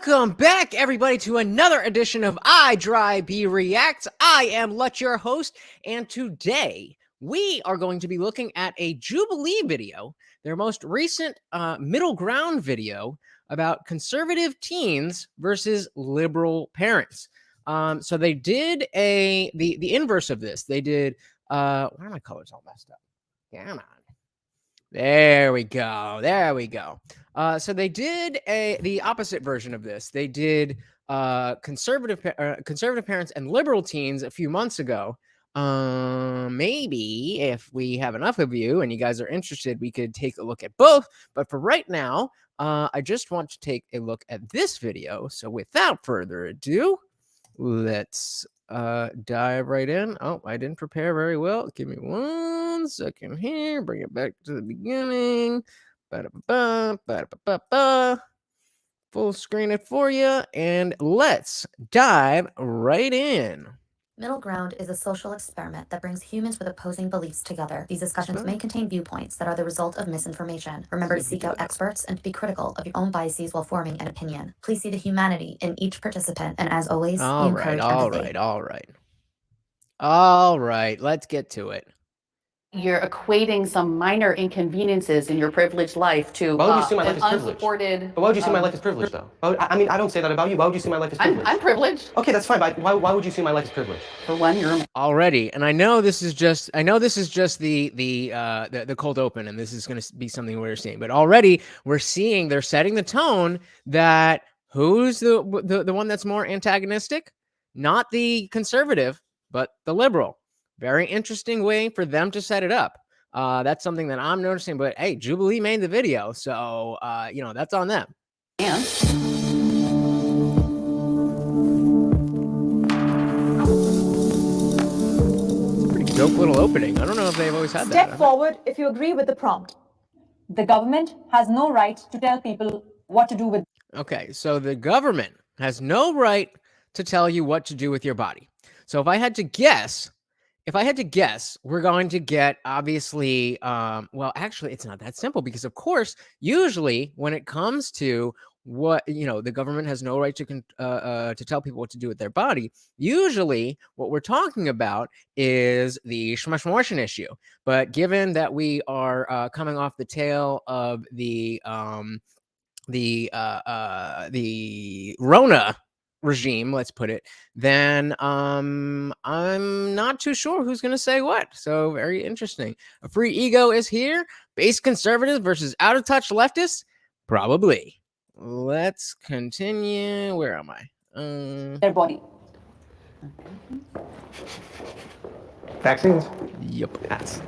Welcome back, everybody, to another edition of IDRYB Reacts. I am Lutch, your host, and today we are going to be looking at a Jubilee video, their most recent middle ground video about conservative teens versus liberal parents. So they did the inverse of this. They did, why are my colors all messed up? Come on. There we go. There we go. So they did the opposite version of this. They did conservative parents and liberal teens a few months ago. Maybe if we have enough of you and you guys are interested, we could take a look at both. But for right now, I just want to take a look at this video. So without further ado, let's dive right in. Oh, I didn't prepare very well. Give me 1 second here. Bring it back to the beginning. Ba-da-ba-ba, ba-da-ba-ba-ba. Full screen it for you, and let's dive right in. Middle ground is a social experiment that brings humans with opposing beliefs together. These discussions may contain viewpoints that are the result of misinformation. Remember to seek out experts and to be critical of your own biases while forming an opinion. Please see the humanity in each participant, and as always, encourage empathy. All right, let's get to it. You're equating some minor inconveniences in your privileged life to why would you assume my life is unsupported... But why would you assume my life is privileged, though? I mean, I don't say that about you. Why would you assume my life is privileged? I'm privileged. Okay, that's fine, but why would you assume my life is privileged? For one, you're... Already, and I know this is just the cold open, and this is going to be something we're seeing. But already, we're seeing they're setting the tone that who's the one that's more antagonistic? Not the conservative, but the liberal. Very interesting way for them to set it up. That's something that I'm noticing. But hey, Jubilee made the video, so you know, that's on them. And pretty dope little opening. I don't know if they've always had that. Step forward if you agree with the prompt. The government has no right to tell people what to do with. Okay, so the government has no right to tell you what to do with your body. So if I had to guess, we're going to get, obviously, well, actually, it's not that simple because, of course, usually when it comes to what, you know, the government has no right to tell people what to do with their body, usually what we're talking about is the schmashmortion issue. But given that we are coming off the tail of the Rona regime, let's put it, then I'm not too sure who's going to say what. So very interesting. A free ego is here. Base conservatives versus out of touch leftists? Probably. Let's continue. Where am I? Their body. Vaccines? Yep. That's...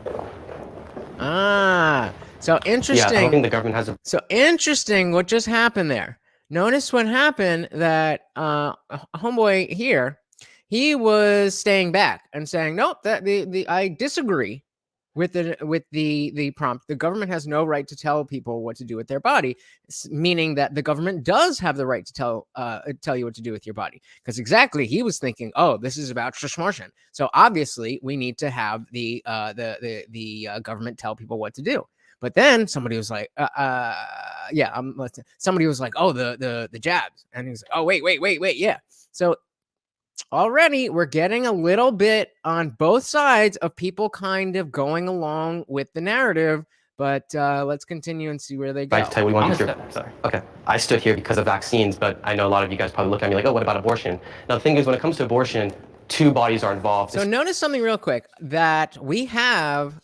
So interesting. Yeah, I don't think the government has a... So interesting what just happened there. Notice what happened, that homeboy here, he was staying back and saying, nope, that I disagree with the prompt. The government has no right to tell people what to do with their body, meaning that the government does have the right to tell you what to do with your body. Because exactly, he was thinking, oh, this is about schmashmortion. So obviously, we need to have the government tell people what to do. But then somebody was like, somebody was like, oh, the jabs. And he was like, oh, wait, yeah. So already we're getting a little bit on both sides of people kind of going along with the narrative. But let's continue and see where they go. Right, to tell you what we want to do. Sorry. Okay. I stood here because of vaccines, but I know a lot of you guys probably look at me like, oh, what about abortion? Now, the thing is, when it comes to abortion, two bodies are involved. So notice something real quick, that we have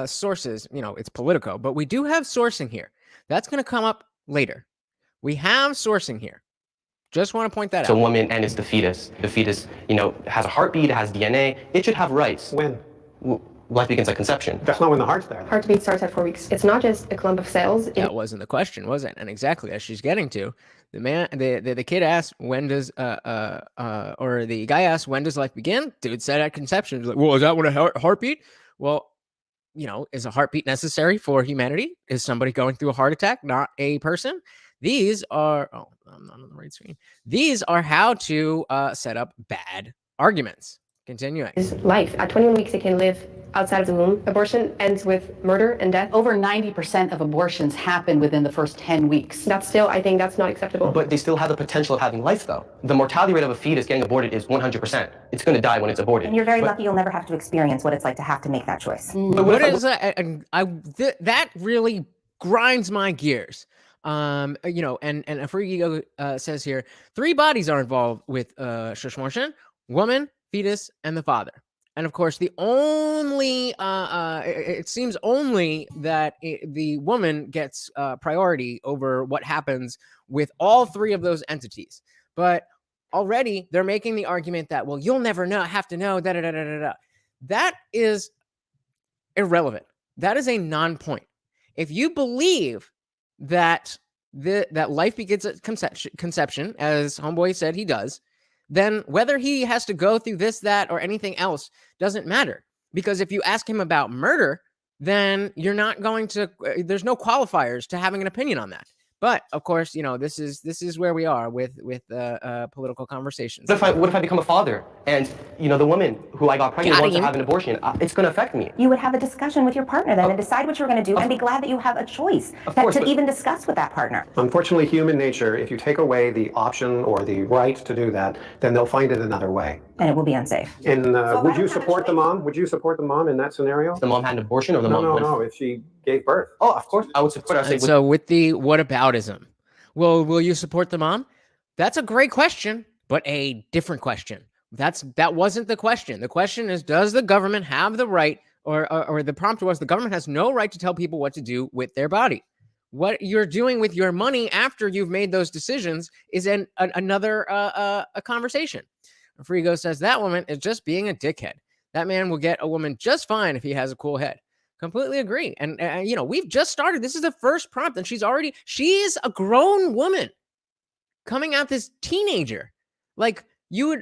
sources, you know, it's Politico, but we do have sourcing here. That's going to come up later. We have sourcing here. Just want to point that out. So woman and it's the fetus. The fetus, you know, has a heartbeat, it has DNA. It should have rights. When? Life begins at conception. That's not when the heart's there. Heartbeat starts at 4 weeks. It's not just a clump of cells. That wasn't the question, was it? And exactly as she's getting to, the kid asked, when does or the guy asked, when does life begin? Dude said at conception. He's like, well, is that what a heartbeat? Well, you know, is a heartbeat necessary for humanity? Is somebody going through a heart attack not a person? These are, oh, I'm not on the right screen. These are how to set up bad arguments. Continuing. Is life. At 21 weeks, it can live outside of the womb. Abortion ends with murder and death. Over 90% of abortions happen within the first 10 weeks. That's still, I think that's not acceptable. But they still have the potential of having life, though. The mortality rate of a fetus getting aborted is 100%. It's going to die when it's aborted. And you're very lucky you'll never have to experience what it's like to have to make that choice. But what is that really grinds my gears. You know, and Afrigo says here, 3 bodies are involved with Shishmorshin: woman, fetus, and the father. And of course, the only it seems only that the woman gets priority over what happens with all 3 of those entities. But already they're making the argument that, well, you'll never have to know. That is irrelevant. That is a non-point. If you believe that that life begins at conception, as Homeboy said he does, then whether he has to go through this, that, or anything else doesn't matter. Because if you ask him about murder, then you're not going to, there's no qualifiers to having an opinion on that. But of course, you know, this is where we are with political conversations. What if I become a father and, you know, the woman who I got pregnant wants to have an abortion? It's going to affect me. You would have a discussion with your partner then and decide what you're going to do and be glad that you have a choice to even discuss with that partner. Unfortunately, human nature, if you take away the option or the right to do that, then they'll find it another way. And it will be unsafe. And would you support the mom? Would you support the mom in that scenario? If the mom had an abortion or the mom? No, if she gave birth. Oh, of course, I would support her. So with the whataboutism, will you support the mom? That's a great question, but a different question. That wasn't the question. The question is, does the government have the right, or the prompt was, the government has no right to tell people what to do with their body. What you're doing with your money after you've made those decisions is another conversation. Frigo says that woman is just being a dickhead. That man will get a woman just fine if he has a cool head. Completely agree. And you know, we've just started. This is the first prompt, and she's a grown woman coming at this teenager. Like,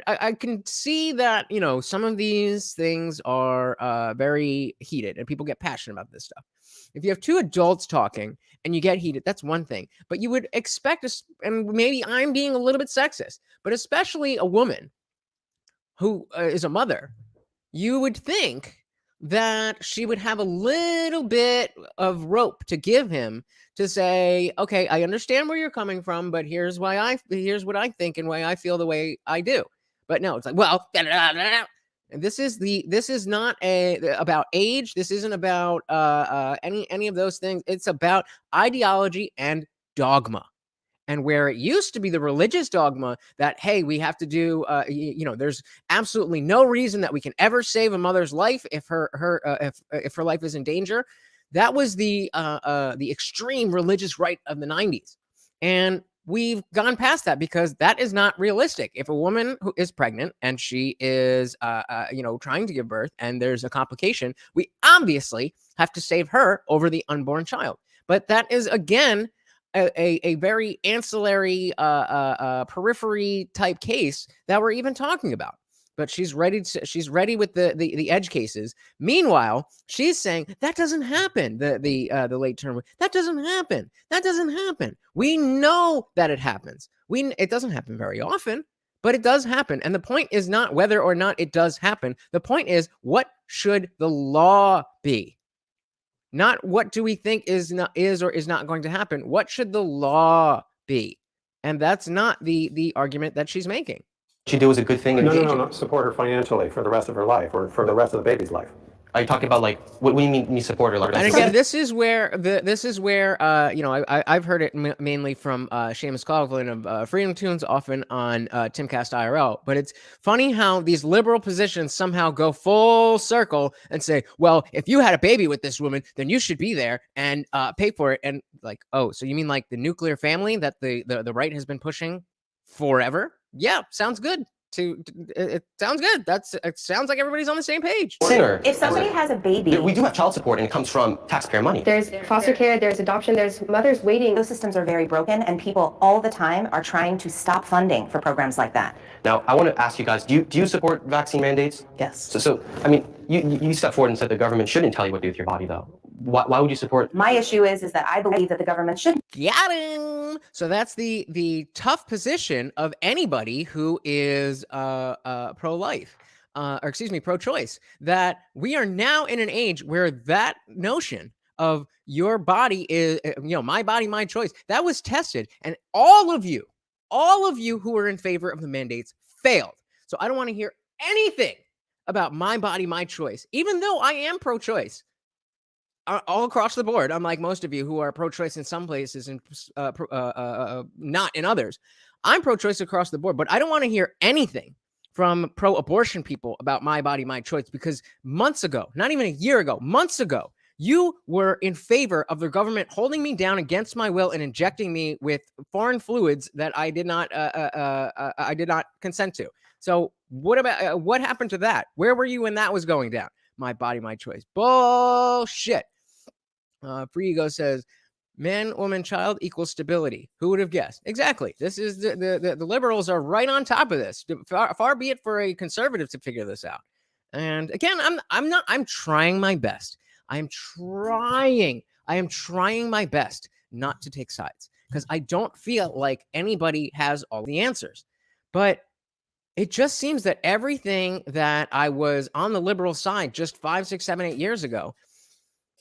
I can see that, you know, some of these things are very heated and people get passionate about this stuff. If you have 2 adults talking and you get heated, that's one thing. But you would expect, and maybe I'm being a little bit sexist, but especially a woman who is a mother, you would think that she would have a little bit of rope to give him to say, okay, I understand where you're coming from, but here's what I think and why I feel the way I do. But no, it's like, well, and this is not about age. This isn't about any of those things. It's about ideology and dogma. And where it used to be the religious dogma that, hey, we have to do, you know, there's absolutely no reason that we can ever save a mother's life if her life is in danger. That was the extreme religious right of the 90s. And we've gone past that because that is not realistic. If a woman who is pregnant and she is, you know, trying to give birth and there's a complication, we obviously have to save her over the unborn child. But that is, again, a very ancillary periphery type case that we're even talking about. But she's ready with the edge cases. Meanwhile, she's saying that doesn't happen. The late term, that doesn't happen. That doesn't happen. We know that it happens. It doesn't happen very often, but it does happen. And the point is not whether or not it does happen. The point is, what should the law be? Not what do we think is or is not going to happen. What should the law be? And that's not the argument that she's making. She did was a good thing. No. Support her financially for the rest of her life or for the rest of the baby's life. Are you talking about, like, what do you mean you support her? Like, and again, this is where you know, I've heard it mainly from Seamus Coughlin of Freedom Tunes, often on Timcast IRL. But it's funny how these liberal positions somehow go full circle and say, well, if you had a baby with this woman, then you should be there and pay for it. And like, oh, so you mean like the nuclear family that the right has been pushing forever? Yeah, sounds good. It sounds good. It sounds like everybody's on the same page. If somebody has a baby, we do have child support, and it comes from taxpayer money. There's foster care, there's adoption, there's mothers waiting. those systems are very broken, and people all the time are trying to stop funding for programs like that. Now, I want to ask you guys: do you support vaccine mandates? Yes. So I mean, you stepped forward and said the government shouldn't tell you what to do with your body, though. Why would you support? My issue is that I believe that the government should. Got him. So that's the tough position of anybody who is pro-life. or excuse me, pro-choice, that we are now in an age where that notion of your body is, my body, my choice, that was tested. And all of you who are in favor of the mandates failed. So I don't want to hear anything about my body, my choice, even though I am pro-choice. All across the board, unlike most of you who are pro-choice in some places and not in others. I'm pro-choice across the board, but I don't want to hear anything from pro-abortion people about my body, my choice, because months ago, not even a year ago, months ago, you were in favor of the government holding me down against my will and injecting me with foreign fluids that I did not consent to. So what happened to that? Where were you when that was going down? My body, my choice. Bullshit. Free Ego says, man, woman, child equals stability. Who would have guessed? Exactly. This is the liberals are right on top of this. Far be it for a conservative to figure this out. And again, I'm trying my best. I am trying my best not to take sides because I don't feel like anybody has all the answers. But it just seems that everything that I was on the liberal side just 5, 6, 7, 8 years ago,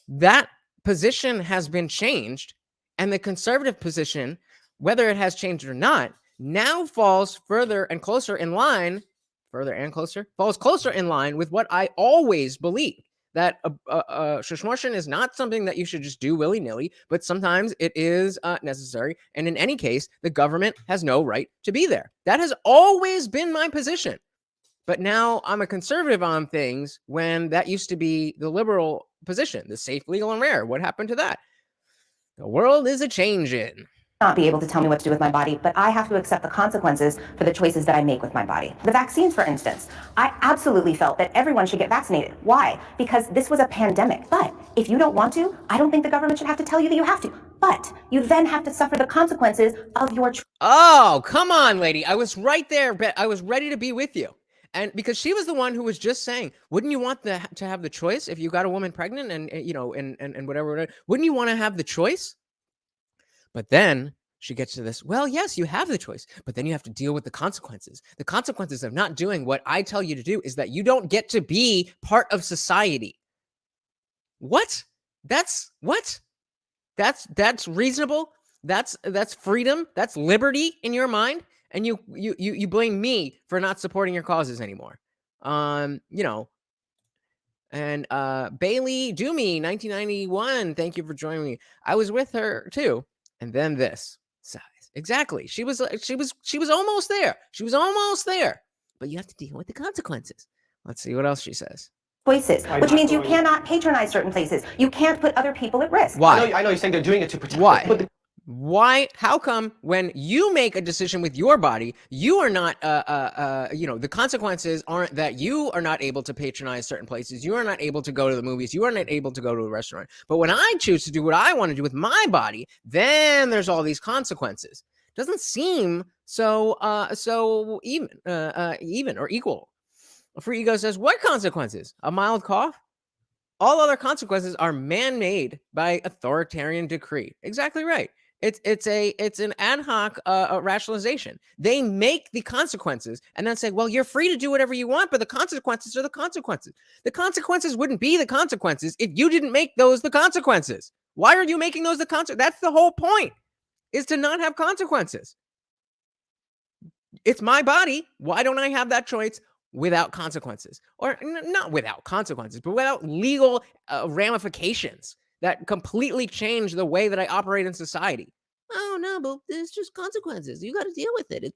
that position has been changed. And the conservative position, whether it has changed or not, now falls further and closer in line, falls closer in line with what I always believed. That shishmoshin is not something that you should just do willy-nilly, but sometimes it is necessary. And in any case, the government has no right to be there. That has always been my position. But now I'm a conservative on things when that used to be the liberal position, the safe, legal, and rare. What happened to that? The world is a-changin'. Not be able to tell me what to do with my body, but I have to accept the consequences for the choices that I make with my body. The vaccines, for instance, I absolutely felt that everyone should get vaccinated. Why? Because this was a pandemic. But if you don't want to, I don't think the government should have to tell you that you have to. But you then have to suffer the consequences of your choice. Oh, come on, lady. I was right there, but I was ready to be with you. And because she was the one who was just saying, wouldn't you want to have the choice if you got a woman pregnant and whatever, wouldn't you want to have the choice? But then she gets to this, well, yes, you have the choice, but then you have to deal with the consequences. The consequences of not doing what I tell you to do is that you don't get to be part of society. What? That's reasonable? That's freedom? That's liberty in your mind? And you blame me for not supporting your causes anymore. And Bailey Doomy, 1991, thank you for joining me. I was with her too. And then this size. Exactly. She was almost there. She was almost there. But you have to deal with the consequences. Let's see what else she says. Choices, which means you cannot patronize certain places. You can't put other people at risk. Why? I know you're saying they're doing it to protect. Why? Why? How come when you make a decision with your body, you are not, the consequences aren't that you are not able to patronize certain places. You are not able to go to the movies. You are not able to go to a restaurant. But when I choose to do what I want to do with my body, then there's all these consequences. Doesn't seem so even or equal. Free Ego says, what consequences? A mild cough? All other consequences are man-made by authoritarian decree. Exactly right. It's an ad hoc rationalization. They make the consequences and then say, well, you're free to do whatever you want, but the consequences are the consequences. The consequences wouldn't be the consequences if you didn't make those the consequences. Why are you making those the consequences? That's the whole point, is to not have consequences. It's my body. Why don't I have that choice without consequences? Or not without consequences, but without legal ramifications that completely change the way that I operate in society. Oh, no, but there's just consequences. You got to deal with it.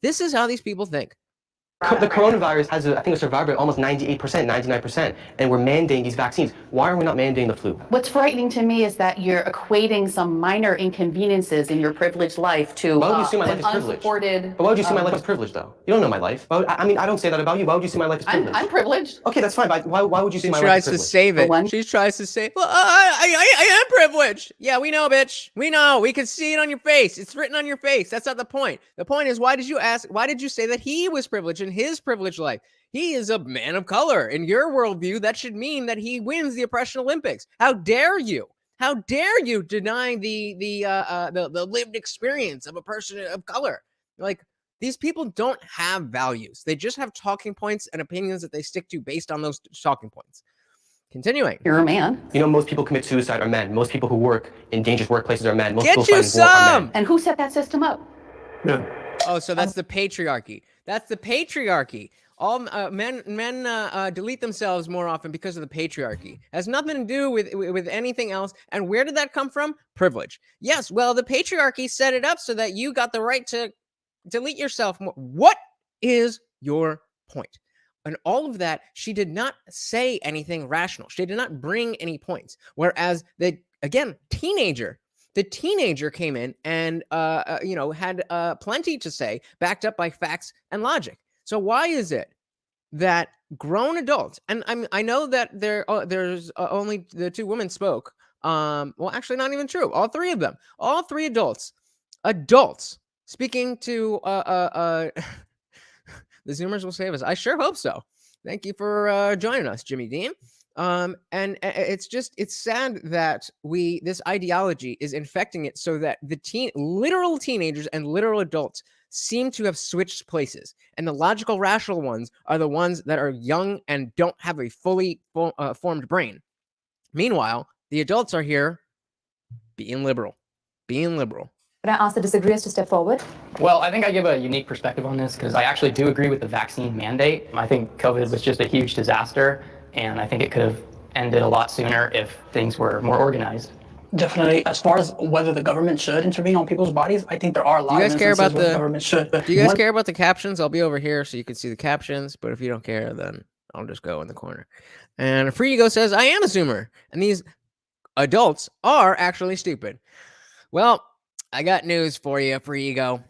This is how these people think. The coronavirus has, I think, a survival rate almost 98%, 99%, and we're mandating these vaccines. Why are we not mandating the flu? What's frightening to me is that you're equating some minor inconveniences in your privileged life to Why would you see my life an as privileged? unsupported. But why would you see my life as privileged, though? You don't know my life. I mean, I don't say that about you. Why would you see my life as privileged? I'm privileged. Okay, that's fine, but why would you see my life as She tries to privileged? save it. One. She tries to say, well, I am privileged. Yeah, we know, bitch. We know. We can see it on your face. It's written on your face. That's not the point. The point is, why did you say that he was privileged in his privileged life? He is a man of color. In your worldview, that should mean that he wins the Oppression Olympics. How dare you? How dare you deny the lived experience of a person of color? Like, These people don't have values. They just have talking points and opinions that they stick to based on those talking points. Continuing. You're a man. You know, most people commit suicide are men. Most people who work in dangerous workplaces are men. Most Get people you fight in war are some! men. And who set that system up? No. Oh, so that's the patriarchy. That's the patriarchy. All men delete themselves more often because of the patriarchy. It has nothing to do with anything else. And where did that come from? Privilege. Yes, well, the patriarchy set it up so that you got the right to delete yourself more. What is your point? And all of that, she did not say anything rational. She did not bring any points. Whereas the teenager came in and had plenty to say, backed up by facts and logic. So why is it that grown adults, and I know that there's only the two women spoke. Well, actually, not even true. All three of them, all three adults speaking to the Zoomers will save us. I sure hope so. Thank you for joining us, Jimmy Dean. And it's sad that this ideology is infecting it so that the literal teenagers and literal adults seem to have switched places. And the logical, rational ones are the ones that are young and don't have a fully formed brain. Meanwhile, the adults are here being liberal. Can I ask the disagreeers to step forward? Well, I think I give a unique perspective on this because I actually do agree with the vaccine mandate. I think COVID was just a huge disaster, and I think it could have ended a lot sooner if things were more organized. Definitely. As far as whether the government should intervene on people's bodies, I think there are a lot of instances where the government should. Do you guys care about the captions? I'll be over here so you can see the captions, but if you don't care, then I'll just go in the corner. And Free Ego says, I am a Zoomer, and these adults are actually stupid. Well, I got news for you, Free Ego.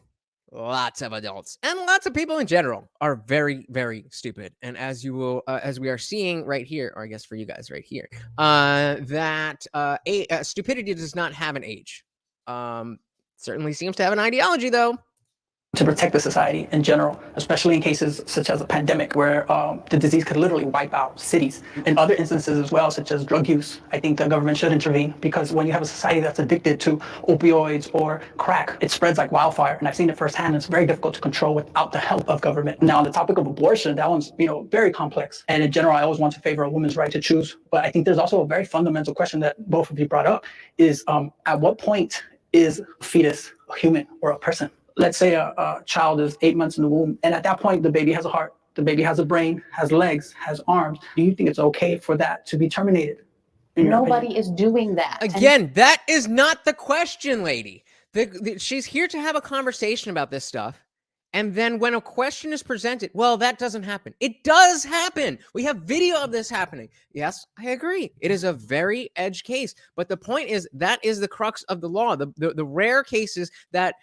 Lots of adults and lots of people in general are very, very stupid. And as you will, as we are seeing right here, or I guess for you guys right here, that stupidity does not have an age. Certainly seems to have an ideology, though. To protect the society in general, especially in cases such as a pandemic where the disease could literally wipe out cities. In other instances as well, such as drug use, I think the government should intervene because when you have a society that's addicted to opioids or crack, it spreads like wildfire. And I've seen it firsthand. And it's very difficult to control without the help of government. Now, on the topic of abortion, that one's very complex. And in general, I always want to favor a woman's right to choose. But I think there's also a very fundamental question that both of you brought up is at what point is a fetus a human or a person? Let's say a child is 8 months in the womb, and at that point, the baby has a heart, the baby has a brain, has legs, has arms. Do you think it's okay for that to be terminated? Nobody is doing that. Again, that is not the question, lady. She's here to have a conversation about this stuff. And then when a question is presented, well, that doesn't happen. It does happen. We have video of this happening. Yes, I agree. It is a very edge case. But the point is that is the crux of the law, the rare cases that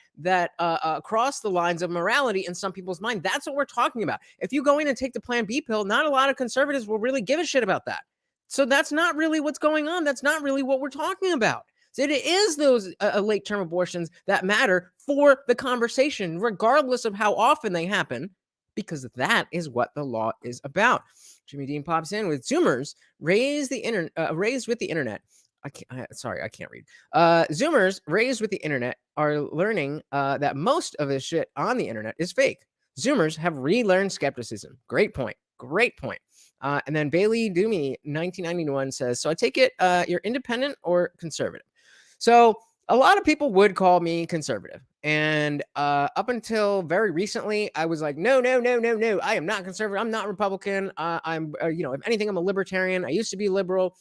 cross the lines of morality in some people's mind. That's what we're talking about. If you go in and take the Plan B pill, not a lot of conservatives will really give a shit about that. So that's not really what's going on. That's not really what we're talking about. It is those late-term abortions that matter for the conversation, regardless of how often they happen, because that is what the law is about. Jimmy Dean pops in with Zoomers raised with the internet. I can't read. Zoomers raised with the internet are learning that most of the shit on the internet is fake. Zoomers have relearned skepticism. Great point. And then Bailey Doomy 1991 says, so I take it you're independent or conservative. So a lot of people would call me conservative. And up until very recently, I was like, no. I am not conservative. I'm not Republican. I'm, if anything, I'm a libertarian. I used to be liberal.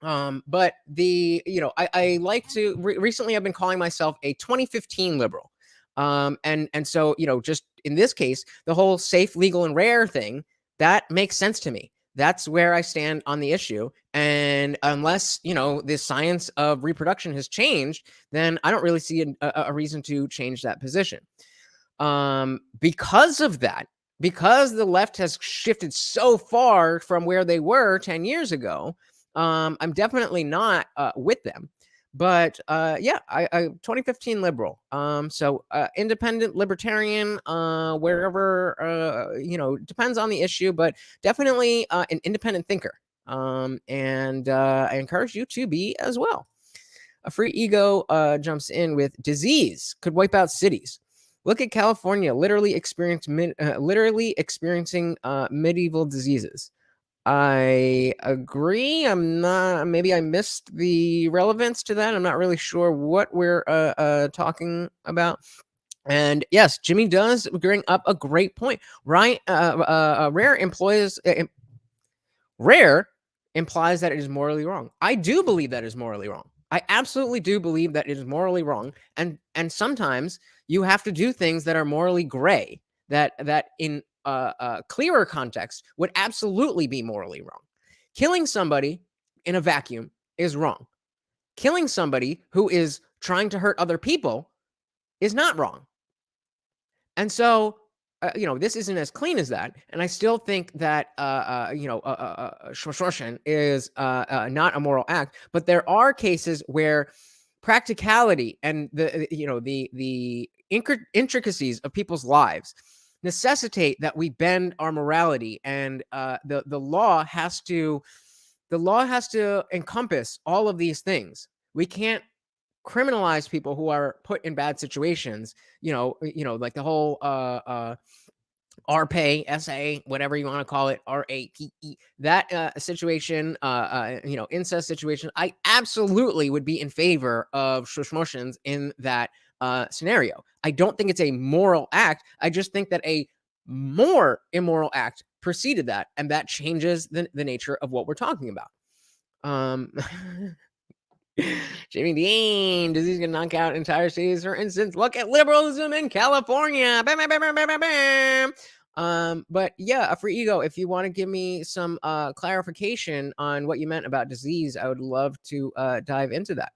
But I like to recently I've been calling myself a 2015 liberal. And so, just in this case, the whole safe, legal, and rare thing, that makes sense to me. That's where I stand on the issue. And unless, the science of reproduction has changed, then I don't really see a reason to change that position. Because of that, because the left has shifted so far from where they were 10 years ago, I'm definitely not with them. But I 2015 liberal. So independent, libertarian, wherever, depends on the issue, but definitely an independent thinker. And I encourage you to be as well. A Free Ego jumps in with disease could wipe out cities. Look at California, literally experiencing medieval diseases. I agree. I'm not. Maybe I missed the relevance to that. I'm not really sure what we're talking about. And yes, Jimmy does bring up a great point. Right? Rare implies that it is morally wrong. I do believe that is morally wrong. I absolutely do believe that it is morally wrong, and sometimes you have to do things that are morally gray. That in clearer context would absolutely be morally wrong. Killing somebody in a vacuum is wrong. Killing somebody who is trying to hurt other people is not wrong. And so, this isn't as clean as that. And I still think that, extortion is not a moral act. But there are cases where practicality and the intricacies of people's lives necessitate that we bend our morality, and the law has to encompass all of these things. We can't criminalize people who are put in bad situations, like the whole RPay, SA, whatever you want to call it, RAPE, that situation, incest situation. I absolutely would be in favor of shush motions in that scenario. I don't think it's a moral act. I just think that a more immoral act preceded that, and that changes the nature of what we're talking about. Jamie Dean, disease can knock out entire cities. For instance, look at liberalism in California. Bam, bam, bam, bam, bam, bam, bam. But yeah, a free ego. If you want to give me some clarification on what you meant about disease, I would love to dive into that.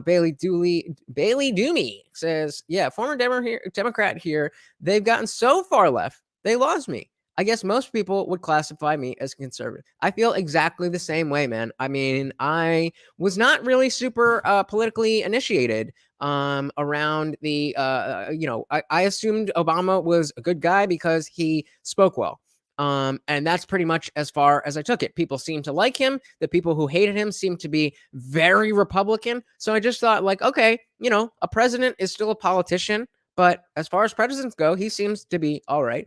Bailey Doomy says, yeah, former Democrat here. They've gotten so far left, they lost me. I guess most people would classify me as conservative. I feel exactly the same way, man. I mean, I was not really super politically initiated around the, I assumed Obama was a good guy because he spoke well. And that's pretty much as far as I took it. People seemed to like him. The people who hated him seemed to be very Republican. So I just thought, like, okay, a president is still a politician, but as far as presidents go, he seems to be all right.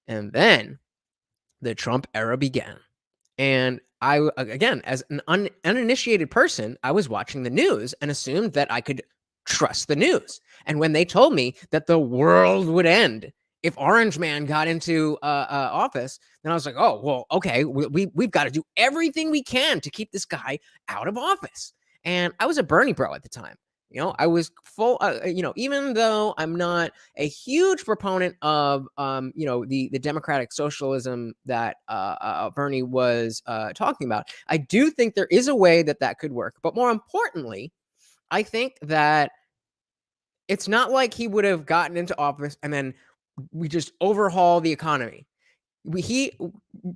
And then the Trump era began. And I, again, as an uninitiated person, I was watching the news and assumed that I could trust the news. And when they told me that the world would end if Orange Man got into office, then I was like, oh, well, okay, we've got to do everything we can to keep this guy out of office. And I was a Bernie bro at the time. I was full, even though I'm not a huge proponent of, the democratic socialism that Bernie was talking about, I do think there is a way that could work. But more importantly, I think that it's not like he would have gotten into office and then we just overhaul the economy. He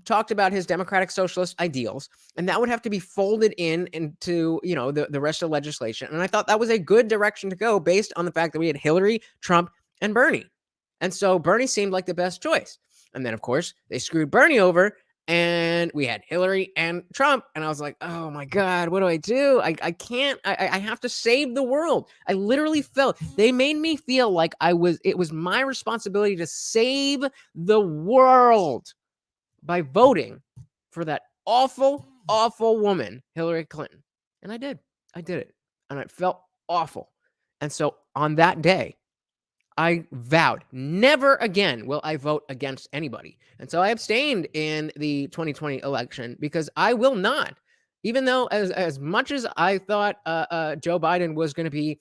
talked about his democratic socialist ideals, and that would have to be folded into the rest of the legislation. And I thought that was a good direction to go based on the fact that we had Hillary, Trump, and Bernie. And so Bernie seemed like the best choice. And then, of course, they screwed Bernie over, and we had Hillary and Trump. And I was like, oh my God, what do I do? I can't, I have to save the world. I literally felt, they made me feel like it was my responsibility to save the world by voting for that awful, awful woman, Hillary Clinton. And I did it. And it felt awful. And so on that day, I vowed never again will I vote against anybody. And so I abstained in the 2020 election because I will not, even though as much as I thought Joe Biden was going to be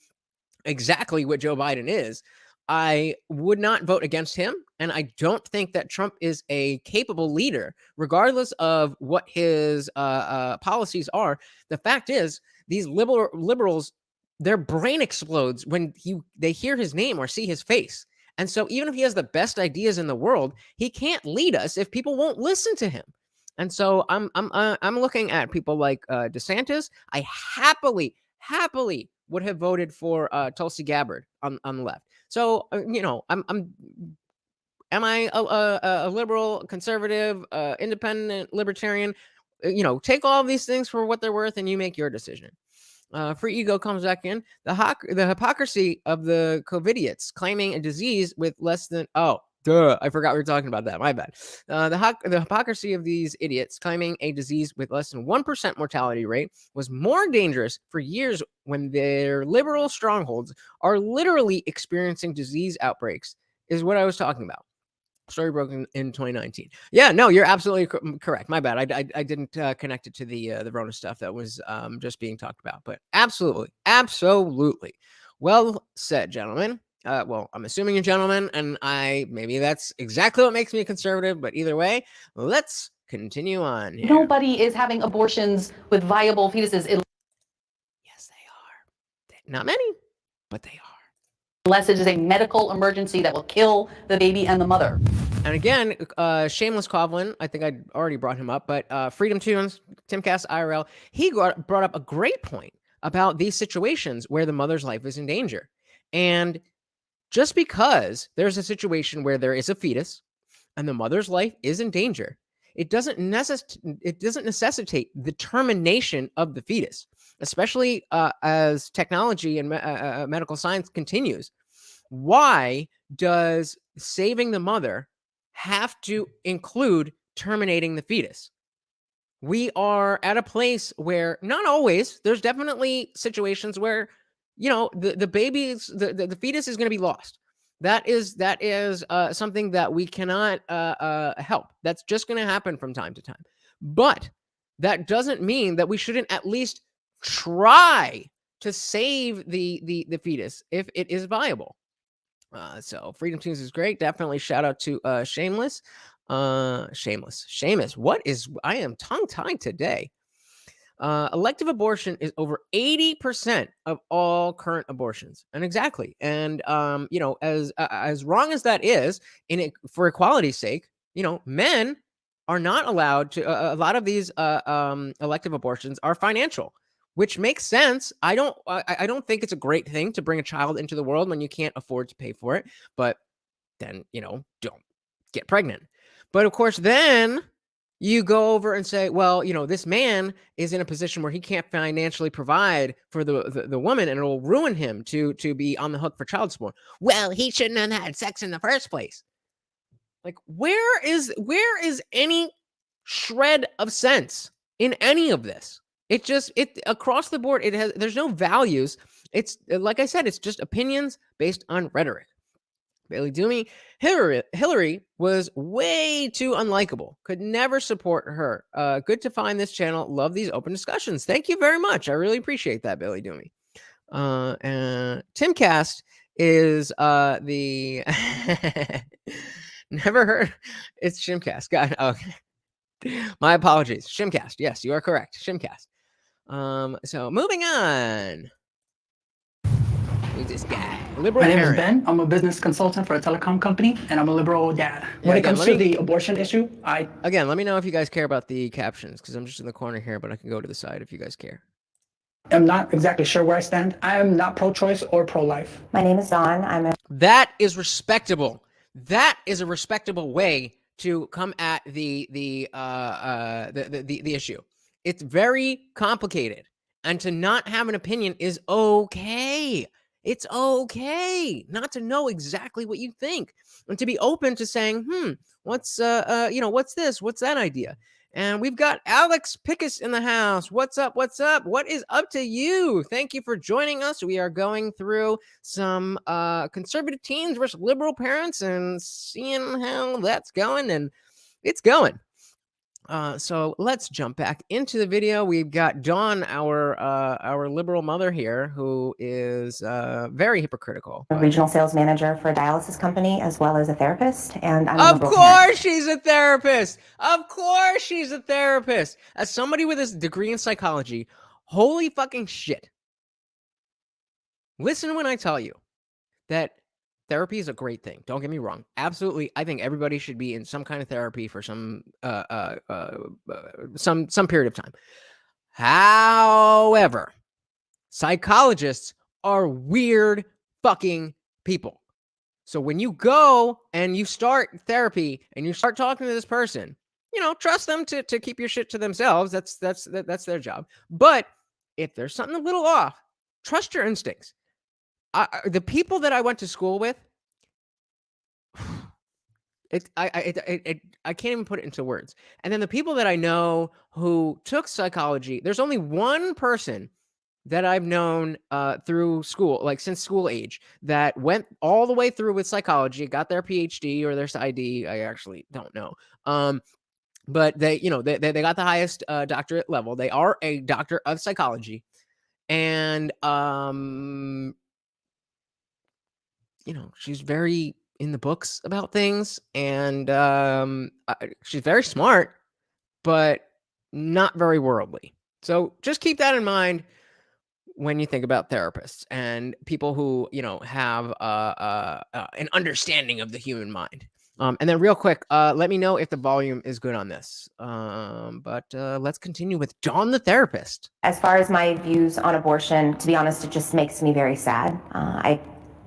exactly what Joe Biden is, I would not vote against him. And I don't think that Trump is a capable leader, regardless of what his policies are. The fact is, these liberals, their brain explodes when they hear his name or see his face. And so even if he has the best ideas in the world, he can't lead us if people won't listen to him. And so I'm looking at people like DeSantis. I happily would have voted for Tulsi Gabbard on the left. So am I a liberal, conservative, independent, libertarian? Take all of these things for what they're worth, and you make your decision. Free ego comes back in. The hypocrisy of the COVIDiots claiming a disease with less than I forgot we were talking about that. My bad. The hypocrisy of these idiots claiming a disease with less than 1% mortality rate was more dangerous for years when their liberal strongholds are literally experiencing disease outbreaks, is what I was talking about. Story broken in 2019. Yeah, no, you're absolutely correct. My bad. I didn't connect it to the Rona stuff that was just being talked about. But absolutely. Well said, gentlemen. Well, I'm assuming you're gentlemen, and maybe that's exactly what makes me a conservative. But either way, let's continue on here. Nobody is having abortions with viable fetuses. Yes, they are. Not many, but they are. Unless it is a medical emergency that will kill the baby and the mother. And again, Shameless Coughlin, I think I already brought him up, but Freedom Tunes, Timcast IRL, he brought up a great point about these situations where the mother's life is in danger. And just because there's a situation where there is a fetus and the mother's life is in danger, it doesn't necessitate the termination of the fetus, especially as technology and medical science continues. Why does saving the mother have to include terminating the fetus? We are at a place where, not always, there's definitely situations where, the baby's, the fetus is going to be lost. That is something that we cannot help. That's just going to happen from time to time. But that doesn't mean that we shouldn't at least try to save the fetus if it is viable. So Freedom Tunes is great. Definitely shout out to Shameless. Seamus. I am tongue-tied today. Elective abortion is over 80% of all current abortions. And exactly. And as wrong as that is, for equality's sake, men are not allowed to, a lot of these elective abortions are financial, which makes sense. I don't think it's a great thing to bring a child into the world when you can't afford to pay for it. But then, don't get pregnant. But of course, then you go over and say, well, this man is in a position where he can't financially provide for the woman, and it will ruin him to be on the hook for child support. Well, he shouldn't have had sex in the first place. Like, where is any shred of sense in any of this? It across the board, there's no values. It's like I said, it's just opinions based on rhetoric. Bailey Doomy, Hillary was way too unlikable. Could never support her. Good to find this channel. Love these open discussions. Thank you very much. I really appreciate that, Bailey Doomy. And Timcast is the never heard. It's Shimcast. God, okay. My apologies. Shimcast. Yes, you are correct. Shimcast. So moving on. Who's this guy? Liberal My name parent. is Ben. I'm a business consultant for a telecom company, and I'm a liberal dad. When it comes to the abortion issue, Again, let me know if you guys care about the captions, because I'm just in the corner here, but I can go to the side if you guys care. I'm not exactly sure where I stand. I am not pro-choice or pro-life. My name is Dawn. That is respectable. That is a respectable way to come at the issue. It's very complicated, and to not have an opinion is okay. It's okay not to know exactly what you think, and to be open to saying, what's what's this? What's that idea? And we've got Alex Pickus in the house. What's up? What's up? What is up to you? Thank you for joining us. We are going through some conservative teens versus liberal parents and seeing how that's going, and it's going. So let's jump back into the video. We've got Dawn, our liberal mother here, who is very hypocritical. A regional sales manager for a dialysis company, as well as a therapist, and I'm Of course she's a therapist. Of course she's a therapist. As somebody with a degree in psychology, holy fucking shit. Listen when I tell you that therapy is a great thing. Don't get me wrong. Absolutely. I think everybody should be in some kind of therapy for some period of time. However, psychologists are weird fucking people. So when you go and you start therapy and you start talking to this person, trust them to keep your shit to themselves. That's their job. But if there's something a little off, trust your instincts. The people that I went to school with, I can't even put it into words. And then the people that I know who took psychology, there's only one person that I've known through school, like since school age, that went all the way through with psychology, got their PhD or their ID. I actually don't know. But they, they got the highest doctorate level. They are a doctor of psychology, and she's very in the books about things, and she's very smart, but not very worldly. So just keep that in mind when you think about therapists and people who have an understanding of the human mind. And then real quick, let me know if the volume is good on this. But let's continue with Dawn the therapist. As far as my views on abortion, to be honest, it just makes me very sad. I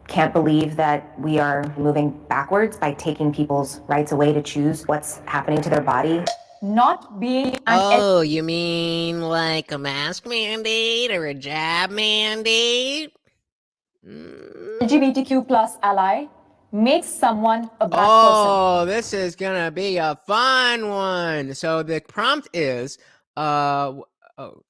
can't believe that we are moving backwards by taking people's rights away to choose what's happening to their body. Not being Oh, you mean like a mask mandate or a jab mandate? LGBTQ plus ally makes someone a bad person. Oh, this is gonna be a fun one. So the prompt is,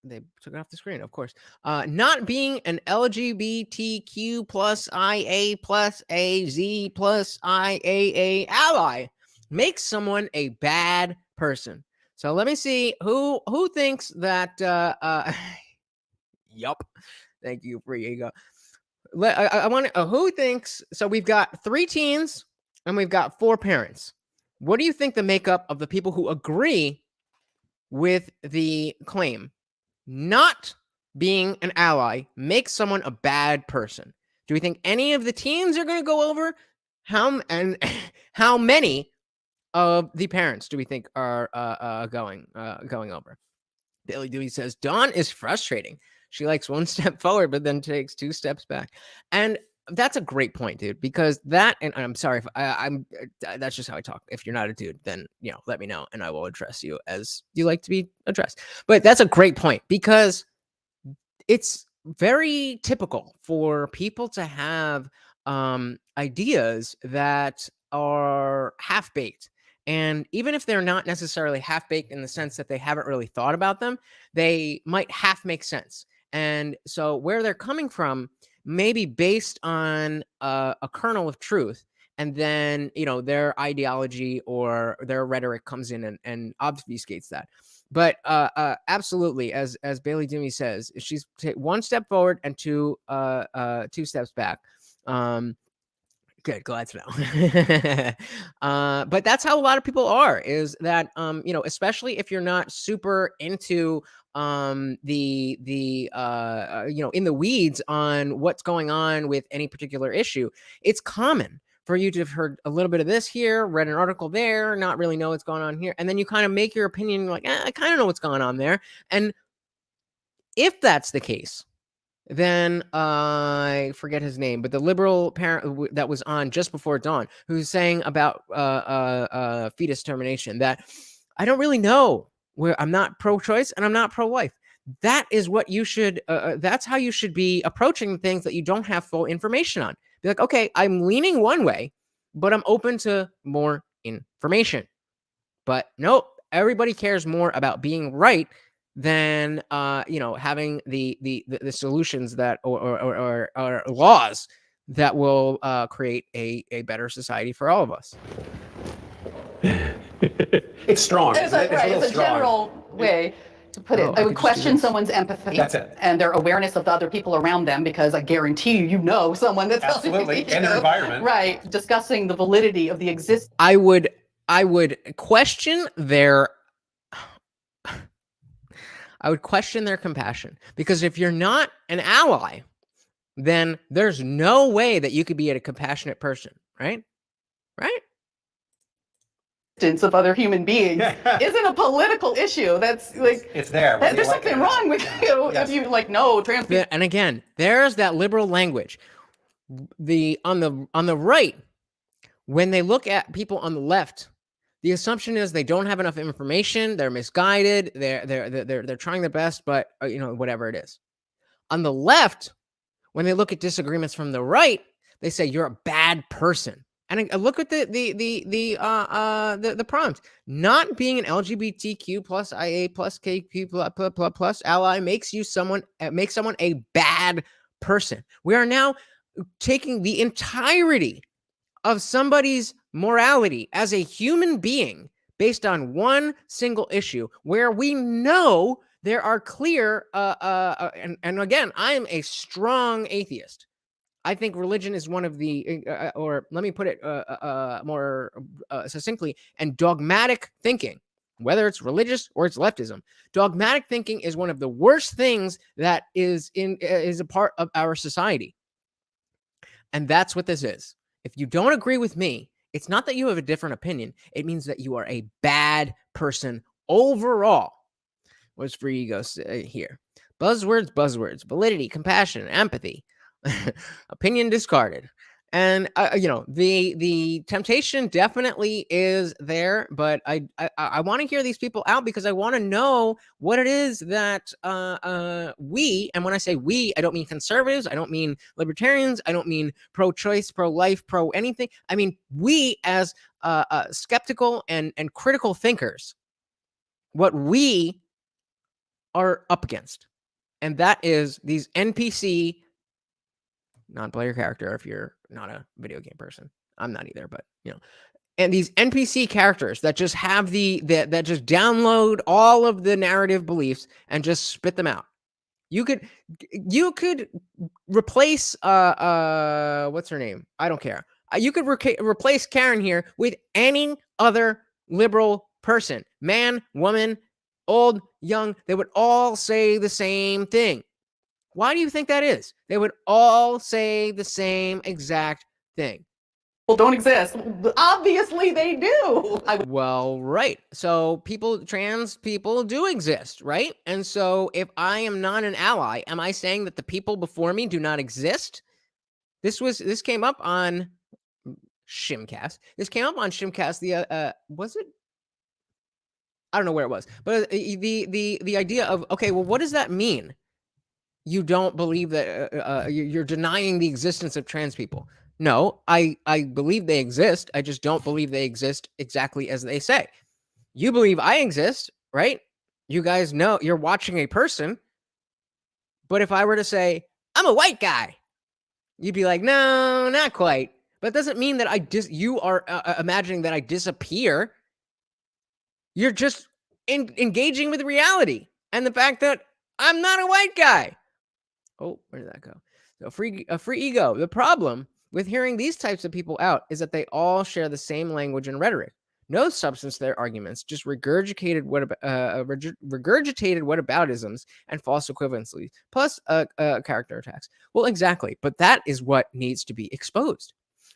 they took it off the screen, of course. Not being an LGBTQ plus IA plus AZ plus IAA ally makes someone a bad person. So let me see who thinks that. Yup. Thank you for your ego. I want to. Who thinks? So we've got 3 teens and we've got 4 parents. What do you think the makeup of the people who agree with the claim? Not being an ally makes someone a bad person. Do we think any of the teens are going to go over? How many of the parents do we think are going over? Billy Dewey says Dawn is frustrating. She likes 1 step forward, but then takes 2 steps back. And that's a great point, dude, because that, and I'm sorry if I'm that's just how I talk. If you're not a dude, then, let me know and I will address you as you like to be addressed. But that's a great point because it's very typical for people to have ideas that are half-baked. And even if they're not necessarily half-baked in the sense that they haven't really thought about them, they might half make sense. And so where they're coming from may be based on a kernel of truth. And then, their ideology or their rhetoric comes in and obfuscates that. But absolutely, as Bailey Dewey says, she's 1 step forward and 2 steps back. Good, glad to know. But that's how a lot of people are, is that especially if you're not super into in the weeds on what's going on with any particular issue, it's common for you to have heard a little bit of this here, read an article there, not really know what's going on here, and then you kind of make your opinion like, I kind of know what's going on there. And if that's the case, then I forget his name, but the liberal parent that was on just before Dawn, who's saying about fetus termination, that I don't really know, where I'm not pro-choice and I'm not pro-life. That is what you should, that's how you should be approaching things that you don't have full information on. Be like, okay, I'm leaning one way, but I'm open to more information. But nope, everybody cares more about being right than having the solutions that or laws that will create a better society for all of us. It's strong. It's a general way to put it. I would question someone's empathy. That's it. And their awareness of the other people around them, because I guarantee you someone that's absolutely in their environment. Right. Discussing the validity of the existence. I would question their compassion, because if you're not an ally, then there's no way that you could be a compassionate person, right? Of other human beings isn't a political issue. That's like, it's there. There's something wrong with you if you no trans people. And again, there's that liberal language. On the right, when they look at people on the left, the assumption is they don't have enough information. They're misguided. They're trying their best, but whatever it is. On the left, when they look at disagreements from the right, they say you're a bad person. And look at the prompt. Not being an LGBTQ plus IA plus KP plus ally makes someone a bad person. We are now taking the entirety of somebody's morality as a human being based on one single issue, where we know there are clear and again, I'm a strong atheist. I think religion is one of the, or let me put it more succinctly, and dogmatic thinking, whether it's religious or it's leftism, dogmatic thinking is one of the worst things that is a part of our society. And that's what this is. If you don't agree with me, it's not that you have a different opinion. It means that you are a bad person overall. What's free ego here? Buzzwords, validity, compassion, empathy. Opinion discarded. And the temptation definitely is there, but I want to hear these people out, because I want to know what it is that we, and when I say we, I don't mean conservatives, I don't mean libertarians, I don't mean pro-choice, pro-life, pro-anything. I mean we as skeptical and critical thinkers, what we are up against, and that is these NPC, non-player character, if you're not a video game person. I'm not either, but and these NPC characters that just have that just download all of the narrative beliefs and just spit them out. You could replace what's her name? I don't care. You could replace Karen here with any other liberal person, man, woman, old, young. They would all say the same thing. Why do you think that is? They would all say the same exact thing. Well, don't exist. Obviously they do. Well, right. So trans people do exist, right? And so if I am not an ally, am I saying that the people before me do not exist? This came up on Shimcast. This came up on Shimcast. Was it? I don't know where it was, but the idea of, okay, well, what does that mean? You don't believe that you're denying the existence of trans people. No, I believe they exist. I just don't believe they exist exactly as they say. You believe I exist, right? You guys know you're watching a person. But if I were to say, I'm a white guy, you'd be like, no, not quite. But it doesn't mean that you are imagining that I disappear. You're just engaging with reality and the fact that I'm not a white guy. Oh, where did that go? So free ego. The problem with hearing these types of people out is that they all share the same language and rhetoric. No substance to their arguments, just regurgitated whataboutisms and false equivalencies, plus character attacks. Well, exactly. But that is what needs to be exposed.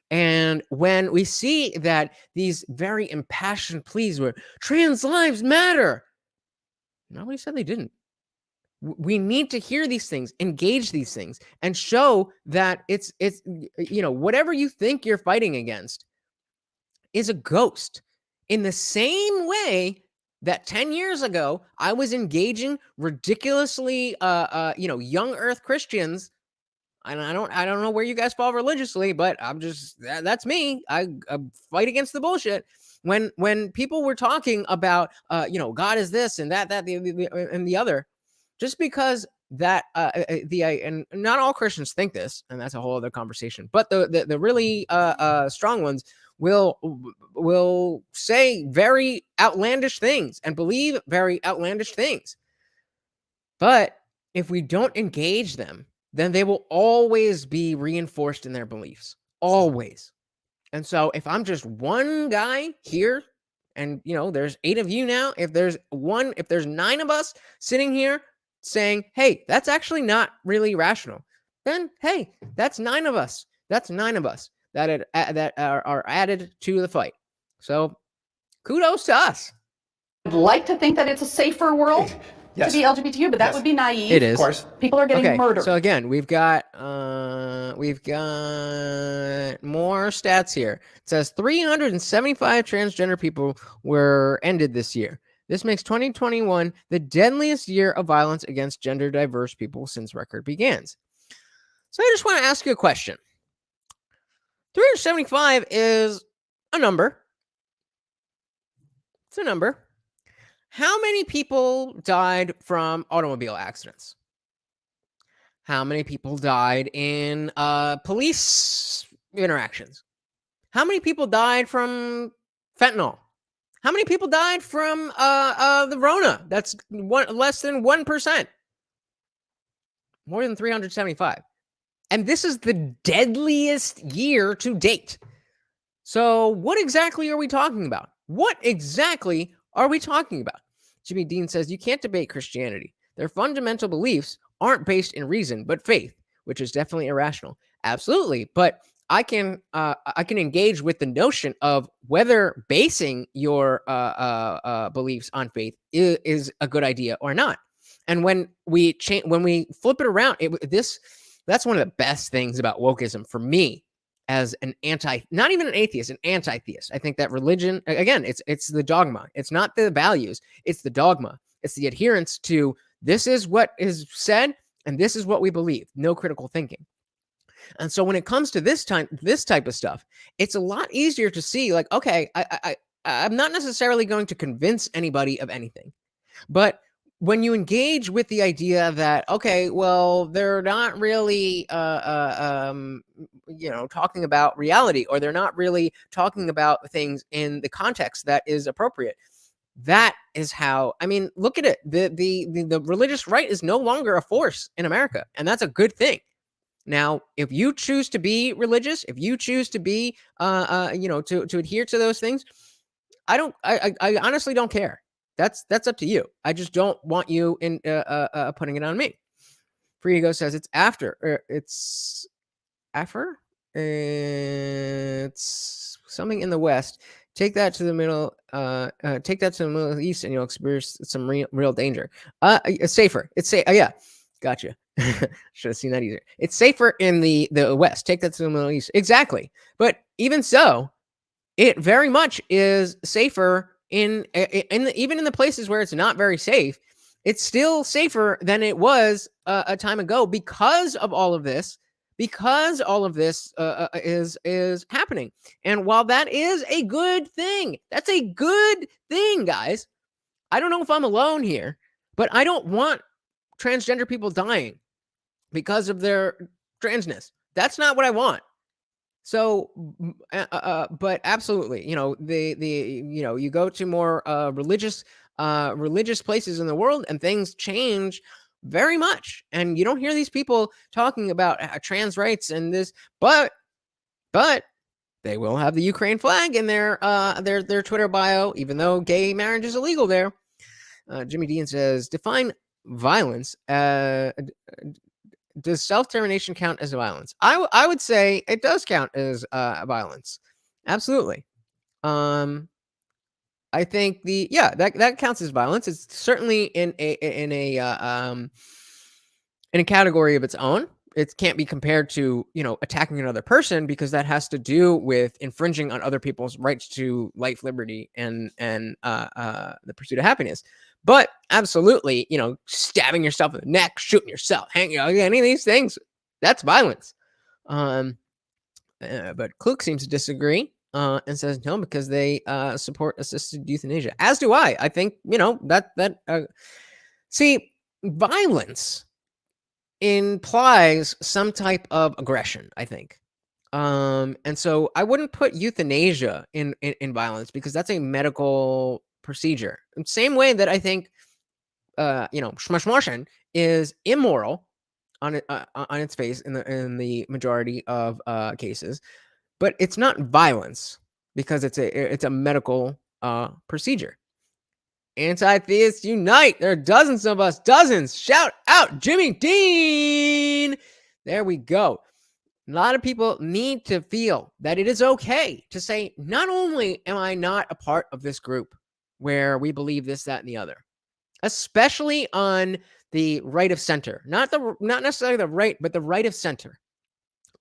And when we see that these very impassioned pleas were trans lives matter, nobody said they didn't. We need to hear these things, engage these things, and show that it's whatever you think you're fighting against is a ghost. In the same way that 10 years ago I was engaging ridiculously young earth Christians, and I don't know where you guys fall religiously, but that's me. I fight against the bullshit. When people were talking about God is this and that and the other, just because that and not all Christians think this, and that's a whole other conversation, but the really strong ones will say very outlandish things and believe very outlandish things. But if we don't engage them, then they will always be reinforced in their beliefs. Always. And so if I'm just one guy here, and there's 8 of you now, if there's 9 of us sitting here saying, hey, that's actually not really rational, then hey, that's 9 of us. That's 9 of us that are added to the fight. So kudos to us. I'd like to think that it's a safer world Yes. to be LGBTQ, but that would be naive. It is. Of course. People are getting murdered. So again, we've got more stats here. It says 375 transgender people were ended this year. This makes 2021 the deadliest year of violence against gender diverse people since record begins. So I just want to ask you a question. 375 is a number. It's a number. How many people died from automobile accidents? How many people died in police interactions? How many people died from fentanyl? How many people died from the Rona? That's less than 1%. More than 375. And this is the deadliest year to date. So what exactly are we talking about? What exactly are we talking about? Jimmy Dean says, you can't debate Christianity. Their fundamental beliefs aren't based in reason, but faith, which is definitely irrational. Absolutely. But I can engage with the notion of whether basing your beliefs on faith is a good idea or not. And when we flip it around, that's one of the best things about wokeism for me as an not even an atheist, an anti-theist. I think that religion, again, it's the dogma. It's not the values. It's the dogma. It's the adherence to this is what is said and this is what we believe. No critical thinking. And so when it comes to this type of stuff, it's a lot easier to see like, okay, I'm not necessarily going to convince anybody of anything, but when you engage with the idea that, okay, well, they're not really, talking about reality, or they're not really talking about things in the context that is appropriate. That is how, I mean, look at it. The religious right is no longer a force in America, and that's a good thing. Now, if you choose to be religious, if you choose to be, to adhere to those things, I honestly don't care. That's up to you. I just don't want you in putting it on me. Free Ego says it's after. It's after. It's something in the West. Take that to the middle. Take that to the Middle East, and you'll experience some real danger. It's safer. It's safe. Yeah, gotcha. Should have seen that easier. It's safer in the West. Take that to the Middle East. Exactly. But even so, it very much is safer even in the places where it's not very safe. It's still safer than it was a time ago because of all of this. Because all of this is happening. And while that is a good thing, that's a good thing, guys. I don't know if I'm alone here, but I don't want transgender people dying because of their transness. That's not what I want. So, but absolutely, you go to more religious places in the world, and things change very much. And you don't hear these people talking about trans rights and this, but they will have the Ukraine flag in their Twitter bio, even though gay marriage is illegal there. Jimmy Dean says, define violence. Does self-termination count as violence? I would say it does count as violence. Absolutely. I think that counts as violence. It's certainly in a category of its own. It can't be compared to, attacking another person, because that has to do with infringing on other people's rights to life, liberty, and the pursuit of happiness. But absolutely, stabbing yourself in the neck, shooting yourself, hanging, any of these things, that's violence. But Kluk seems to disagree and says no, because they support assisted euthanasia. As do I. I think, see, violence implies some type of aggression, I think. And so I wouldn't put euthanasia in violence, because that's a medical procedure. In the same way that I think, schmashmoshin is immoral on its face in the majority of cases, but it's not violence, because it's a medical procedure. Anti-theists unite. There are dozens of us. Dozens. Shout out Jimmy Dean. There we go. A lot of people need to feel that it is okay to say, not only am I not a part of this group where we believe this, that, and the other, especially on the right of center, not necessarily the right, but the right of center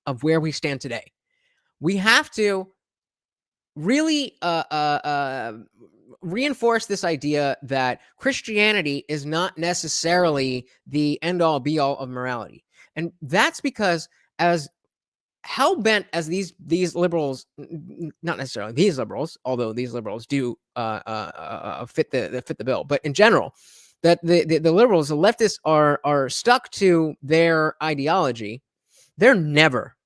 of where we stand today. We have to really reinforce this idea that Christianity is not necessarily the end all be all of morality. And that's because as hell bent as these liberals, not necessarily these liberals, although these liberals do fit the bill, but in general, that the liberals, the leftists are stuck to their ideology. They're never,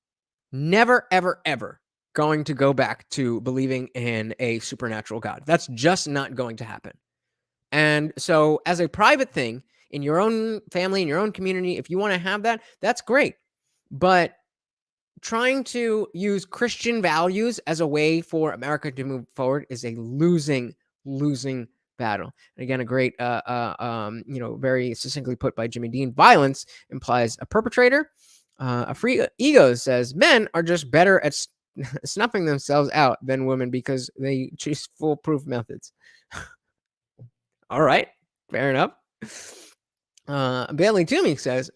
ever going to go back to believing in a supernatural God. That's just not going to happen. And so, as a private thing in your own family, in your own community, if you want to have that, that's great. But trying to use Christian values as a way for America to move forward is a losing battle. And again, a great, very succinctly put by Jimmy Dean: violence implies a perpetrator. A free ego says men are just better at snuffing themselves out than women because they choose foolproof methods. All right, fair enough. Bailey Toomey says,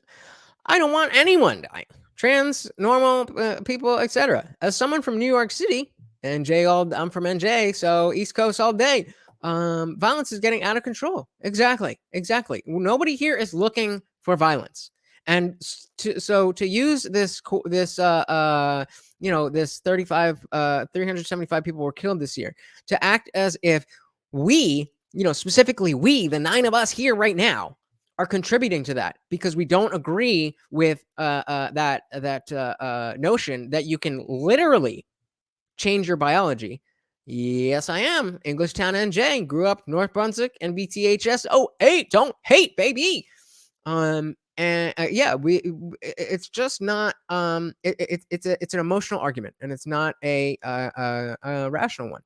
I don't want anyone dying. Trans, normal people, etc. As someone from New York City, I'm from NJ, so East Coast all day. Violence is getting out of control. Exactly. Nobody here is looking for violence, and to use this 375 people were killed this year, to act as if we, specifically we, the 9 of us here right now, are contributing to that because we don't agree with that notion that you can literally change your biology. Yes, I am. Englishtown, NJ. Grew up North Brunswick and BTHS 08. Don't hate, baby. It's just not. It's an emotional argument, and it's not a rational one.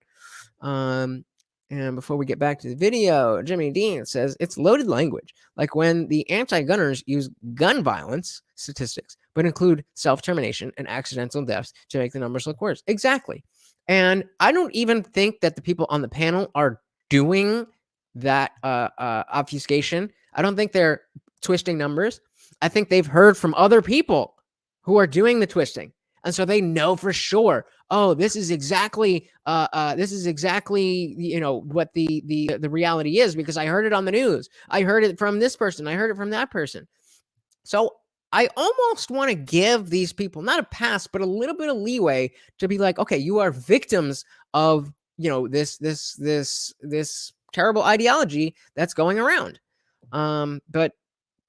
And before we get back to the video, Jimmy Dean says it's loaded language, like when the anti-gunners use gun violence statistics, but include self-termination and accidental deaths to make the numbers look worse. Exactly. And I don't even think that the people on the panel are doing that obfuscation. I don't think they're twisting numbers. I think they've heard from other people who are doing the twisting. And so they know for sure, oh, this is exactly what the reality is, because I heard it on the news. I heard it from this person. I heard it from that person. So I almost want to give these people not a pass, but a little bit of leeway to be like, okay, you are victims of, this terrible ideology that's going around. But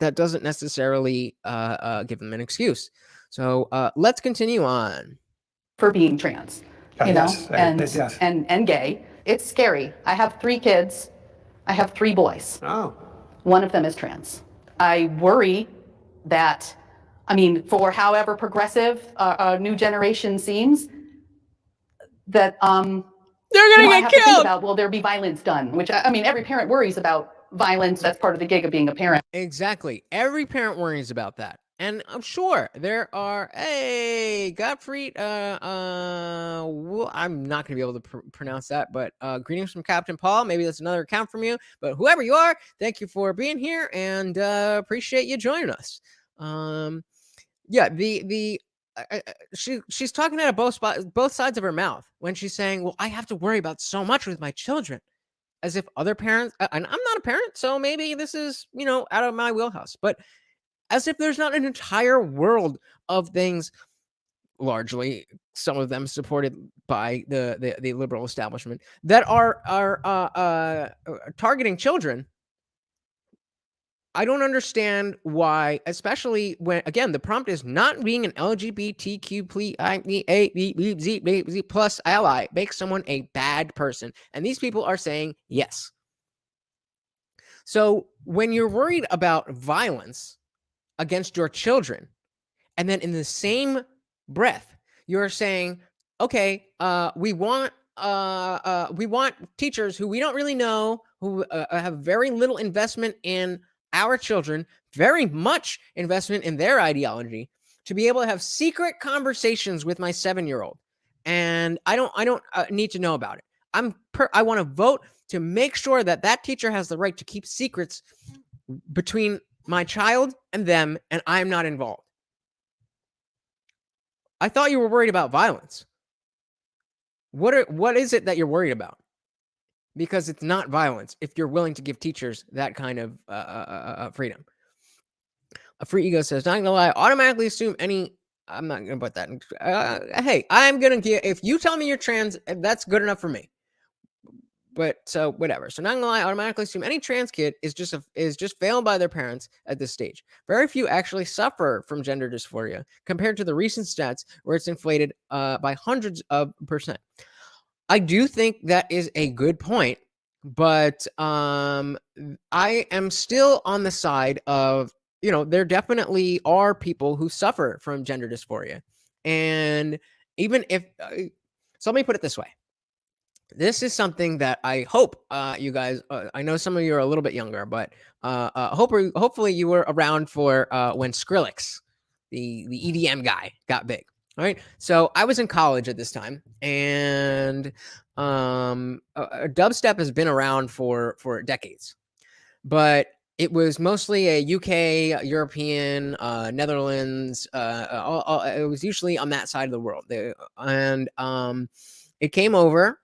that doesn't necessarily give them an excuse. So let's continue on. For being trans, yes. and gay. It's scary. I have 3 kids. I have 3 boys. Oh. One of them is trans. I worry that, for however progressive a new generation seems, that they're gonna get killed. About, will there be violence done? Which every parent worries about violence. That's part of the gig of being a parent. Exactly. Every parent worries about that. And I'm sure there are, Gottfried, I'm not going to be able to pronounce that, but greetings from Captain Paul. Maybe that's another account from you, but whoever you are, thank you for being here, and appreciate you joining us. She's talking out of both sides of her mouth when she's saying, well, I have to worry about so much with my children, as if other parents, and I'm not a parent, so maybe this is, out of my wheelhouse, but as if there's not an entire world of things, largely some of them supported by the liberal establishment, that are targeting children. I don't understand why, especially when, again, the prompt is not being an LGBTQ plus ally makes someone a bad person. And these people are saying yes. So when you're worried about violence against your children, and then in the same breath, you're saying, okay, we want teachers who we don't really know, who have very little investment in our children, very much investment in their ideology, to be able to have secret conversations with my 7-year-old. And I don't need to know about it. I want to vote to make sure that teacher has the right to keep secrets between my child and them, and I'm not involved. I thought you were worried about violence. What is it that you're worried about? because it's not violence if you're willing to give teachers that kind of freedom. A free ego says, not gonna lie, automatically assume any. I'm not gonna put that in. Hey, I'm gonna give. If you tell me you're trans, that's good enough for me. But so whatever. So not gonna lie, automatically assume any trans kid is just failed by their parents at this stage. Very few actually suffer from gender dysphoria compared to the recent stats where it's inflated by hundreds of percent. I do think that is a good point, but I am still on the side of, there definitely are people who suffer from gender dysphoria. And even if, so let me put it this way. This is something that I hope you guys, I know some of you are a little bit younger, but hopefully you were around for when Skrillex, the EDM guy, got big. All right. So I was in college at this time, and dubstep has been around for decades, but it was mostly a UK, European, Netherlands. It was usually on that side of the world. And it came over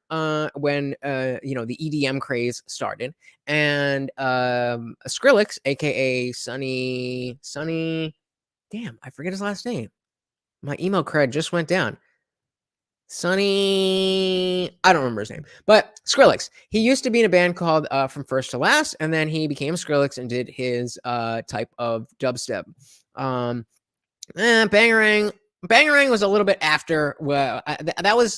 when the EDM craze started, and Skrillex, aka Sunny, damn, I forget his last name. My email cred just went down. Sonny, I don't remember his name, but Skrillex. He used to be in a band called From First to Last, and then he became Skrillex and did his type of dubstep. Bangarang was a little bit after.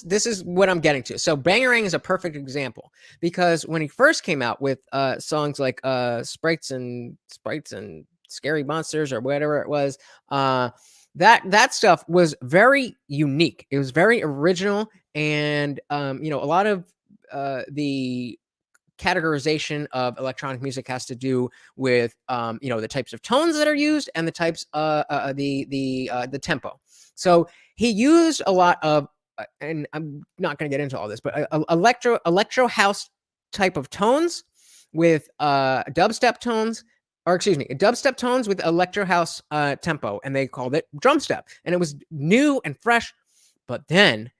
This is what I'm getting to. So Bangarang is a perfect example, because when he first came out with songs like Sprites and Scary Monsters or whatever it was, that stuff was very unique. It was very original, and a lot of the categorization of electronic music has to do with the types of tones that are used and the types the tempo. So he used a lot of and I'm not going to get into all this, but electro house type of tones with dubstep tones, or excuse me, dubstep tones with electro house tempo, and they called it drum step, and it was new and fresh. But then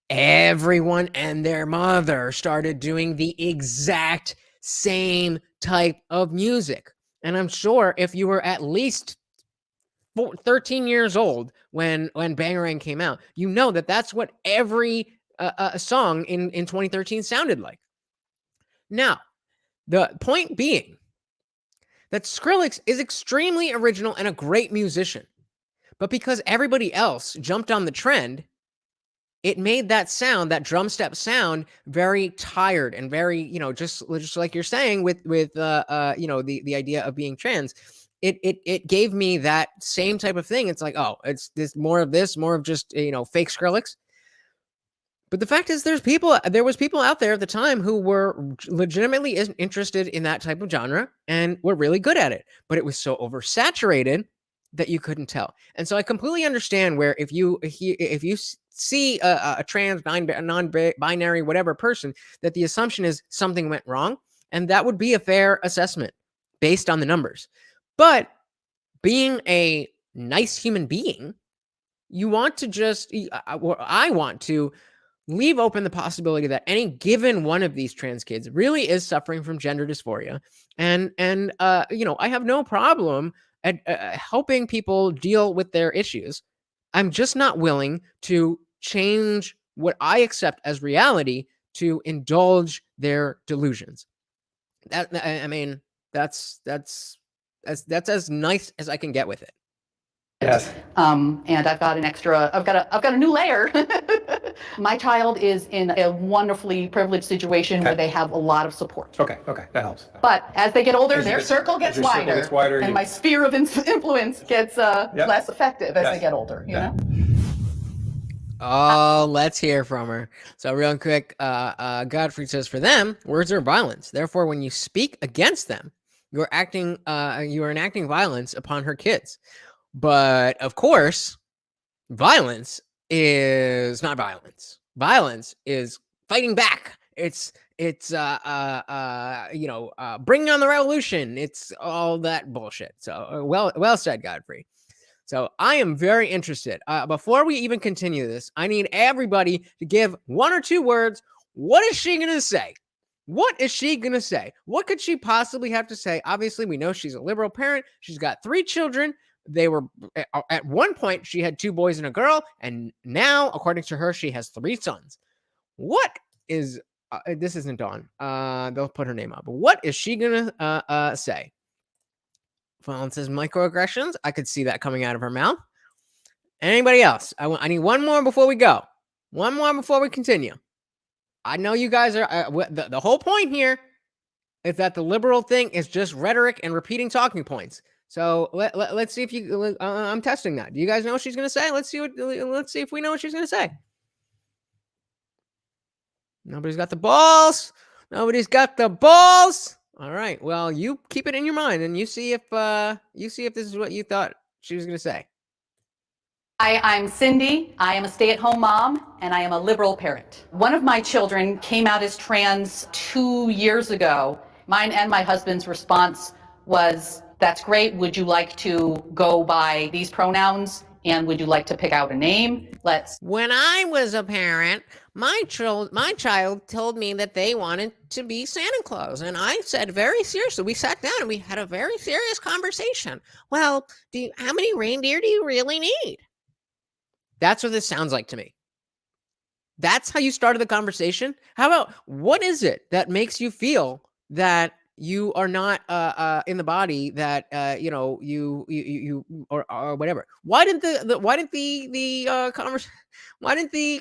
everyone and their mother started doing the exact same type of music. And I'm sure if you were at least 13 years old when Bangarang came out, you know that that's what every song in 2013 sounded like. Now, the point being that Skrillex is extremely original and a great musician, but because everybody else jumped on the trend, it made that sound, that drum step sound, very tired and very, just like you're saying with the idea of being trans. It gave me that same type of thing. It's like, oh, it's more of just fake Skrillex. But the fact is, there was people out there at the time who were legitimately interested in that type of genre and were really good at it. But it was so oversaturated that you couldn't tell. And so I completely understand where if you see a trans, non-binary, whatever person, that the assumption is something went wrong, and that would be a fair assessment based on the numbers. But being a nice human being, you want to I want to leave open the possibility that any given one of these trans kids really is suffering from gender dysphoria. And I have no problem at helping people deal with their issues. I'm just not willing to change what I accept as reality to indulge their delusions. That's as nice as I can get with it. Yes. And I've got a new layer. My child is in a wonderfully privileged situation where they have a lot of support. Okay, that helps. But as they get older, their circle gets wider, and my sphere of influence gets less effective as they get older, you know? Oh, let's hear from her. So real quick, Godfrey says, for them, words are violence. Therefore, when you speak against them, you are enacting violence upon her kids. But of course, violence is not violence. Violence is fighting back. It's bringing on the revolution. It's all that bullshit. So well said, Godfrey. So I am very interested. Before we even continue this, I need everybody to give one or two words. What is she going to say? What is she going to say? What could she possibly have to say? Obviously, we know she's a liberal parent. She's got 3 children. They were, at one point, she had 2 boys and a girl. And now, according to her, she has 3 sons. What is, this isn't Dawn. They'll put her name up. But what is she going to say? Violence is microaggressions. I could see that coming out of her mouth. Anybody else? I need one more before we go. One more before we continue. I know you guys are, the whole point here is that the liberal thing is just rhetoric and repeating talking points. So let's see if you, I'm testing that. Do you guys know what she's going to say? Let's see if we know what she's going to say. Nobody's got the balls. Nobody's got the balls. All right. Well, you keep it in your mind and you see if this is what you thought she was going to say. Hi, I'm Cindy. I am a stay-at-home mom, and I am a liberal parent. One of my children came out as trans 2 years ago. Mine and my husband's response was, "That's great. Would you like to go by these pronouns? And would you like to pick out a name? When I was a parent, my child told me that they wanted to be Santa Claus. And I said very seriously, we sat down and we had a very serious conversation. Well, how many reindeer do you really need? That's what this sounds like to me. That's how you started the conversation. How about, what is it that makes you feel that you are not in the body that you or whatever? Why didn't the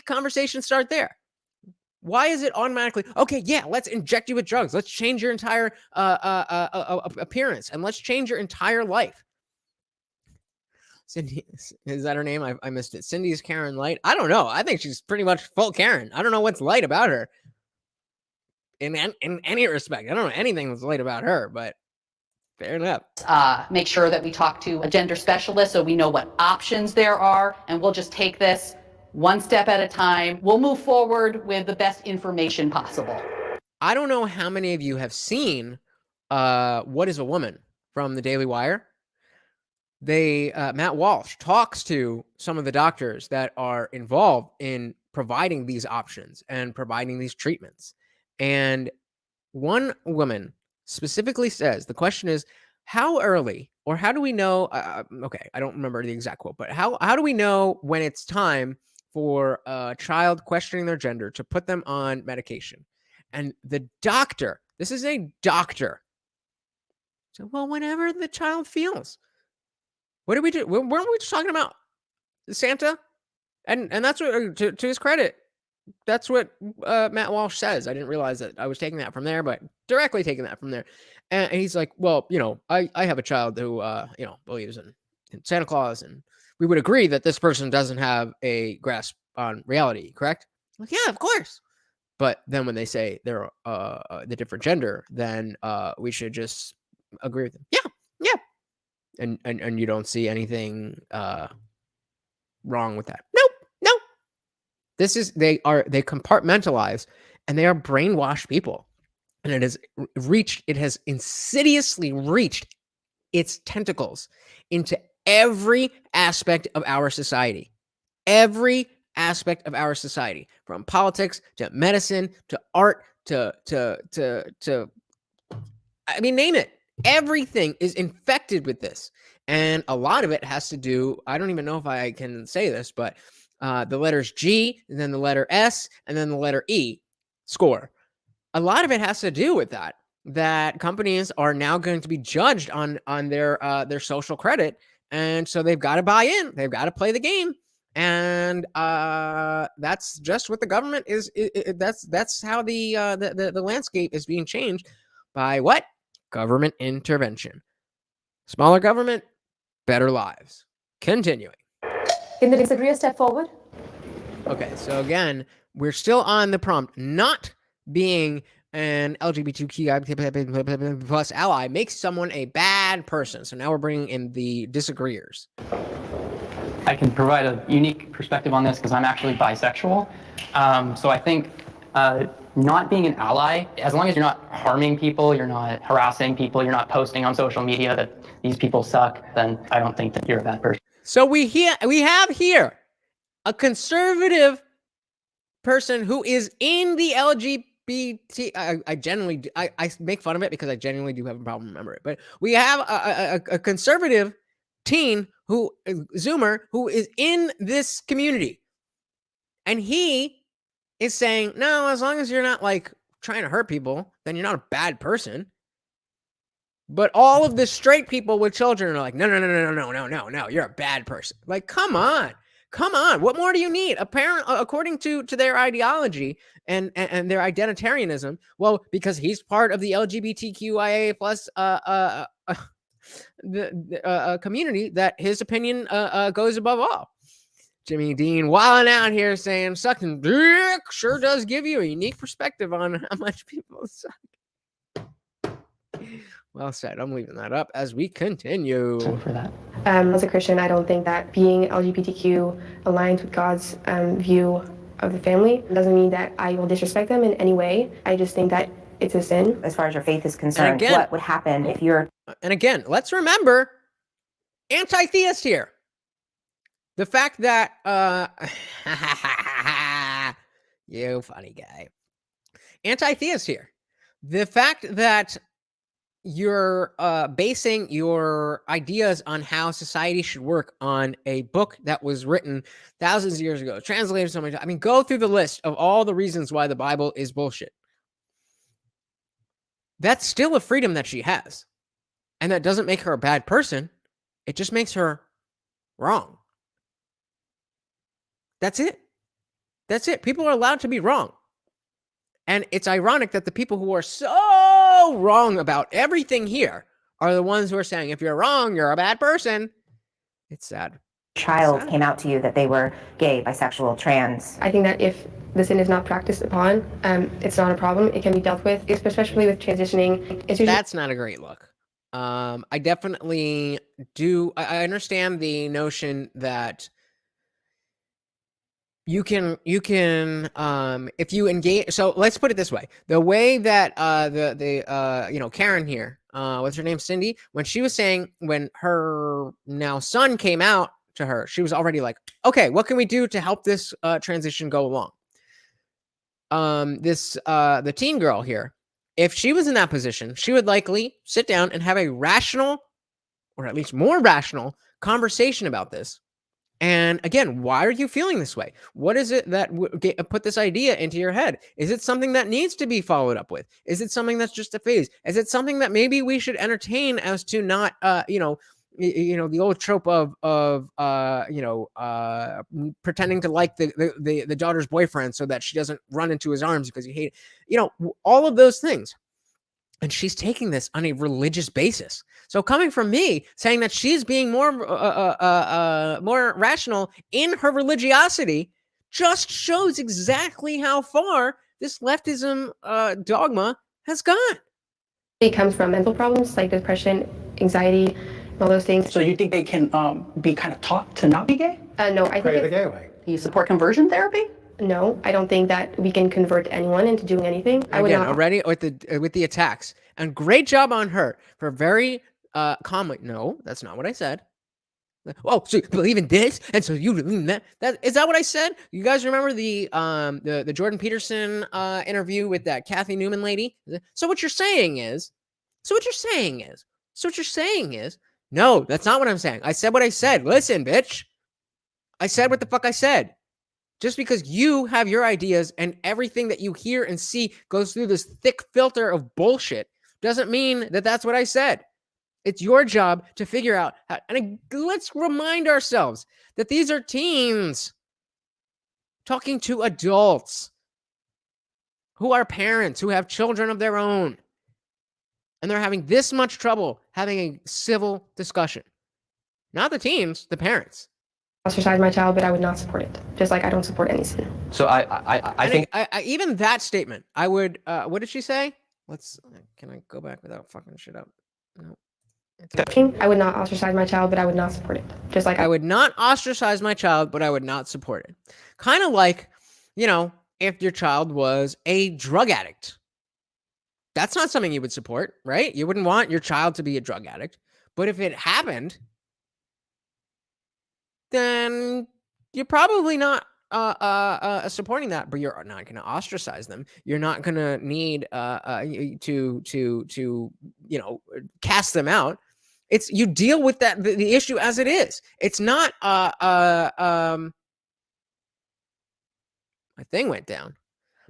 conversation start there? Why is it automatically okay? Yeah, let's inject you with drugs. Let's change your entire appearance, and let's change your entire life. Cindy, is that her name? I missed it. Cindy's Karen Light. I don't know. I think she's pretty much full Karen. I don't know what's light about her. In any respect, I don't know anything that's light about her, but fair enough. Make sure that we talk to a gender specialist so we know what options there are, and we'll just take this one step at a time. We'll move forward with the best information possible. I don't know how many of you have seen What is a Woman from the Daily Wire. Matt Walsh talks to some of the doctors that are involved in providing these options and providing these treatments. And one woman specifically says, the question is, how early, or how do we know, okay, I don't remember the exact quote, but how do we know when it's time for a child questioning their gender to put them on medication? And the doctor, this is a doctor, said, well, whenever the child feels. What did we do? Weren't we just talking about Santa? And that's what, to his credit, that's what Matt Walsh says. I didn't realize that I was taking that from there, but directly taking that from there. And he's like, well, I have a child who, believes in Santa Claus, and we would agree that this person doesn't have a grasp on reality, correct? I'm like, yeah, of course. But then when they say they're the different gender, then we should just agree with them. Yeah. And you don't see anything wrong with that. No. They compartmentalize, and they are brainwashed people. And it has insidiously reached its tentacles into every aspect of our society. Every aspect of our society, from politics to medicine to art to I mean, name it. Everything is infected with this. And a lot of it has to do, I don't even know if I can say this, but the letters G, and then the letter S, and then the letter E, score. A lot of it has to do with that companies are now going to be judged on their social credit. And so they've got to buy in. They've got to play the game. And that's just what the government is. That's how the landscape is being changed by what? Government intervention. Smaller government, better lives. Continuing. Can they disagree a step forward? Okay, so again, we're still on the prompt. Not being an LGBTQ plus ally makes someone a bad person. So now we're bringing in the disagreeers. I can provide a unique perspective on this because I'm actually bisexual. So I think not being an ally, as long as you're not harming people, you're not harassing people, you're not posting on social media that these people suck, then I don't think that you're a bad person. So we have here a conservative person who is in the I genuinely do, I make fun of it because I genuinely do have a problem remembering it. But we have a conservative teen Zoomer who is in this community, and he is saying, no, as long as you're not like trying to hurt people, then you're not a bad person. But all of the straight people with children are like, no, you're a bad person. Like, come on. What more do you need? Apparently, according to their ideology and their identitarianism, well, because he's part of the LGBTQIA plus the community, that his opinion goes above all. Jimmy Dean wilding out here saying sucking dick sure does give you a unique perspective on how much people suck. Well said. I'm leaving that up as we continue. For that. As a Christian, I don't think that being LGBTQ aligns with God's view of the family. It doesn't mean that I will disrespect them in any way. I just think that it's a sin. As far as your faith is concerned, again, what would happen if you're... And again, let's remember, anti-theist here. The fact that, you funny guy. Anti-theist here. The fact that you're basing your ideas on how society should work on a book that was written thousands of years ago, translated so many times. I mean, go through the list of all the reasons why the Bible is bullshit. That's still a freedom that she has. And that doesn't make her a bad person. It just makes her wrong. That's it. That's it. People are allowed to be wrong. And it's ironic that the people who are so wrong about everything here are the ones who are saying, if you're wrong, you're a bad person. It's sad. Child came out to you that they were gay, bisexual, trans. I think that if the sin is not practiced upon, it's not a problem. It can be dealt with, especially with transitioning. That's not a great look. I definitely do. I understand the notion that you can if you engage. So let's put it this way: the way that Karen here, what's her name, Cindy, when she was saying, when her now son came out to her, she was already like, okay, what can we do to help this transition go along? The teen girl here, if she was in that position, she would likely sit down and have a rational, or at least more rational, conversation about this. And again, why are you feeling this way? What is it that put this idea into your head? Is it something that needs to be followed up with? Is it something that's just a phase? Is it something that maybe we should entertain as to not, the old trope of pretending to like the daughter's boyfriend so that she doesn't run into his arms because you hate, all of those things. And she's taking this on a religious basis. So coming from me saying that she's being more rational in her religiosity just shows exactly how far this leftism dogma has gone. It comes from mental problems like depression, anxiety, all those things. So you think they can be kind of taught to not be gay? No, I Pray think the gay way. You support conversion therapy? no, I don't think that we can convert anyone into doing anything. I would Again, not. already with the attacks, and great job on her for very calmly. No, that's not what I said. Oh, so you believe in this, and so you believe in that. Is that what I said? You guys remember the Jordan Peterson interview with that Kathy Newman lady? So what you're saying is, no, that's not what I'm saying. I said what I said. Listen, bitch. I said what the fuck I said. Just because you have your ideas and everything that you hear and see goes through this thick filter of bullshit doesn't mean that that's what I said. It's your job to figure out how, and let's remind ourselves that these are teens talking to adults who are parents, who have children of their own. And they're having this much trouble having a civil discussion. Not the teens, the parents. Ostracize my child, but I would not support it. Just like I don't support any sin. So I think even that statement, I would. What did she say? Can I go back without fucking shit up? No. I would not ostracize my child, but I would not support it. Just like I would not ostracize my child, but I would not support it. Kind of like, if your child was a drug addict. That's not something you would support, right? You wouldn't want your child to be a drug addict. But if it happened, then you're probably not supporting that, but you're not going to ostracize them. You're not going to need to cast them out. It's you deal with the issue as it is. It's not my thing went down.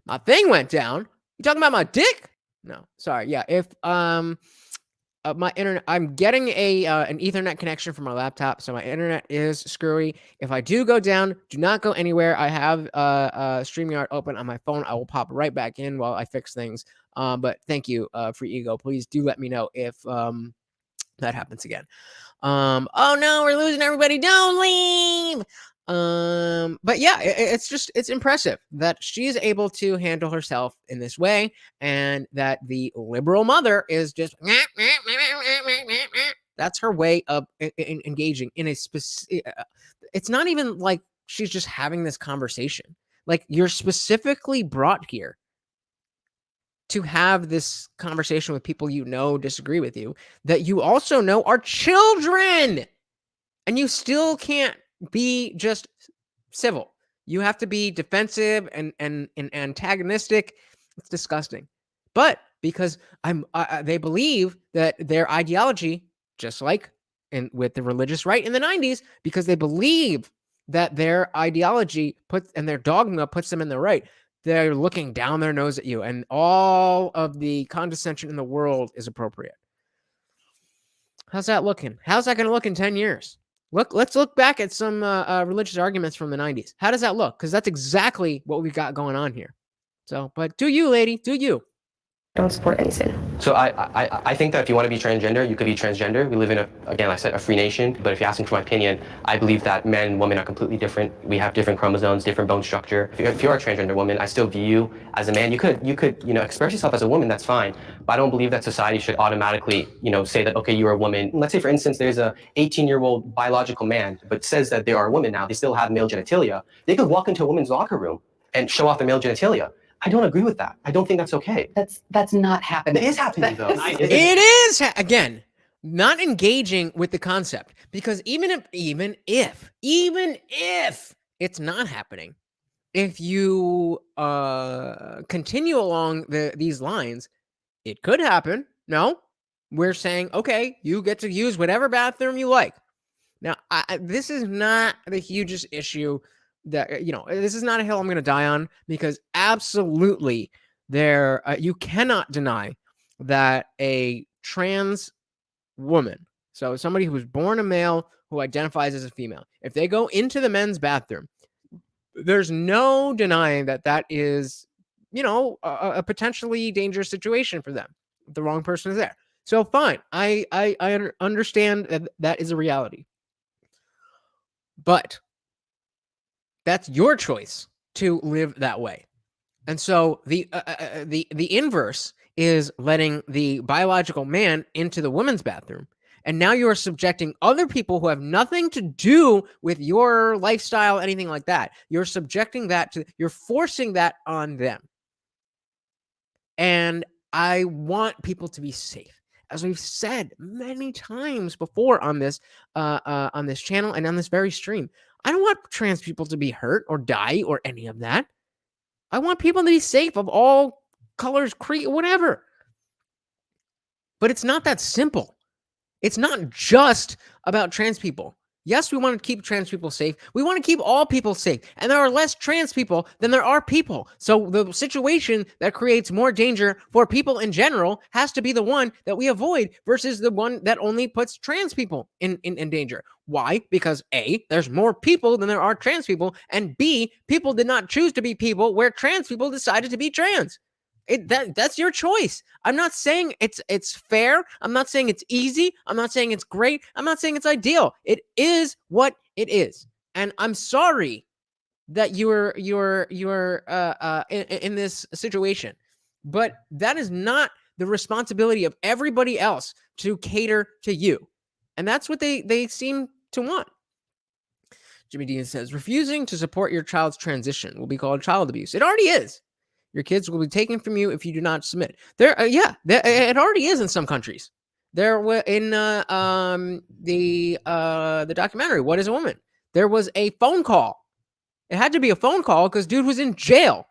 My thing went down. You talking about my dick? No, sorry. Yeah, if my internet, I'm getting an Ethernet connection from my laptop, so my internet is screwy. If I do go down, do not go anywhere. I have StreamYard open on my phone. I will pop right back in while I fix things. But thank you, Free Ego. Please do let me know if that happens again. Oh no, we're losing everybody. Don't leave. But yeah, it's impressive that she is able to handle herself in this way, and that the liberal mother is just that's her way of engaging in a specific. It's not even like she's just having this conversation. Like, you're specifically brought here to have this conversation with people you know disagree with you, that you also know are children, and you still can't be just civil. You have to be defensive and antagonistic. It's disgusting. But because they believe that their ideology, just like with the religious right in the 90s, because they believe that their ideology and their dogma puts them in the right, they're looking down their nose at you, and all of the condescension in the world is appropriate. How's that looking? How's that going to look in 10 years? Let's look back at some religious arguments from the 90s. How does that look? Because that's exactly what we've got going on here. So, but do you, lady, do you? Don't support any sin. So I think that if you want to be transgender, you could be transgender. We live in again, like I said, a free nation. But if you're asking for my opinion, I believe that men and women are completely different. We have different chromosomes, different bone structure. If you're a transgender woman, I still view you as a man. You could express yourself as a woman. That's fine. But I don't believe that society should automatically say that, okay, you're a woman. Let's say, for instance, there's a 18-year-old biological man, but says that they are a woman now. They still have male genitalia. They could walk into a woman's locker room and show off their male genitalia. I don't agree with that. I don't think that's okay. That's not happening. It is happening, though. It is again not engaging with the concept, because even if it's not happening, if you continue along these lines, it could happen. No, we're saying, okay, you get to use whatever bathroom you like. Now, this is not the hugest issue. That this is not a hill I'm going to die on, because absolutely you cannot deny that a trans woman, so somebody who was born a male who identifies as a female, if they go into the men's bathroom, there's no denying that is a potentially dangerous situation for them. The wrong person is there. So fine, I understand that is a reality, but that's your choice to live that way. And so the inverse is letting the biological man into the women's bathroom. And now you are subjecting other people who have nothing to do with your lifestyle, anything like that. You're subjecting you're forcing that on them. And I want people to be safe. As we've said many times before on this channel and on this very stream, I don't want trans people to be hurt or die or any of that. I want people to be safe of all colors, creed, whatever. But it's not that simple. It's not just about trans people. Yes, we want to keep trans people safe. We want to keep all people safe. And there are less trans people than there are people. So the situation that creates more danger for people in general has to be the one that we avoid versus the one that only puts trans people in danger. Why? Because A, there's more people than there are trans people. And B, people did not choose to be people where trans people decided to be trans. That's your choice. I'm not saying it's fair. I'm not saying it's easy. I'm not saying it's great. I'm not saying it's ideal. It is what it is. And I'm sorry that you're in this situation. But that is not the responsibility of everybody else to cater to you. And that's what they seem to want. Jimmy Dean says, refusing to support your child's transition will be called child abuse. It already is. Your kids will be taken from you if you do not submit. It already is in some countries. There were in the documentary, What is a Woman? There was a phone call It had to be a phone call because dude was in jail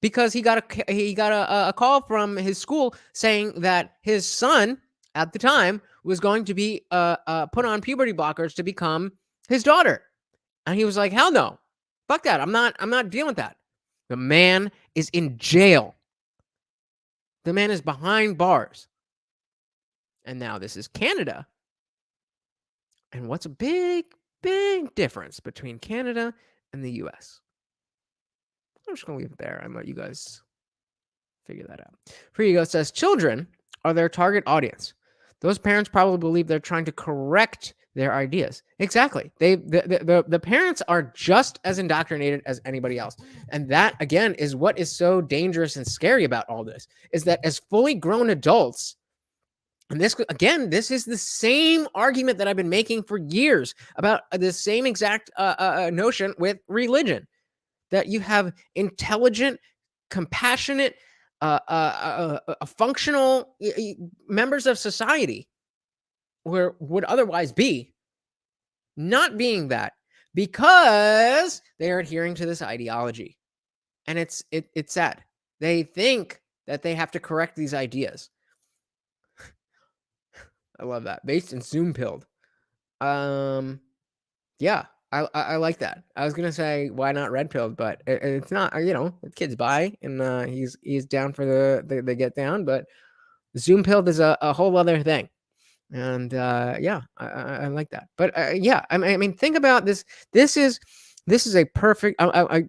because he got a call from his school saying that his son at the time was going to be put on puberty blockers to become his daughter. And he was like, hell no. Fuck that. I'm not dealing with that. The man is in jail. The man is behind bars. And now this is Canada. And what's a big, big difference between Canada and the US? I'm just going to leave it there and let you guys figure that out. Frigo says, children are their target audience. Those parents probably believe they're trying to correct their ideas. Exactly. The parents are just as indoctrinated as anybody else. And that, again, is what is so dangerous and scary about all this, is that as fully grown adults, and this, again, this is the same argument that I've been making for years about the same exact notion with religion, that you have intelligent, compassionate, functional members of society where would otherwise be not being that because they are adhering to this ideology. And it's sad. They think that they have to correct these ideas. I love that. Based in Zoom pilled. Yeah, I like that. I was gonna say why not red pilled, but it's not. The kid's bi, and he's down for the get down. But Zoom pilled is a whole other thing. And yeah, I like that. But yeah, I mean, think about this. This is a perfect. I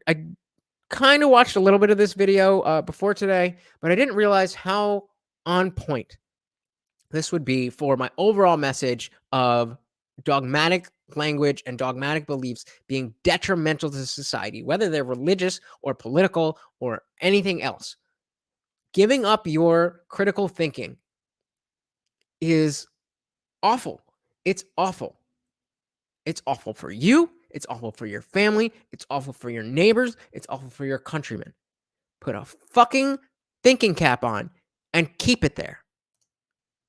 kind of watched a little bit of this video before today, but I didn't realize how on point this would be for my overall message of dogmatic language and dogmatic beliefs being detrimental to society, whether they're religious or political or anything else. Giving up your critical thinking is awful. It's awful. It's awful for you. It's awful for your family. It's awful for your neighbors. It's awful for your countrymen. Put a fucking thinking cap on and keep it there.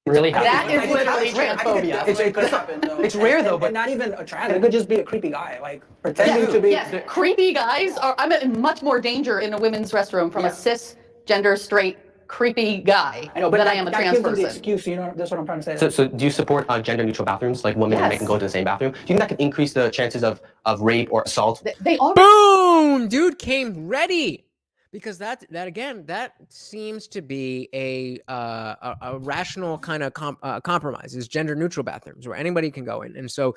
Really That happens. is literally transphobia. It's rare though, but not even a trans. It could just be a creepy guy, like pretending to be. Yes, creepy guys are. I'm in much more danger in a women's restroom from a cisgender straight creepy guy I know, but than I am a trans gives them the person. excuse, that's what I'm trying to say. So do you support gender neutral bathrooms, like women and men can go to the same bathroom? Do you think that could increase the chances of rape or assault? They are. Boom! Dude came ready. Because that again, that seems to be a rational kind of compromise, is gender neutral bathrooms where anybody can go in. And so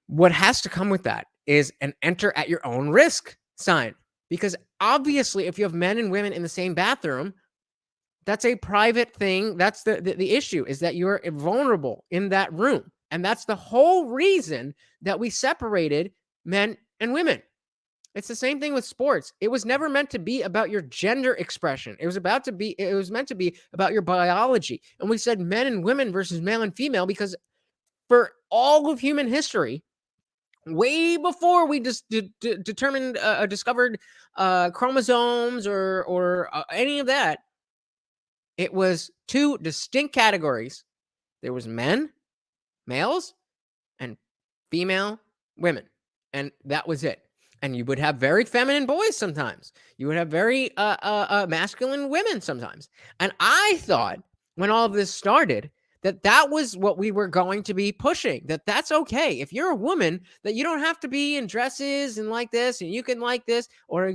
what has to come with that is an enter at your own risk sign. Because obviously, if you have men and women in the same bathroom, that's a private thing. That's the issue, is that you're vulnerable in that room. And that's the whole reason that we separated men and women. It's the same thing with sports. It was never meant to be about your gender expression. It was meant to be about your biology. And we said men and women versus male and female because for all of human history, way before we just discovered chromosomes or any of that, it was two distinct categories. There was males, and female women. And that was it. And you would have very feminine boys sometimes. You would have very masculine women sometimes. And I thought when all of this started that was what we were going to be pushing, that's okay. If you're a woman, that you don't have to be in dresses and like this, and you can like this, or,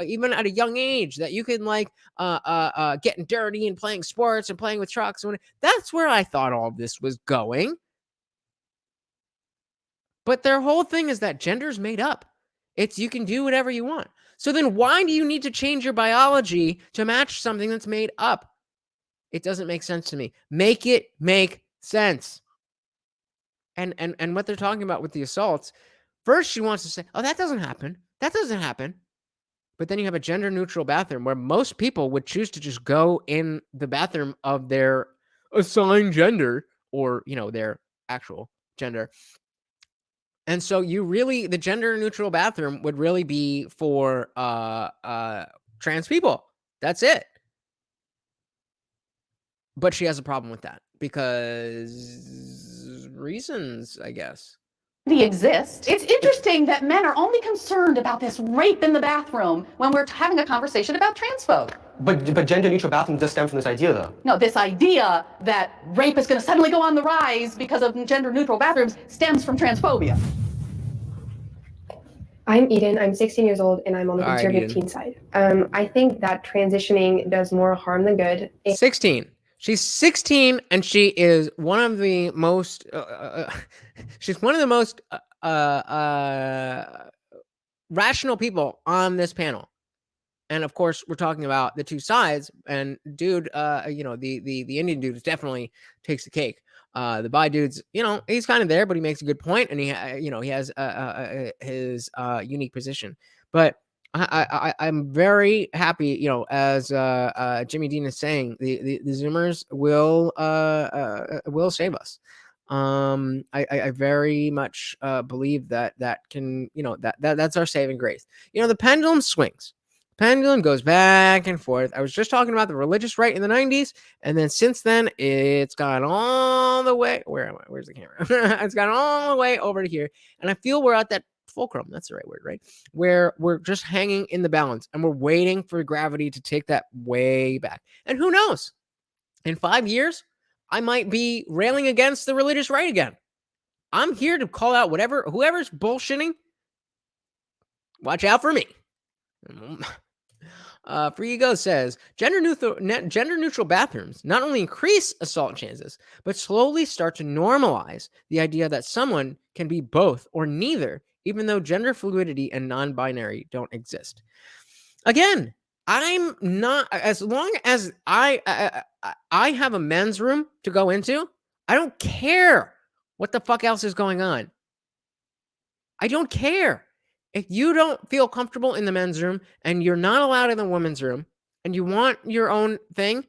even at a young age that you can like getting dirty and playing sports and playing with trucks. That's where I thought all of this was going. But their whole thing is that gender's made up. It's you can do whatever you want. So then why do you need to change your biology to match something that's made up? It doesn't make sense to me. Make it make sense. And what they're talking about with the assaults, first she wants to say, oh, that doesn't happen. That doesn't happen. But then you have a gender neutral bathroom where most people would choose to just go in the bathroom of their assigned gender or, their actual gender. And so the gender neutral bathroom would really be for trans people. That's it. But she has a problem with that because reasons, I guess. Exists. It's interesting that men are only concerned about this rape in the bathroom when we're having a conversation about trans folk. But gender neutral bathrooms does stem from this idea, though. No, this idea that rape is going to suddenly go on the rise because of gender neutral bathrooms stems from transphobia. I'm Eden. I'm 16 years old, and I'm on the All right, conservative Eden. teen side. I think that transitioning does more harm than good. 16. She's 16, and she is one of the most. She's one of the most rational people on this panel. And of course, we're talking about the two sides. And dude, the Indian dude definitely takes the cake. The bi dude's, he's kind of there, but he makes a good point, and he has his unique position. But I'm very happy, as Jimmy Dean is saying, the Zoomers will save us. I very much believe that can, that's our saving grace. The pendulum swings. Pendulum goes back and forth. I was just talking about the religious right in the 90s, and then since then it's gone all the way. Where am I? Where's the camera? It's gone all the way over to here, and I feel we're at that fulcrum. That's the right word, right? Where we're just hanging in the balance, and we're waiting for gravity to take that way back. And who knows? In 5 years, I might be railing against the religious right again. I'm here to call out whoever's bullshitting. Watch out for me. Free Ego says gender neutral bathrooms not only increase assault chances, but slowly start to normalize the idea that someone can be both or neither, even though gender fluidity and non-binary don't exist. Again, I'm not, as long as I have a men's room to go into, I don't care what the fuck else is going on. I don't care. If you don't feel comfortable in the men's room and you're not allowed in the women's room and you want your own thing,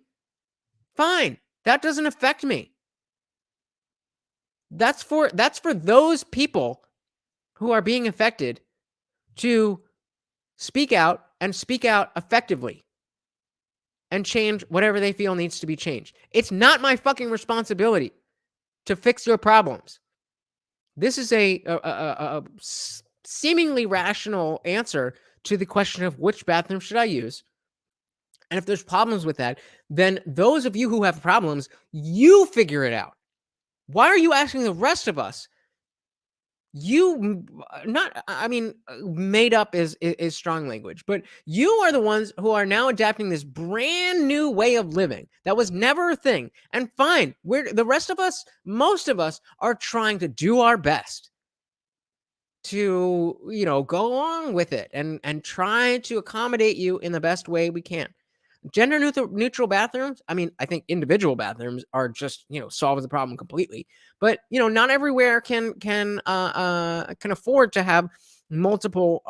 fine. That doesn't affect me. That's for those people who are being affected to speak out and speak out effectively and change whatever they feel needs to be changed. It's not my fucking responsibility to fix your problems. This is a seemingly rational answer to the question of which bathroom should I use. And if there's problems with that, then those of you who have problems, you figure it out. Why are you asking the rest of us? Made up is strong language, but you are the ones who are now adapting this brand new way of living that was never a thing. And fine, the rest of us, most of us, are trying to do our best to, go along with it and try to accommodate you in the best way we can. Gender neutral bathrooms, I think individual bathrooms are just, solves the problem completely. But, not everywhere can afford to have multiple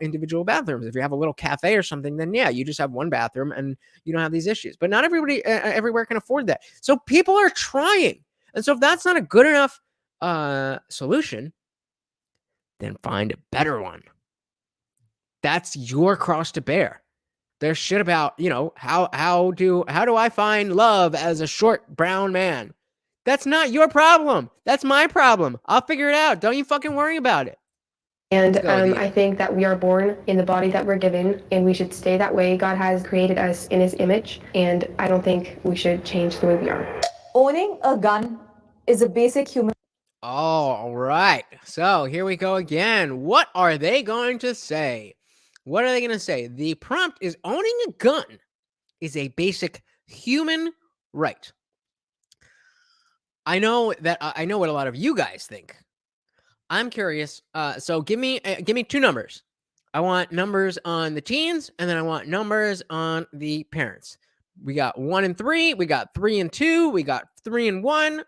individual bathrooms. If you have a little cafe or something, then yeah, you just have one bathroom and you don't have these issues. But not everybody everywhere can afford that. So people are trying. And so if that's not a good enough solution, then find a better one. That's your cross to bear. There's shit about, how do I find love as a short brown man? That's not your problem. That's my problem. I'll figure it out. Don't you fucking worry about it. And I think that we are born in the body that we're given, and we should stay that way. God has created us in his image, and I don't think we should change the way we are. Owning a gun is a basic human. All right. So here we go again. What are they going to say? What are they going to say? The prompt is owning a gun is a basic human right. I know what a lot of you guys think. I'm curious. So give me 2 numbers. I want numbers on the teens, and then I want numbers on the parents. We got 1 and 3. We got 3 and 2. We got 3 and 1.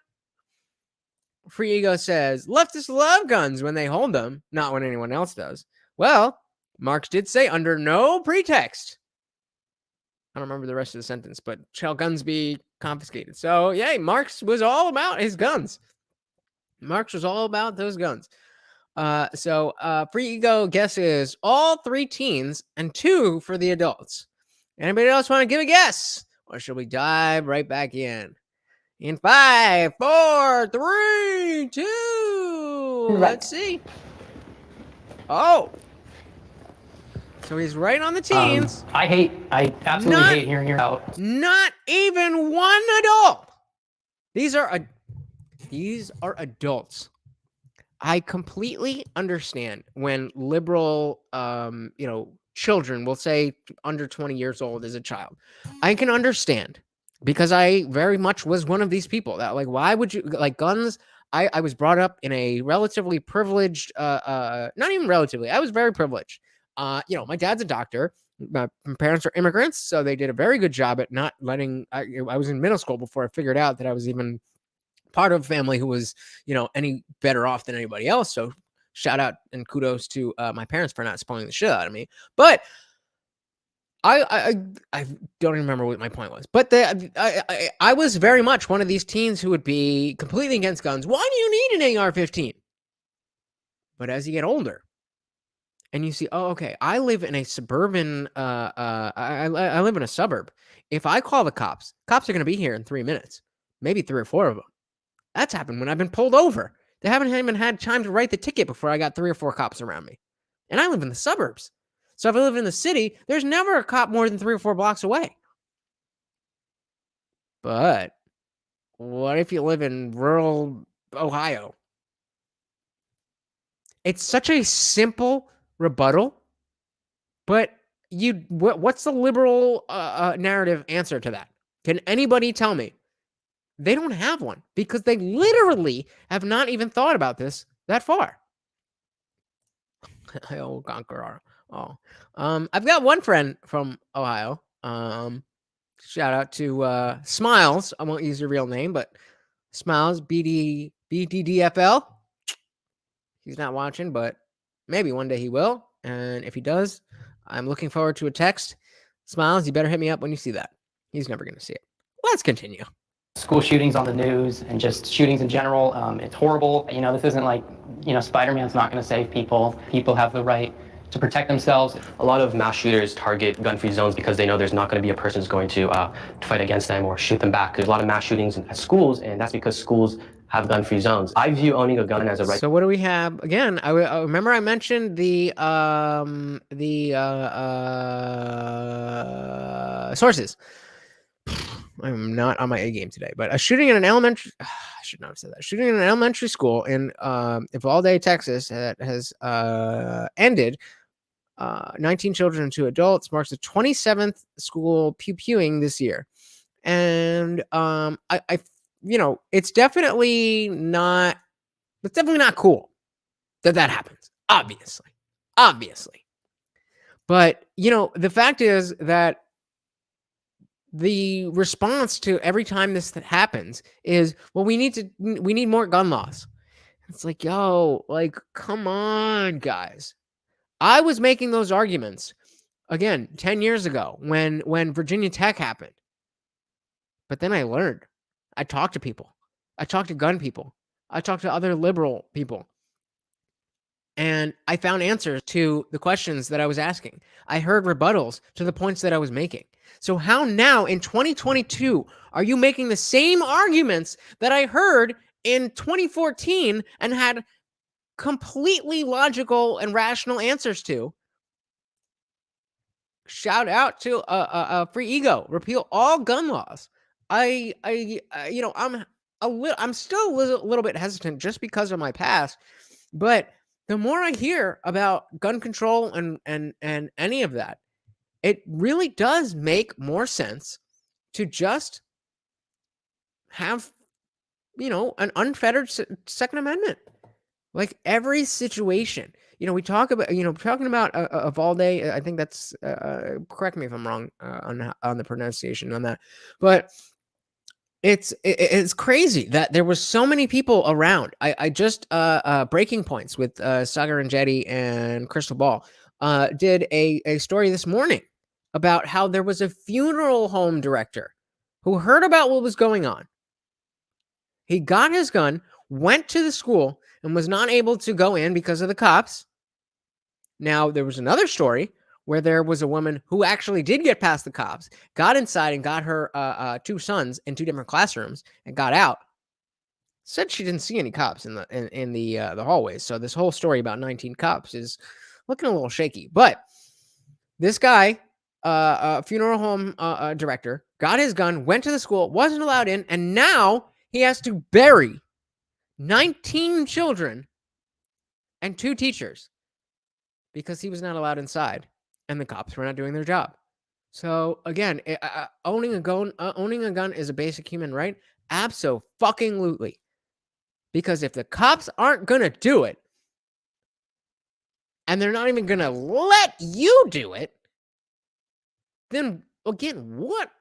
Free Ego says, leftists love guns when they hold them, not when anyone else does. Well, Marx did say, under no pretext. I don't remember the rest of the sentence, but shall guns be confiscated? So, yeah, Marx was all about his guns. Marx was all about those guns. Free Ego guesses all 3 teens and 2 for the adults. Anybody else want to give a guess? Or should we dive right back in? In 5, 4, 3, 2, Right. let's see. Oh. So he's right on the teens. I absolutely hate hearing about. Not even one adult. These are adults. I completely understand when liberal, children will say under 20 years old is a child. I can understand because I very much was one of these people that like, why would you like guns? I was brought up in a relatively privileged, not even relatively, I was very privileged. My dad's a doctor. My parents are immigrants, so they did a very good job at not letting. I was in middle school before I figured out that I was even part of a family who was, any better off than anybody else. So shout out and kudos to my parents for not spoiling the shit out of me. But I don't even remember what my point was. But I was very much one of these teens who would be completely against guns. Why do you need an AR-15? But as you get older, and you see, oh, okay, I live in a suburban. I live in a suburb. If I call the cops are going to be here in 3 minutes, maybe 3 or 4 of them. That's happened when I've been pulled over. They haven't even had time to write the ticket before I got 3 or 4 cops around me. And I live in the suburbs. So if I live in the city, there's never a cop more than 3 or 4 blocks away. But what if you live in rural Ohio? It's such a simple rebuttal, but what's the liberal narrative answer to that? Can anybody tell me? They don't have one because they literally have not even thought about this that far. Oh, conqueror. Oh, I've got one friend from Ohio. Shout out to Smiles. I won't use your real name, but Smiles BDDFL. He's not watching, but maybe one day he will. And if he does, I'm looking forward to a text. Smiles, you better hit me up when you see that. He's never going to see it. Let's continue. School shootings on the news and just shootings in general. It's horrible. This isn't like, Spider-Man's not going to save people. People have the right to protect themselves. A lot of mass shooters target gun-free zones because they know there's not going to be a person who's going to fight against them or shoot them back. There's a lot of mass shootings at schools, and that's because schools have gun-free zones. I view owning a gun as a right. So what do we have again? I remember I mentioned the sources. I'm not on my A game today, but a shooting in an elementary. I should not have said that. Shooting in an elementary school in Uvalde, Texas, that has ended. 19 children and 2 adults marks the 27th school pew-pewing this year, and it's definitely not. It's definitely not cool that happens. Obviously, but the fact is that the response to every time this happens is, well, we need more gun laws. It's like, yo, like, come on, guys. I was making those arguments again 10 years ago when Virginia Tech happened. But then I learned. I talked to people. I talked to gun people. I talked to other liberal people. And I found answers to the questions that I was asking. I heard rebuttals to the points that I was making. So how now in 2022 are you making the same arguments that I heard in 2014 and had completely logical and rational answers to? Shout out to free ego, repeal all gun laws. I'm still a little bit hesitant just because of my past, but the more I hear about gun control and any of that, it really does make more sense to just have, an unfettered Second Amendment. Like every situation, we talk about, talking about Uvalde. I think that's, correct me if I'm wrong on the pronunciation on that, but it's crazy that there was so many people around. I just Breaking Points with Sagar and Jetty and Crystal Ball did a story this morning about how there was a funeral home director who heard about what was going on. He got his gun, went to the school, and was not able to go in because of the cops. Now, there was another story where there was a woman who actually did get past the cops, got inside and got her 2 sons in 2 different classrooms and got out. said she didn't see any cops in the hallways. So this whole story about 19 cops is looking a little shaky. But this guy, funeral home director, got his gun, went to the school, wasn't allowed in, and now he has to bury 19 children and 2 teachers because he was not allowed inside and the cops were not doing their job. So again, owning a gun is a basic human right. Abso-fucking-lutely. Because if the cops aren't gonna do it, and they're not even gonna let you do it, then again, what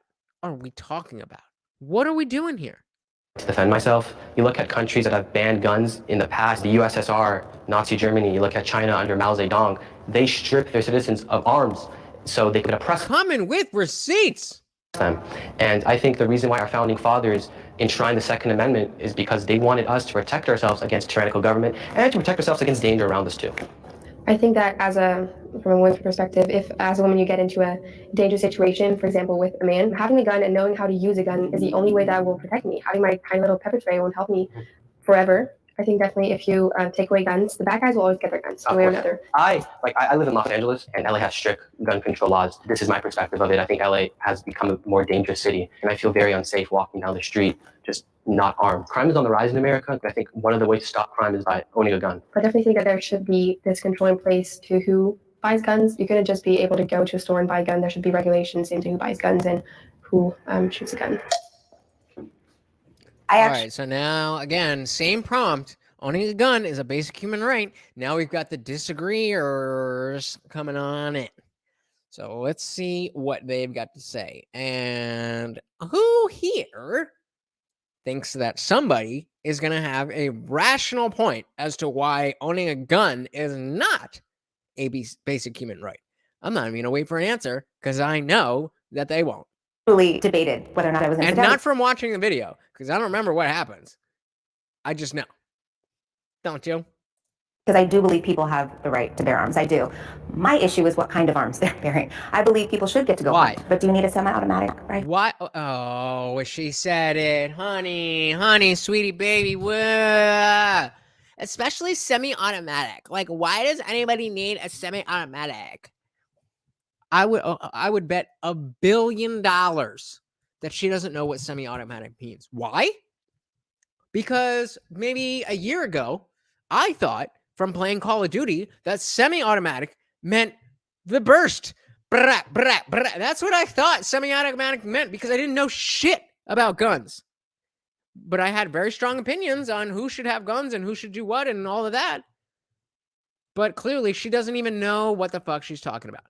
are we talking about? What are we doing here? To defend myself, you look at countries that have banned guns in the past, the USSR, Nazi Germany, you look at China under Mao Zedong, they stripped their citizens of arms so they could oppress Coming with receipts. them. And I think the reason why our founding fathers enshrined the Second Amendment is because they wanted us to protect ourselves against tyrannical government and to protect ourselves against danger around us too. I think that from a woman's perspective, if as a woman you get into a dangerous situation, for example, with a man, having a gun and knowing how to use a gun is the only way that will protect me. Having my tiny little pepper spray won't help me forever. I think definitely if you take away guns, the bad guys will always get their guns one way or another. I live in Los Angeles, and LA has strict gun control laws. This is my perspective of it. I think LA has become a more dangerous city, and I feel very unsafe walking down the street, just not armed. Crime is on the rise in America, and I think one of the ways to stop crime is by owning a gun. I definitely think that there should be this control in place to who buys guns. You couldn't just be able to go to a store and buy a gun. There should be regulations into who buys guns and who shoots a gun. All right, so now, again, same prompt. Owning a gun is a basic human right. Now we've got the disagreeers coming on in. So let's see what they've got to say. And who here thinks that somebody is going to have a rational point as to why owning a gun is not a basic human right? I'm not even going to wait for an answer because I know that they won't. Really debated whether or not I was And not from watching the video because I don't remember what happens. I just know. Don't you? Because I do believe people have the right to bear arms. I do. My issue is what kind of arms they're bearing. I believe people should get to go Why? armed, but do you need a semi-automatic, right? Why? Oh, she said it. Honey, sweetie baby. Whoa. Especially semi-automatic. Like, why does anybody need a semi-automatic? I would bet $1 billion that she doesn't know what semi-automatic means. Why? Because maybe a year ago, I thought from playing Call of Duty that semi-automatic meant the burst. Brah, brah, brah. That's what I thought semi-automatic meant because I didn't know shit about guns. But I had very strong opinions on who should have guns and who should do what and all of that. But clearly, she doesn't even know what the fuck she's talking about.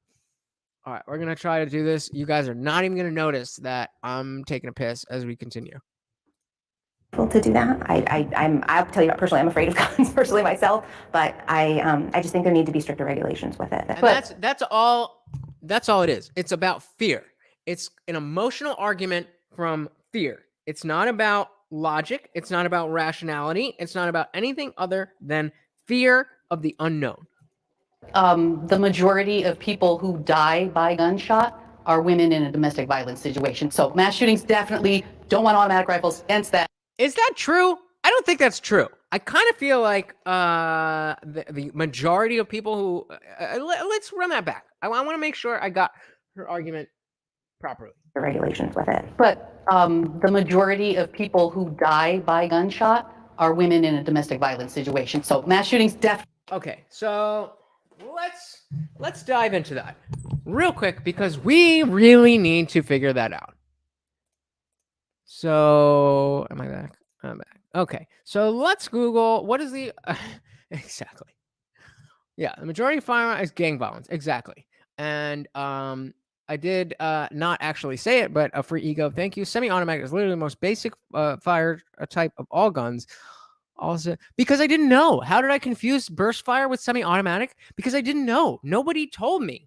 All right, we're going to try to do this. You guys are not even going to notice that I'm taking a piss as we continue. To do that, I'll tell you personally, I'm afraid of guns personally myself, but I just think there need to be stricter regulations with it. And that's all it is. It's about fear. It's an emotional argument from fear. It's not about logic. It's not about rationality. It's not about anything other than fear of the unknown. The majority of people who die by gunshot are women in a domestic violence situation. So mass shootings definitely don't want automatic rifles. Hence that. Is that true? I don't think that's true. I kind of feel like the majority of people who let's run that back. I want to make sure I got her argument properly. The regulations with it. But the majority of people who die by gunshot are women in a domestic violence situation. So mass shootings definitely. Okay, so let's dive into that real quick because we really need to figure that out. So, am I back? I'm back. Okay, so let's Google what is the exactly. Yeah, the majority of firearm is gang violence. Exactly. And I did not actually say it, but a free ego. Thank you. Semi-automatic is literally the most basic fire type of all guns. Also, because I didn't know. How did I confuse burst fire with semi-automatic? Because I didn't know. Nobody told me.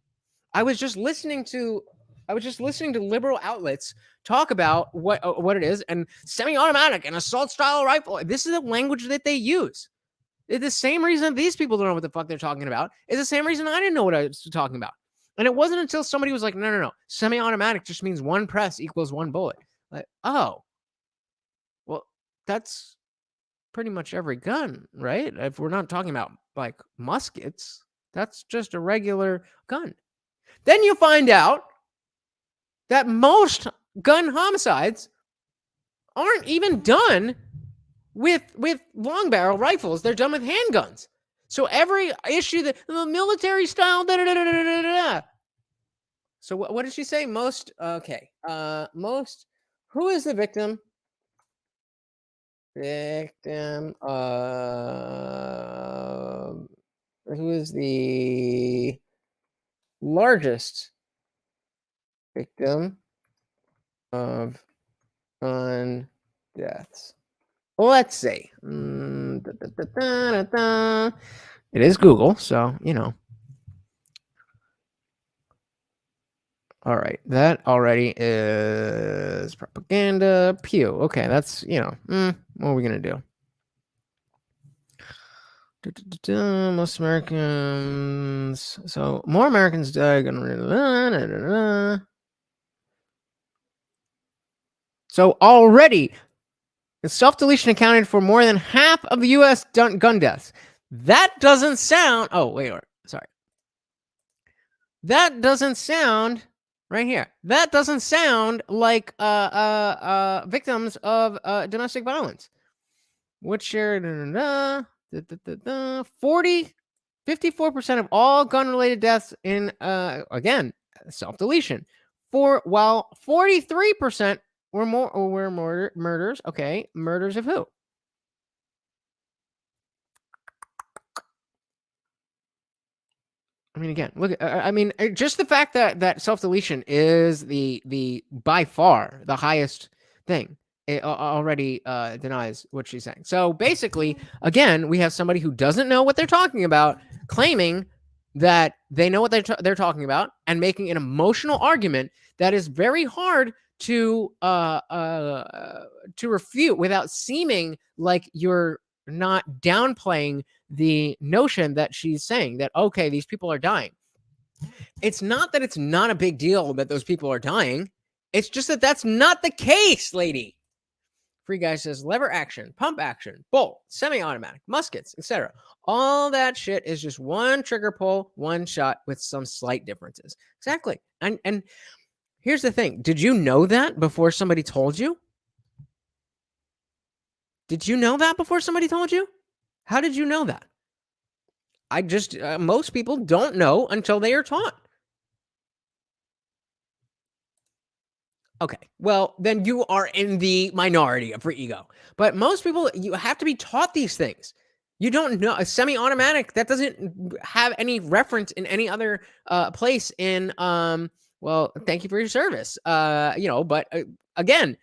I was just listening to liberal outlets talk about what it is and semi-automatic and assault style rifle. This is the language that they use. It's the same reason these people don't know what the fuck they're talking about. It's the same reason I didn't know what I was talking about. And it wasn't until somebody was like, no. Semi-automatic just means one press equals one bullet. Like, oh. Well, that's pretty much every gun, right? If we're not talking about like muskets, that's just a regular gun. Then you find out that most gun homicides aren't even done with long barrel rifles. They're done with handguns. So every issue that the military style, So what did she say? Most, okay. Most, who is the victim? Victim of, who is the largest victim of gun deaths? Let's see. It is Google, so, you know. All right, that already is propaganda. Pew. Okay, that's, you know, what are we going to do? Most Americans. So, more Americans die. So, already, the self-deletion accounted for more than half of the U.S. gun deaths. That doesn't sound... Oh, wait, sorry. That doesn't sound... Right here. That doesn't sound like victims of domestic violence. What share? 54% of all gun-related deaths in again, self-deletion. While 43% were murders. Okay, murders of who? I mean, again, look. I mean, just the fact that self-deletion is the by far the highest thing, it already denies what she's saying. So basically, again, we have somebody who doesn't know what they're talking about, claiming that they know what they're talking about, and making an emotional argument that is very hard to refute without seeming like you're not downplaying the notion that she's saying that, okay, these people are dying. It's not that it's not a big deal that those people are dying. It's just that that's not the case, lady. Free Guy says lever action, pump action, bolt, semi-automatic, muskets, etc. All that shit is just one trigger pull, one shot with some slight differences. Exactly. And here's the thing. Did you know that before somebody told you? Did you know that before somebody told you? How did you know that? I just, most people don't know until they are taught. Okay, well, then you are in the minority of free ego. But most people, you have to be taught these things. You don't know a semi-automatic that doesn't have any reference in any other place in, well, thank you for your service. You know, but again,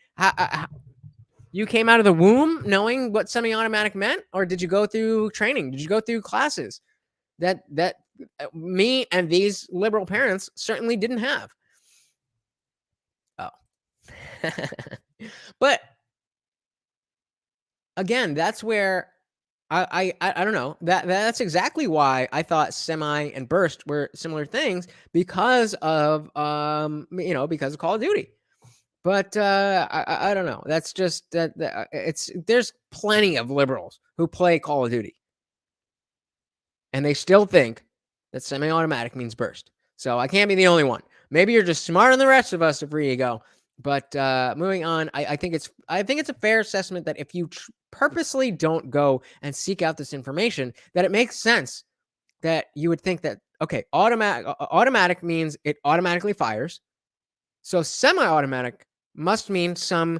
you came out of the womb knowing what semi-automatic meant, or did you go through training? Did you go through classes that me and these liberal parents certainly didn't have? Oh, but again, that's where I don't know. That's exactly why I thought semi and burst were similar things, because of you know, because of Call of Duty. But I don't know. That's just that there's plenty of liberals who play Call of Duty, and they still think that semi-automatic means burst. So I can't be the only one. Maybe you're just smarter than the rest of us, free ego. But moving on, I think it's a fair assessment that if you purposely don't go and seek out this information, that it makes sense that you would think that, okay, automatic means it automatically fires. So semi-automatic must mean some,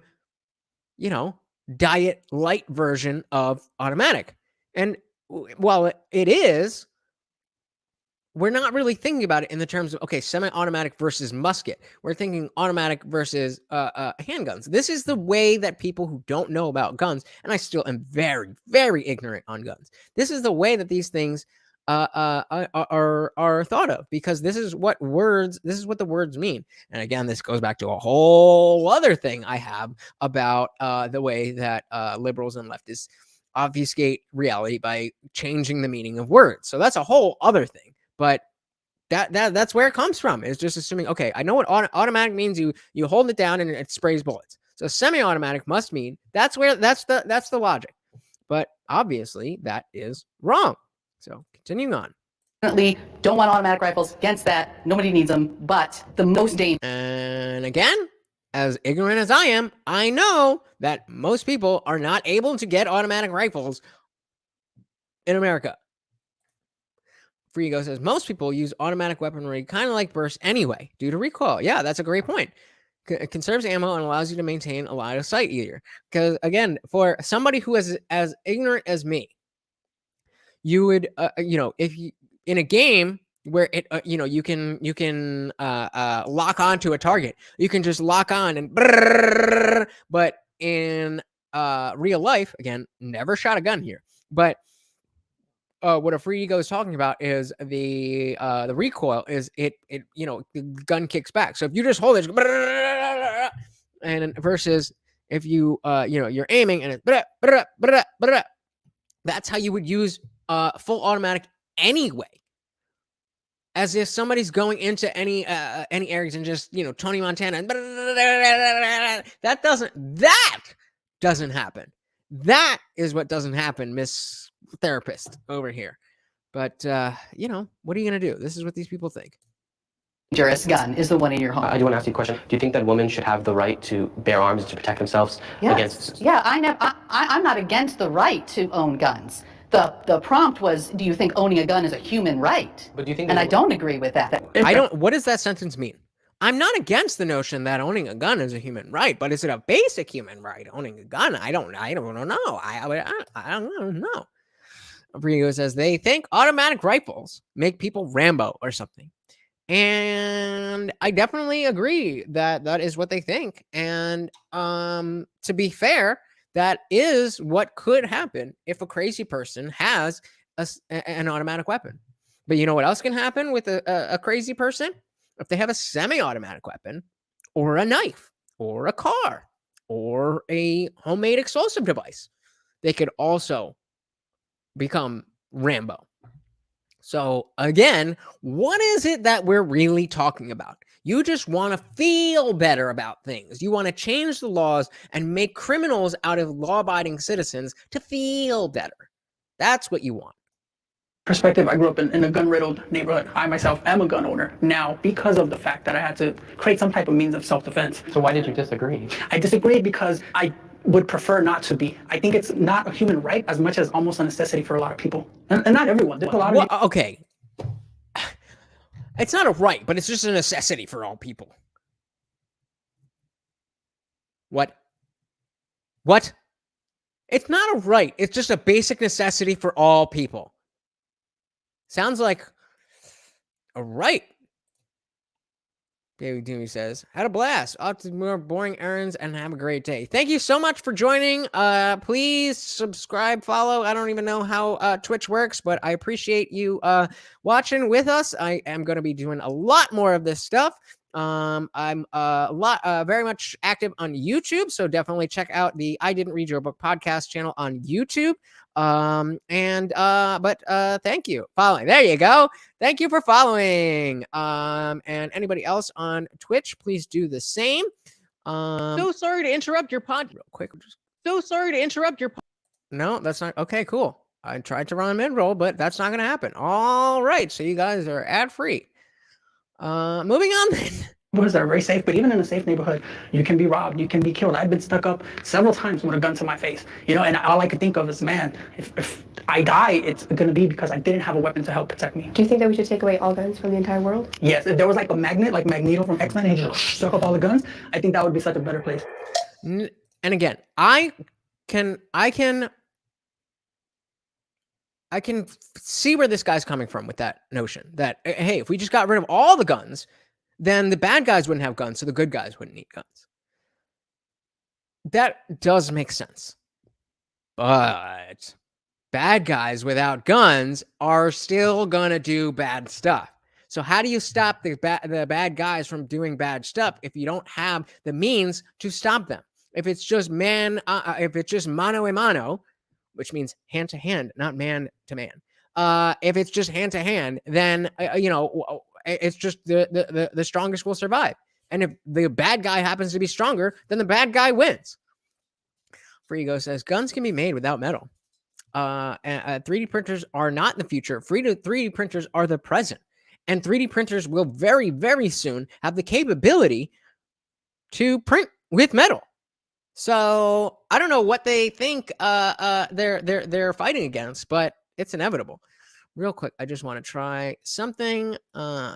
you know, diet light version of automatic. And while it is, we're not really thinking about it in the terms of, okay, semi-automatic versus musket. We're thinking automatic versus handguns. This is the way that people who don't know about guns, and I still am very, very ignorant on guns. This is the way that these things are thought of, because this is what the words mean. And again, this goes back to a whole other thing I have about the way that liberals and leftists obfuscate reality by changing the meaning of words. So that's a whole other thing. But that's where it comes from. It's just assuming, okay, I know what automatic means. You hold it down and it sprays bullets. So semi-automatic must mean that's the logic. But obviously, that is wrong. So continuing on. Definitely don't want automatic rifles. Against that, nobody needs them. But the most dangerous. And again, as ignorant as I am, I know that most people are not able to get automatic rifles in America. Free Ego says most people use automatic weaponry kind of like bursts anyway due to recoil. Yeah, that's a great point. Conserves ammo and allows you to maintain a line of sight easier. Because again, for somebody who is as ignorant as me, you would, if you in a game where it, you can lock onto a target, you can just lock on and, but in real life, again, never shot a gun here, but what a Free Ego is talking about is the recoil is the gun kicks back. So if you just hold it, and versus if you you're aiming and it's that's how you would use full automatic anyway. As if somebody's going into any areas and just Tony Montana. That doesn't happen. That is what doesn't happen, Miss Therapist over here. But what are you gonna do? This is what these people think. Dangerous gun is the one in your home. I do want to ask you a question. Do you think that women should have the right to bear arms to protect themselves against? Yeah, I'm not against the right to own guns. The prompt was, do you think owning a gun is a human right? But do you think? And I don't agree with that. I don't. What does that sentence mean? I'm not against the notion that owning a gun is a human right, but is it a basic human right? Owning a gun, I don't know. I don't know. Rigo says they think automatic rifles make people Rambo or something. And I definitely agree that that is what they think. And to be fair, that is what could happen if a crazy person has an automatic weapon. But you know what else can happen with a crazy person? If they have a semi-automatic weapon or a knife or a car or a homemade explosive device, they could also become Rambo. So again, what is it that we're really talking about? You just want to feel better about things. You want to change the laws and make criminals out of law-abiding citizens to feel better. That's what you want. Perspective, I grew up in a gun-riddled neighborhood. I myself am a gun owner now because of the fact that I had to create some type of means of self-defense. So why did you disagree? I disagreed because I would prefer not to be. I think it's not a human right as much as almost a necessity for a lot of people. And not everyone. There's a lot of okay. It's not a right, but it's just a necessity for all people. What? It's not a right. It's just a basic necessity for all people. Sounds like a right. David Doomy says, had a blast. Off to more boring errands and have a great day. Thank you so much for joining. Please subscribe, follow. I don't even know how Twitch works, but I appreciate you watching with us. I am going to be doing a lot more of this stuff. I'm very much active on YouTube, so definitely check out the I Didn't Read Your Book podcast channel on YouTube. Thank you. Following. There you go. Thank you for following. And anybody else on Twitch, please do the same. So sorry to interrupt your pod real quick. So sorry to interrupt your No, that's not okay, cool. I tried to run a mid-roll, but that's not gonna happen. All right, so you guys are ad-free. Moving on then. neighborhoods that are very safe, but even in a safe neighborhood, you can be robbed, you can be killed. I've been stuck up several times with a gun to my face, and all I could think of is, man, if I die, it's gonna be because I didn't have a weapon to help protect me. Do you think that we should take away all guns from the entire world? Yes, if there was like a magnet, like Magneto from X-Men, and he just stuck up all the guns, I think that would be such a better place. And again, I can see where this guy's coming from with that notion that, hey, if we just got rid of all the guns, then the bad guys wouldn't have guns, so the good guys wouldn't need guns. That does make sense. But bad guys without guns are still gonna do bad stuff. So how do you stop the bad guys from doing bad stuff if you don't have the means to stop them? If it's just mano a mano, which means hand to hand, not man to man. If it's just hand to hand, then it's just the strongest will survive. And if the bad guy happens to be stronger, then the bad guy wins. Frigo says guns can be made without metal. 3D printers are not the future. 3D printers are the present. And 3D printers will very, very soon have the capability to print with metal. So I don't know what they think they're fighting against, but it's inevitable. Real quick, I just want to try something.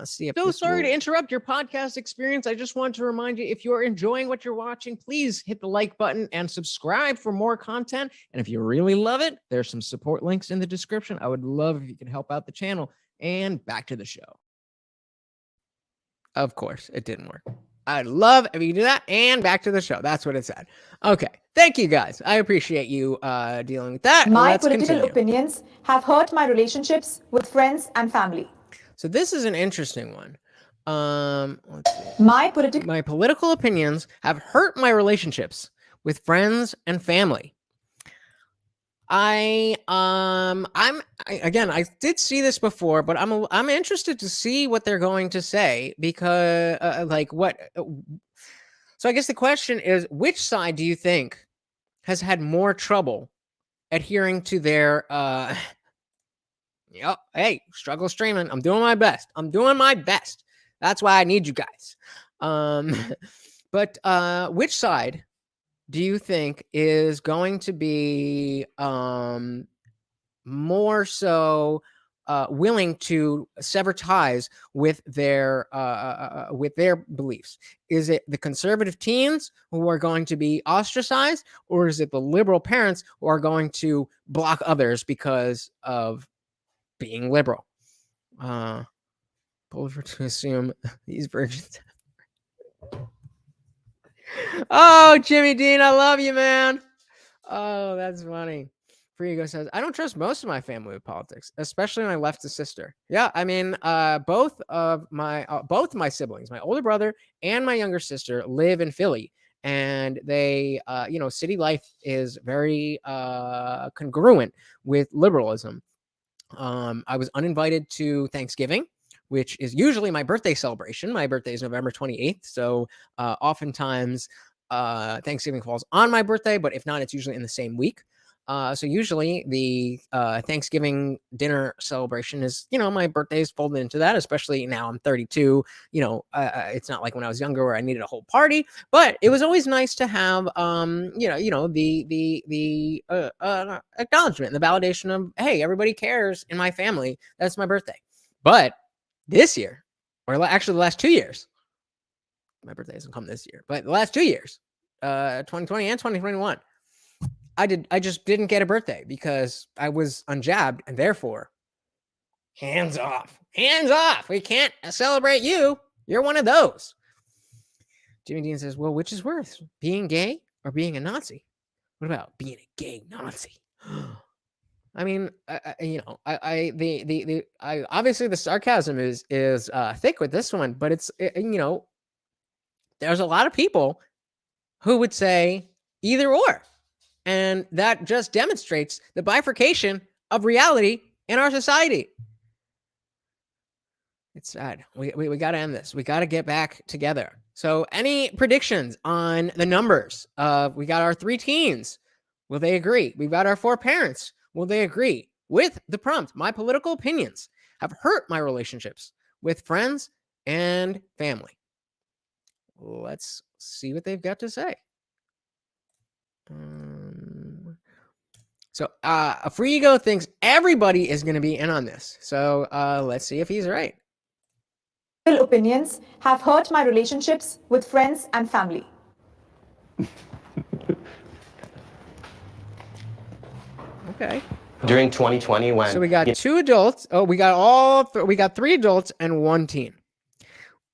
See if so sorry to interrupt your podcast experience. I just want to remind you, if you're enjoying what you're watching, please hit the like button and subscribe for more content. And if you really love it, there's some support links in the description. I would love if you could help out the channel. And back to the show. Of course, it didn't work. I'd love if you do that. And back to the show. That's what it said. Okay. Thank you, guys. I appreciate you dealing with that. My Let's political continue. opinions have hurt my relationships with friends and family. So this is an interesting one. Let's see. My political opinions have hurt my relationships with friends and family. I did see this before, but I'm interested to see what they're going to say because so I guess the question is, which side do you think has had more trouble adhering to their hey, struggle streaming. I'm doing my best. That's why I need you guys. But which side do you think is going to be more so willing to sever ties with their beliefs? Is it the conservative teens who are going to be ostracized, or is it the liberal parents who are going to block others because of being liberal? Both to assume these virgins. Oh, Jimmy Dean, I love you, man. Oh, that's funny. Free Ego says, I don't trust most of my family with politics, especially my leftist sister. Yeah, I mean, both my siblings, my older brother and my younger sister, live in Philly, and they, city life is very congruent with liberalism. I was uninvited to Thanksgiving, which is usually my birthday celebration. My birthday is November 28th. So oftentimes Thanksgiving falls on my birthday, but if not, it's usually in the same week. So usually the Thanksgiving dinner celebration is, my birthday is folded into that, especially now I'm 32. It's not like when I was younger where I needed a whole party, but it was always nice to have, the acknowledgement, the validation of, hey, everybody cares in my family. That's my birthday. But this year, or actually the last 2 years, my birthday doesn't come this year, but the last 2 years, 2020 and 2021, I just didn't get a birthday because I was unjabbed, and therefore, hands off. We can't celebrate you. You're one of those. Jimmy Dean says, well, which is worse, being gay or being a Nazi? What about being a gay Nazi? I mean, obviously the sarcasm is thick with this one, but it's, there's a lot of people who would say either or. And that just demonstrates the bifurcation of reality in our society. It's sad. We got to end this. We got to get back together. So any predictions on the numbers? We got our 3 teens. Will they agree? We've got our 4 parents. Will they agree with the prompt? My political opinions have hurt my relationships with friends and family. Let's see what they've got to say. So Free Ego thinks everybody is going to be in on this. So let's see if he's right. Opinions have hurt my relationships with friends and family. Okay. During 2020, when so we got 2 adults. Oh, we got 3 adults and 1 teen.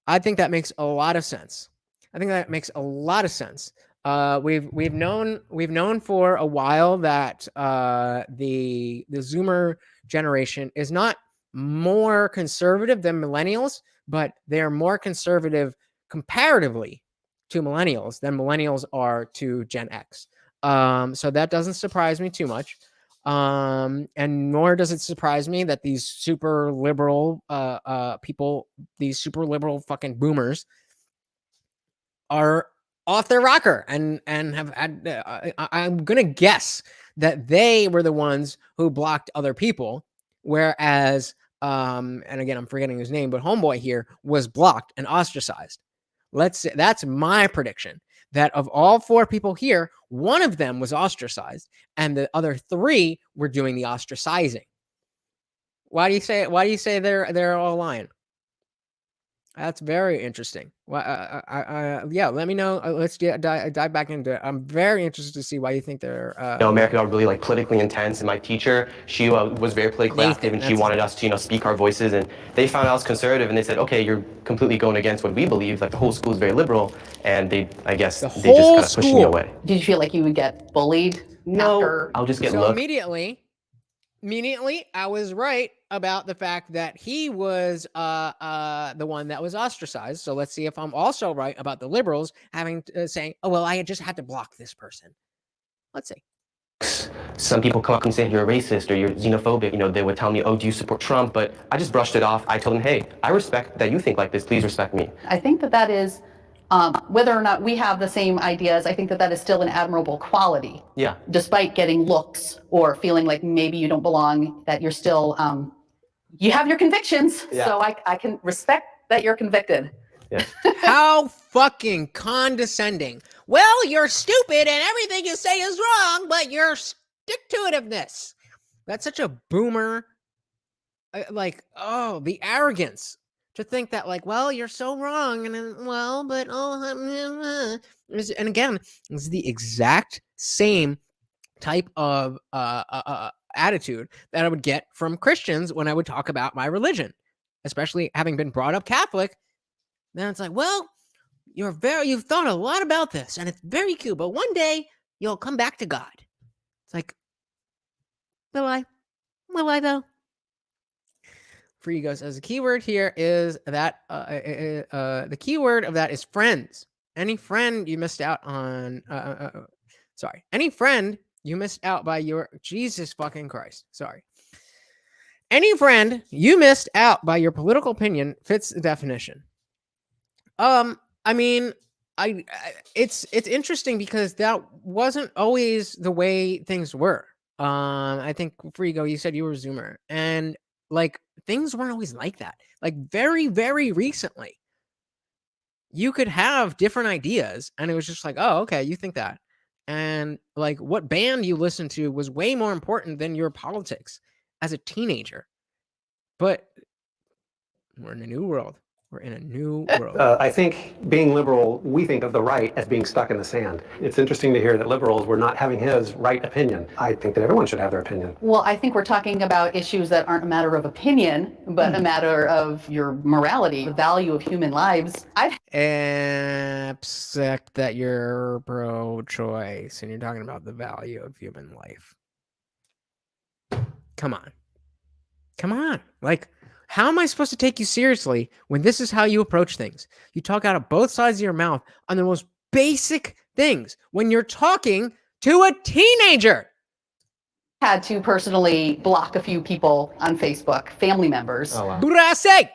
I think that makes a lot of sense. We've known for a while that the Zoomer generation is not more conservative than millennials, but they're more conservative comparatively to millennials than millennials are to Gen X. So that doesn't surprise me too much. And nor does it surprise me that these super liberal people, these super liberal fucking boomers, are off their rocker and have had. I'm gonna guess that they were the ones who blocked other people, whereas and again, I'm forgetting his name, but homeboy here was blocked and ostracized. Let's say that's my prediction, that of all 4 people here, one of them was ostracized and the other 3 were doing the ostracizing. Why do you say they're all lying? That's very interesting. Well, yeah, let me know. Let's dive back into it. I'm very interested to see why you think they're. America got really like politically intense, and my teacher, she was very politically active, and she wanted us to, speak our voices. And they found I was conservative, and they said, "Okay, you're completely going against what we believe. Like the whole school is very liberal," and they just kind of pushed me away. Did you feel like you would get bullied? No, I'll just get so looked. Immediately, I was right about the fact that he was the one that was ostracized. So let's see if I'm also right about the liberals having saying, "Oh well, I just had to block this person." Let's see. Some people come up and say you're a racist or you're xenophobic. They would tell me, "Oh, do you support Trump?" But I just brushed it off. I told them, "Hey, I respect that you think like this. Please respect me." I think that is. Whether or not we have the same ideas, I think that is still an admirable quality. Yeah. Despite getting looks or feeling like maybe you don't belong, that you're still, you have your convictions. Yeah. So I can respect that you're convicted. Yeah. How fucking condescending. Well, you're stupid and everything you say is wrong, but your stick-to-itiveness. That's such a boomer. The arrogance. To think that, well, you're so wrong, and then, and again, it's the exact same type of attitude that I would get from Christians when I would talk about my religion, especially having been brought up Catholic. Then it's like, well, you've thought a lot about this, and it's very cute, but one day you'll come back to God. It's like, will I? Will I though? Free goes as a keyword here is that the keyword of that is friends. Any friend you missed out on, any friend you missed out by your Jesus fucking Christ. Sorry. Any friend you missed out by your political opinion fits the definition. It's interesting because that wasn't always the way things were. I think Frigo, you said you were a Zoomer, and things weren't always like that. Very, very recently, you could have different ideas, and it was just like, oh, okay, you think that. And what band you listened to was way more important than your politics as a teenager. But we're in a new world. We're in a new world. I think being liberal, we think of the right as being stuck in the sand. It's interesting to hear that liberals were not having his right opinion. I think that everyone should have their opinion. Well, I think we're talking about issues that aren't a matter of opinion, but a matter of your morality, the value of human lives. Except that you're pro-choice and you're talking about the value of human life. Come on. How am I supposed to take you seriously when this is how you approach things? You talk out of both sides of your mouth on the most basic things when you're talking to a teenager. Had to personally block a few people on Facebook, family members. Oh, wow. Burase!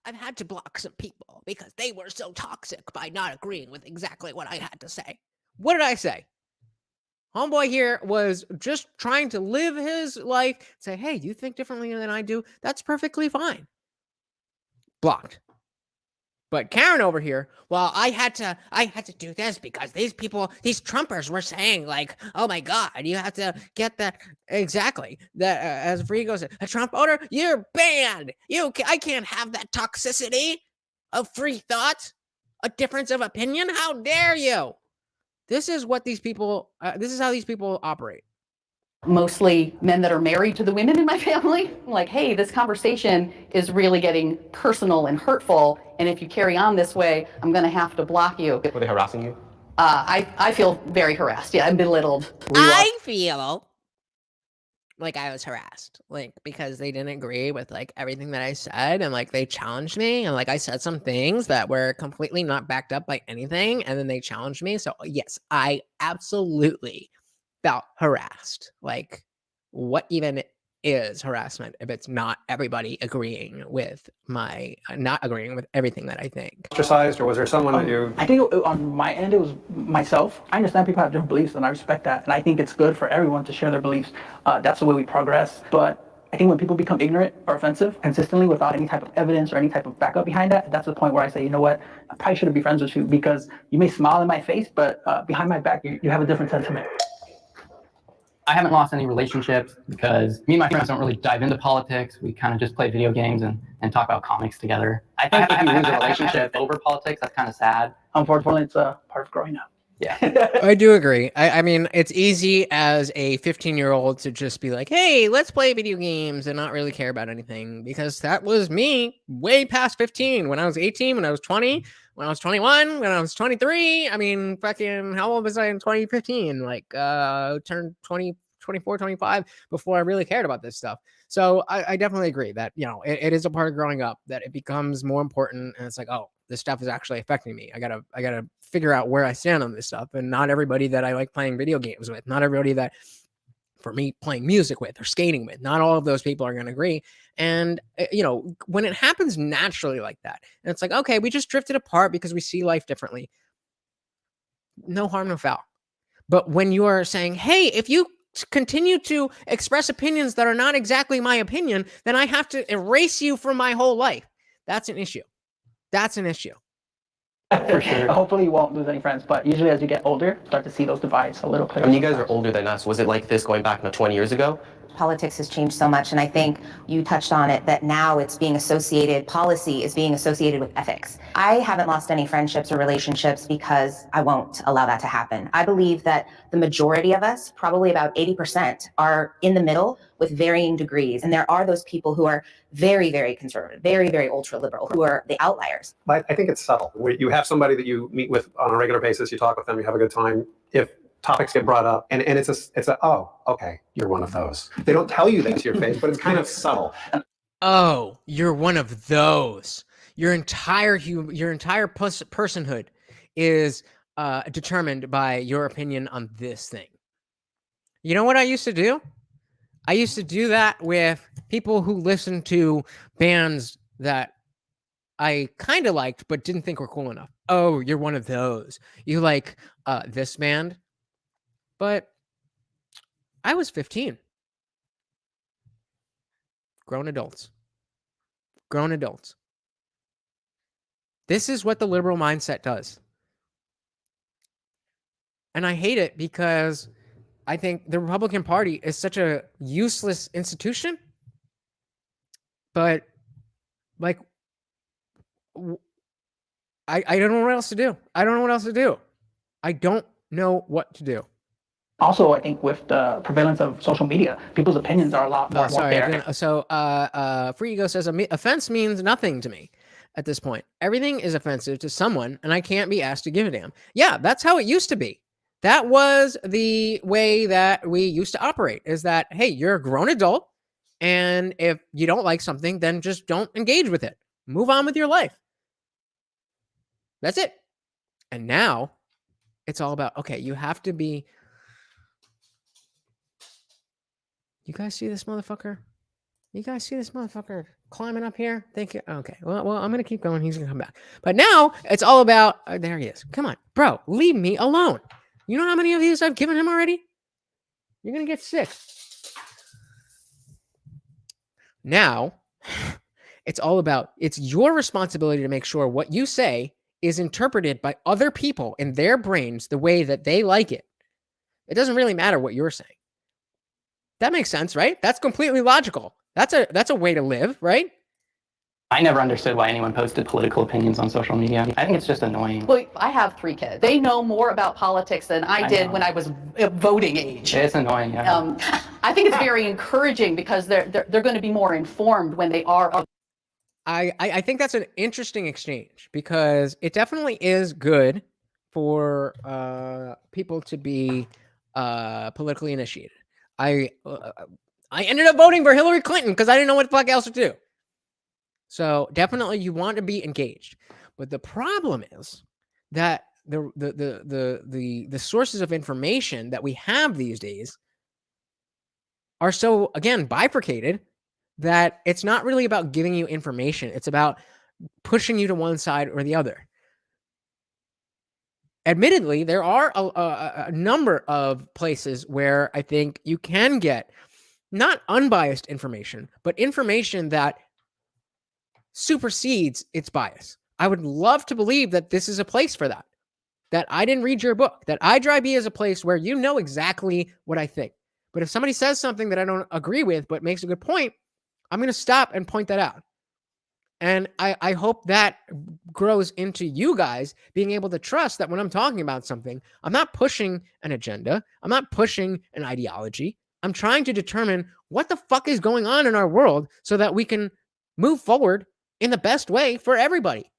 I've had to block some people because they were so toxic by not agreeing with exactly what I had to say. What did I say? Homeboy here was just trying to live his life, say, hey, you think differently than I do? That's perfectly fine. Blocked. But Karen over here, well, I had to do this because these Trumpers were saying oh my God, you have to get that. Exactly. That as Frigo said, a Trump voter, you're banned. I can't have that toxicity of free thought, a difference of opinion. How dare you? This is what these people, this is how these people operate. Mostly men that are married to the women in my family. Hey, this conversation is really getting personal and hurtful. And if you carry on this way, I'm going to have to block you. Were they harassing you? I feel very harassed. Yeah, I'm belittled. I feel like I was harassed, because they didn't agree with everything that I said, and they challenged me, and I said some things that were completely not backed up by anything, and then they challenged me. So yes, I absolutely felt harassed. What even is harassment if it's not everybody agreeing with not agreeing with everything that I think. Ostracized, or was there someone that you? I think on my end, it was myself. I understand people have different beliefs, and I respect that. And I think it's good for everyone to share their beliefs. That's the way we progress. But I think when people become ignorant or offensive consistently without any type of evidence or any type of backup behind that, that's the point where I say, you know what, I probably shouldn't be friends with you, because you may smile in my face, but behind my back, you have a different sentiment. I haven't lost any relationships because me and my friends don't really dive into politics. We kind of just play video games and talk about comics together. I think if you lose a relationship over politics, that's kind of sad. Unfortunately, it's a part of growing up. Yeah. I do agree. I mean, it's easy as a 15-year-old to just be like, hey, let's play video games and not really care about anything, because that was me way past 15. When I was 18, when I was 20, when I was 21, when I was 23. I mean, fucking, how old was I in 2015? Like, turned 20, 24, 25 before I really cared about this stuff. So I definitely agree that, you know, it is a part of growing up that it becomes more important. And it's like, oh, this stuff is actually affecting me. I gotta figure out where I stand on this stuff. And not everybody that I like playing video games with, not everybody that, for me, playing music with or skating with, not all of those people are going to agree. And, you know, when it happens naturally like that, and it's like, okay, we just drifted apart because we see life differently. No harm, no foul. But when you are saying, hey, if you continue to express opinions that are not exactly my opinion, then I have to erase you from my whole life. That's an issue. That's an issue. For sure. Hopefully you won't lose any friends, but usually as you get older, start to see those divides a little clearer. When you guys are older than us, was it like this going back 20 years ago? Politics has changed so much, and I think you touched on it, that now it's being associated, policy is being associated with ethics. I haven't lost any friendships or relationships because I won't allow that to happen. I believe that the majority of us, probably about 80%, are in the middle with varying degrees. And there are those people who are very, very conservative, very, very ultra-liberal, who are the outliers. I think it's subtle. You have somebody that you meet with on a regular basis, you talk with them, you have a good time. If topics get brought up, and it's a oh, okay, you're one of those. They don't tell you that to your face, but it's kind of subtle. Oh, you're one of those. Your entire personhood is determined by your opinion on this thing. You know what I used to do? I used to do that with people who listened to bands that I kind of liked but didn't think were cool enough. Oh, you're one of those. You like this band? But I was 15. Grown adults. Grown adults. This is what the liberal mindset does. And I hate it because I think the Republican Party is such a useless institution. But, like, I don't know what else to do. I don't know what else to do. I don't know what to do. Also, I think with the prevalence of social media, people's opinions are a lot more there. So, Free Ego says, offense means nothing to me at this point. Everything is offensive to someone, and I can't be asked to give a damn. Yeah, that's how it used to be. That was the way that we used to operate, is that, hey, you're a grown adult, and if you don't like something, then just don't engage with it. Move on with your life. That's it. And now, it's all about, okay, you have to be... You guys see this motherfucker? You guys see this motherfucker climbing up here? Thank you. Okay. Well, I'm going to keep going. He's going to come back. But now it's all about, there he is. Come on, bro, leave me alone. You know how many of these I've given him already? You're going to get sick. Now, it's all about, it's your responsibility to make sure what you say is interpreted by other people in their brains the way that they like it. It doesn't really matter what you're saying. That makes sense, right? That's completely logical. That's a way to live, right? I never understood why anyone posted political opinions on social media. I think it's just annoying. Well, I have 3 kids. They know more about politics than I did when I was voting age. It's annoying, yeah. I think it's very encouraging because they're going to be more informed when they are. I think that's an interesting exchange, because it definitely is good for people to be politically initiated. I ended up voting for Hillary Clinton because I didn't know what the fuck else to do. So definitely you want to be engaged. But the problem is that the sources of information that we have these days are so, again, bifurcated that it's not really about giving you information. It's about pushing you to one side or the other. Admittedly, there are a number of places where I think you can get not unbiased information, but information that supersedes its bias. I would love to believe that this is a place for that, that I didn't read your book, that IDRYB is a place where you know exactly what I think. But if somebody says something that I don't agree with but makes a good point, I'm going to stop and point that out. And I hope that grows into you guys being able to trust that when I'm talking about something, I'm not pushing an agenda. I'm not pushing an ideology. I'm trying to determine what the fuck is going on in our world so that we can move forward in the best way for everybody.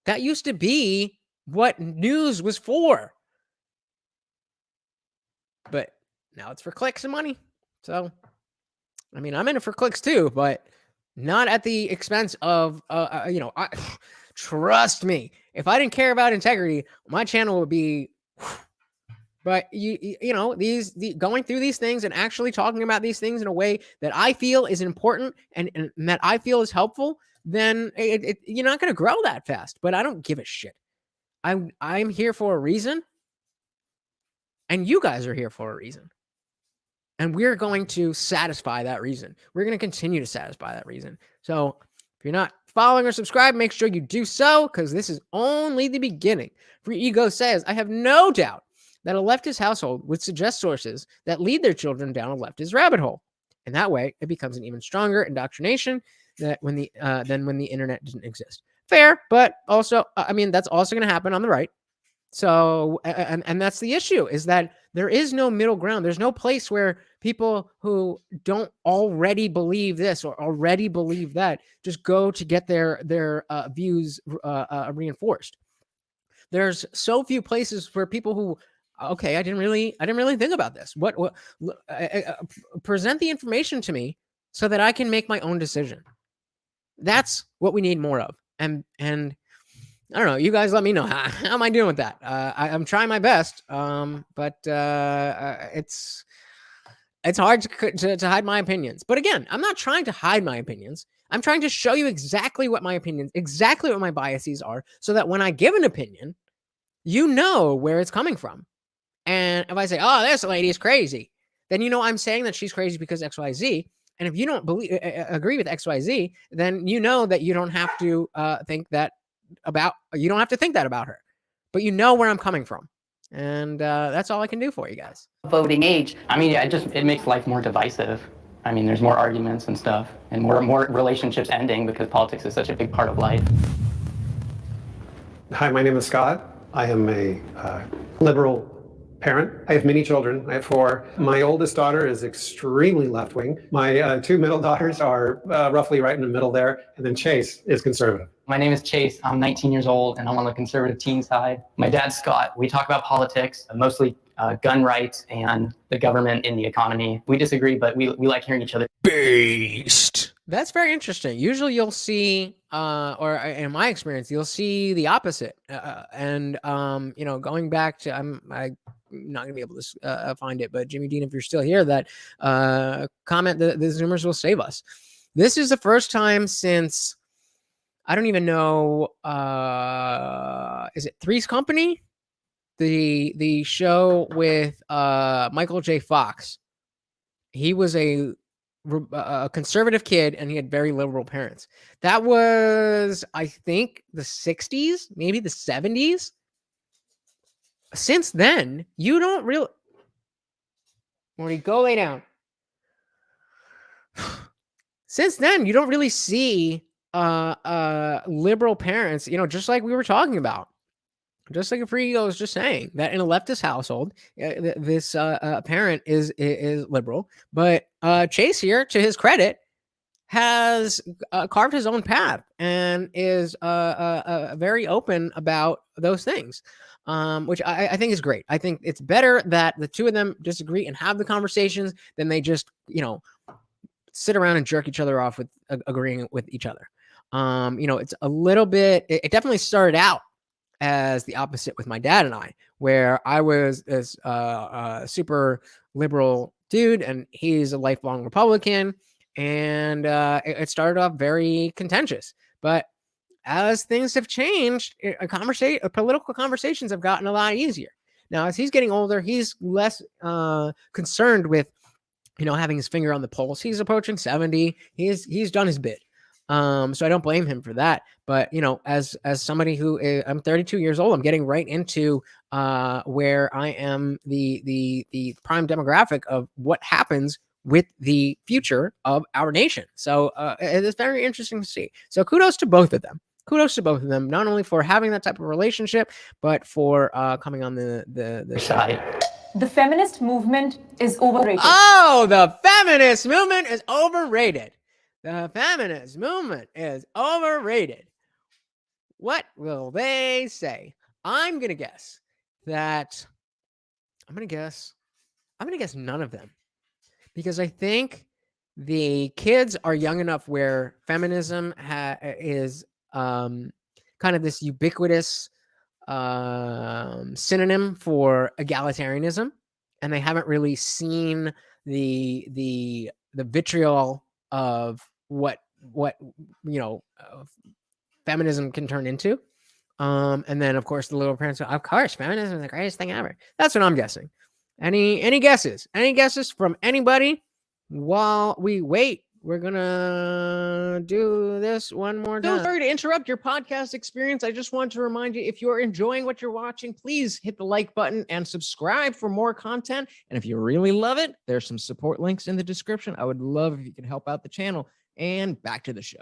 That used to be what news was for. But now it's for clicks and money. So, I mean, I'm in it for clicks too, but not at the expense of, trust me, if I didn't care about integrity, my channel would be, but going through these things and actually talking about these things in a way that I feel is important and that I feel is helpful, then you're not going to grow that fast. But I don't give a shit. I'm here for a reason, and you guys are here for a reason. And we're going to satisfy that reason. We're going to continue to satisfy that reason. So if you're not following or subscribed, make sure you do so, because this is only the beginning. Free Ego says, I have no doubt that a leftist household would suggest sources that lead their children down a leftist rabbit hole. And that way, it becomes an even stronger indoctrination than when the internet didn't exist. Fair, but also, that's also going to happen on the right. So, and that's the issue, is that there is no middle ground. There's no place where people who don't already believe this or already believe that just go to get their views reinforced. There's so few places where people who, okay, I didn't really think about this. Present the information to me so that I can make my own decision. That's what we need more of. And I don't know. You guys let me know. How am I doing with that? I'm trying my best, but it's hard to hide my opinions. But again, I'm not trying to hide my opinions. I'm trying to show you exactly what my biases are, so that when I give an opinion, you know where it's coming from. And if I say, "Oh, this lady is crazy," then you know I'm saying that she's crazy because X, Y, Z. And if you don't agree with X, Y, Z, then you know that you don't have to think that about her, but you know where I'm coming from. And that's all I can do for you guys. Voting age. I mean, yeah, it makes life more divisive. I mean, there's more arguments and stuff, and more relationships ending because politics is such a big part of life. Hi, my name is Scott. I am a liberal parent. I have many children. I have 4. My oldest daughter is extremely left-wing. My 2 middle daughters are roughly right in the middle there. And then Chase is conservative. My name is Chase. I'm 19 years old, and I'm on the conservative teen side. My dad's Scott. We talk about politics, mostly gun rights and the government and the economy. We disagree, but we like hearing each other. Beast. That's very interesting. Usually you'll see, or in my experience, you'll see the opposite. Going back to, I'm not gonna be able to find it, but Jimmy Dean, if you're still here, that comment, the Zoomers will save us. This is the first time since, I don't even know, is it Three's Company? The show with Michael J. Fox. He was a conservative kid, and he had very liberal parents. That was, I think, the 60s, maybe the 70s. Since then, you don't really... Morty, go lay down. Since then, you don't really see liberal parents, just like we were talking about. Just like a Free Ego was just saying, that in a leftist household, this parent is liberal. But Chase here, to his credit, has carved his own path and is very open about those things, which I think is great. I think it's better that the two of them disagree and have the conversations than they just, sit around and jerk each other off with agreeing with each other. It's a little bit, it definitely started out as the opposite with my dad and I, where I was this super liberal dude, and he's a lifelong Republican. And it started off very contentious. But as things have changed, political conversations have gotten a lot easier. Now, as he's getting older, he's less concerned with, having his finger on the pulse. He's approaching 70. He's done his bit. So I don't blame him for that. But as somebody who I'm 32 years old, I'm getting right into where I am the prime demographic of what happens with the future of our nation. So it's very interesting to see. So kudos to both of them. Not only for having that type of relationship, but for coming on the side. The feminist movement is overrated. Oh, the feminist movement is overrated. The feminist movement is overrated. What will they say? I'm gonna guess none of them, because I think the kids are young enough where feminism is kind of this ubiquitous synonym for egalitarianism, and they haven't really seen the vitriol of what feminism can turn into. And then of course the little parents go, of course, feminism is the greatest thing ever. That's what I'm guessing. Any guesses? Any guesses from anybody? While we wait, we're gonna do this one more time. So sorry to interrupt your podcast experience. I just want to remind you, if you're enjoying what you're watching, please hit the like button and subscribe for more content. And if you really love it, there's some support links in the description. I would love if you could help out the channel. And back to the show.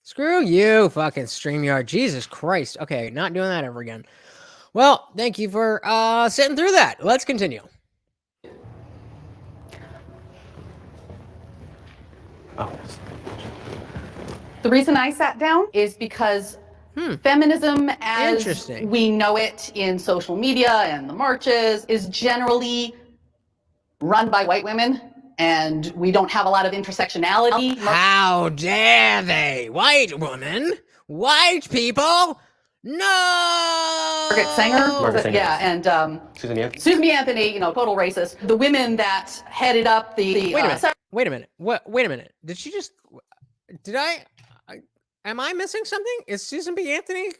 Screw you, fucking StreamYard. Jesus Christ. Okay, not doing that ever again. Well, thank you for sitting through that. Let's continue. The reason I sat down is because feminism as we know it in social media and the marches is generally run by white women, and we don't have a lot of intersectionality. How dare they? White woman? White people? No! Margaret Sanger? Yeah, and Susan B. Anthony, total racist. The women that headed up the... Wait a minute. Wait a minute. Did she just... Am I missing something? Is Susan B. Anthony...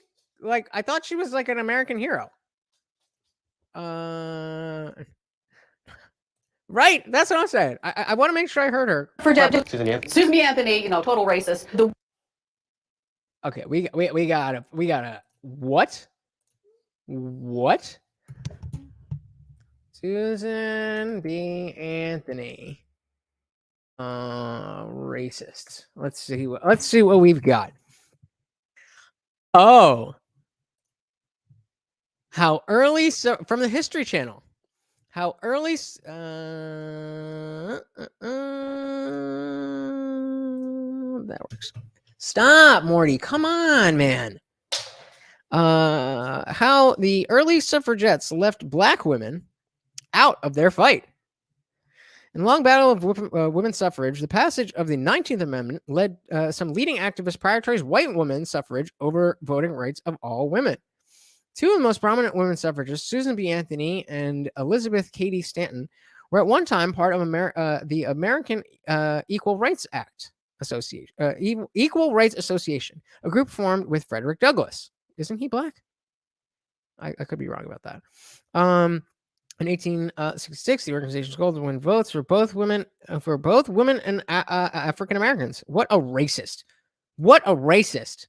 Like, I thought she was like an American hero. Right, that's what I'm saying. I want to make sure I heard her. Susan B. Anthony, total racist. Okay, we gotta. What? Susan B. Anthony, racist. Let's see what we've got. Oh, how early? So from the History Channel. How early? That works. Stop, Morty. Come on, man. How the early suffragettes left black women out of their fight. In the long battle of women's suffrage, the passage of the 19th Amendment led some leading activists prioritize white women's suffrage over voting rights of all women. Two of the most prominent women suffragists, Susan B. Anthony and Elizabeth Cady Stanton, were at one time part of the American Equal Rights Act Association, Equal Rights Association, a group formed with Frederick Douglass. Isn't he black? I could be wrong about that. In 1866, the organization's goal was to win votes for both women and African Americans. What a racist! What a racist!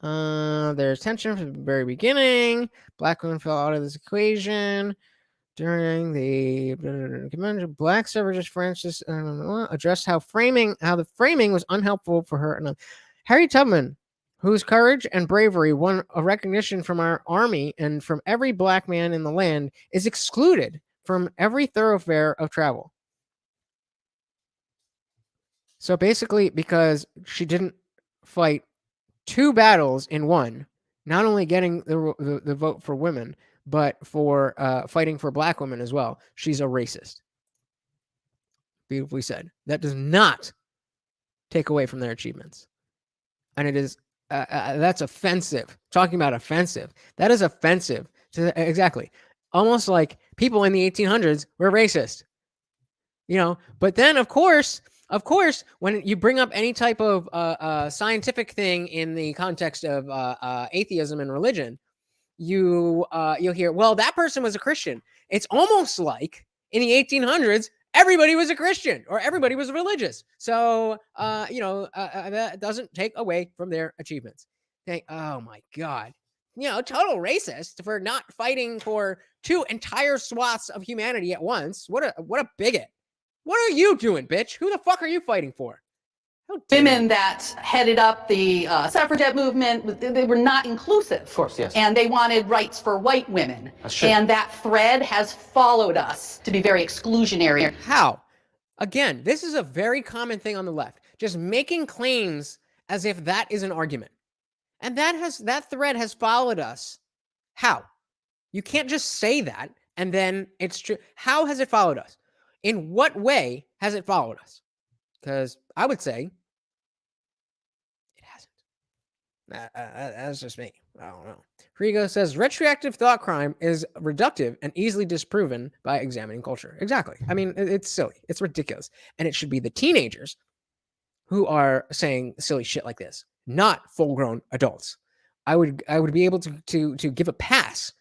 There's tension from the very beginning. Black women fell out of this equation during the convention. Black suffragist Frances addressed how the framing was unhelpful for her. And Harriet Tubman, whose courage and bravery won a recognition from our army and from every black man in the land, is excluded from every thoroughfare of travel. So basically, because she didn't fight two battles in one, not only getting the vote for women, but for fighting for black women as well, she's a racist. Beautifully said. That does not take away from their achievements. And it is that's offensive. Talking about offensive. That is offensive. Exactly. Almost like people in the 1800s were racist. But then of course, when you bring up any type of scientific thing in the context of atheism and religion, you'll hear, well, that person was a Christian. It's almost like in the 1800s, everybody was a Christian or everybody was religious. So, that doesn't take away from their achievements. Oh my God. Total racist for not fighting for two entire swaths of humanity at once. What a bigot. What are you doing, bitch? Who the fuck are you fighting for? Women that headed up the suffragette movement, they were not inclusive. Of course, yes. And they wanted rights for white women. That's true. And that thread has followed us to be very exclusionary. How? Again, this is a very common thing on the left. Just making claims as if that is an argument. And that thread has followed us. How? You can't just say that and then it's true. How has it followed us? In what way has it followed us? Because I would say it hasn't. That's just me. I don't know. Frigo says retroactive thought crime is reductive and easily disproven by examining culture. Exactly. I mean, it's silly. It's ridiculous. And it should be the teenagers who are saying silly shit like this, not full-grown adults. I would be able to give a pass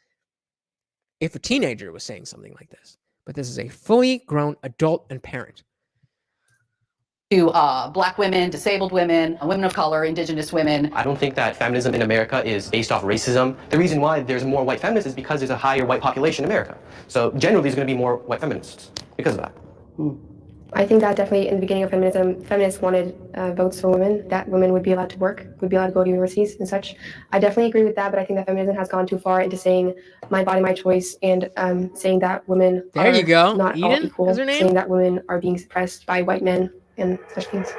if a teenager was saying something like this. But this is a fully grown adult and parent. To Black women, disabled women, women of color, indigenous women. I don't think that feminism in America is based off racism. The reason why there's more white feminists is because there's a higher white population in America. So generally there's going to be more white feminists because of that. I think that definitely in the beginning of feminism, feminists wanted votes for women, that women would be allowed to work, would be allowed to go to universities and such. I definitely agree with that, but I think that feminism has gone too far into saying my body, my choice, and saying that women are not Eden, all equal, is her name? saying that women are being suppressed by white men and such things.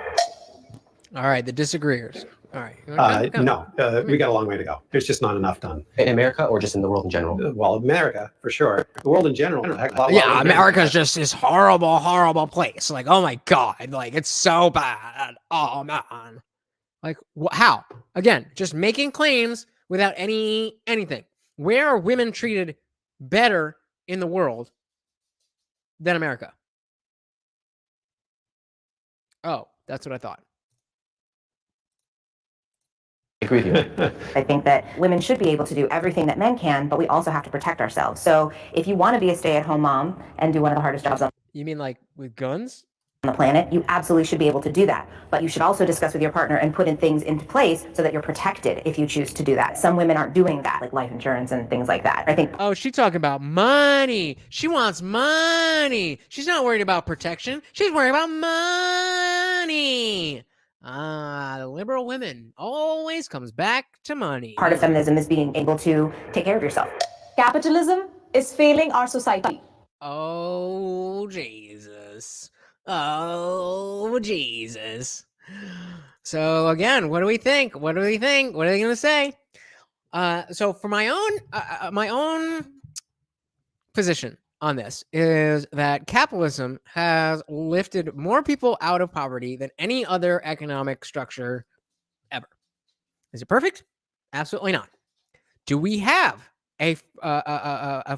All right, the disagreeers. All right. No, we got a long way to go. There's just not enough done. In America or just in the world in general? Well, America, for sure. The world in general. Yeah, America's just this horrible, horrible place. Like, oh my God, like it's so bad. Oh man. Like, how? Again, just making claims without anything. Where are women treated better in the world than America? Oh, that's what I thought. I agree with you. I think that women should be able to do everything that men can, but we also have to protect ourselves. So if you want to be a stay-at-home mom and do one of the hardest jobs on You mean like with guns? the planet, you absolutely should be able to do that. But you should also discuss with your partner and put in things into place so that you're protected if you choose to do that. Some women aren't doing that, like life insurance and things like that. I think. Oh, she's talking about money. She wants money. She's not worried about protection. She's worried about money. The liberal women always comes back to money. Part of feminism is being able to take care of yourself. Capitalism is failing our society. Oh, Jesus. Oh, Jesus. So again, what do we think? What are they going to say? So for my own position on this is that capitalism has lifted more people out of poverty than any other economic structure ever. Is it perfect? Absolutely not. Do we have a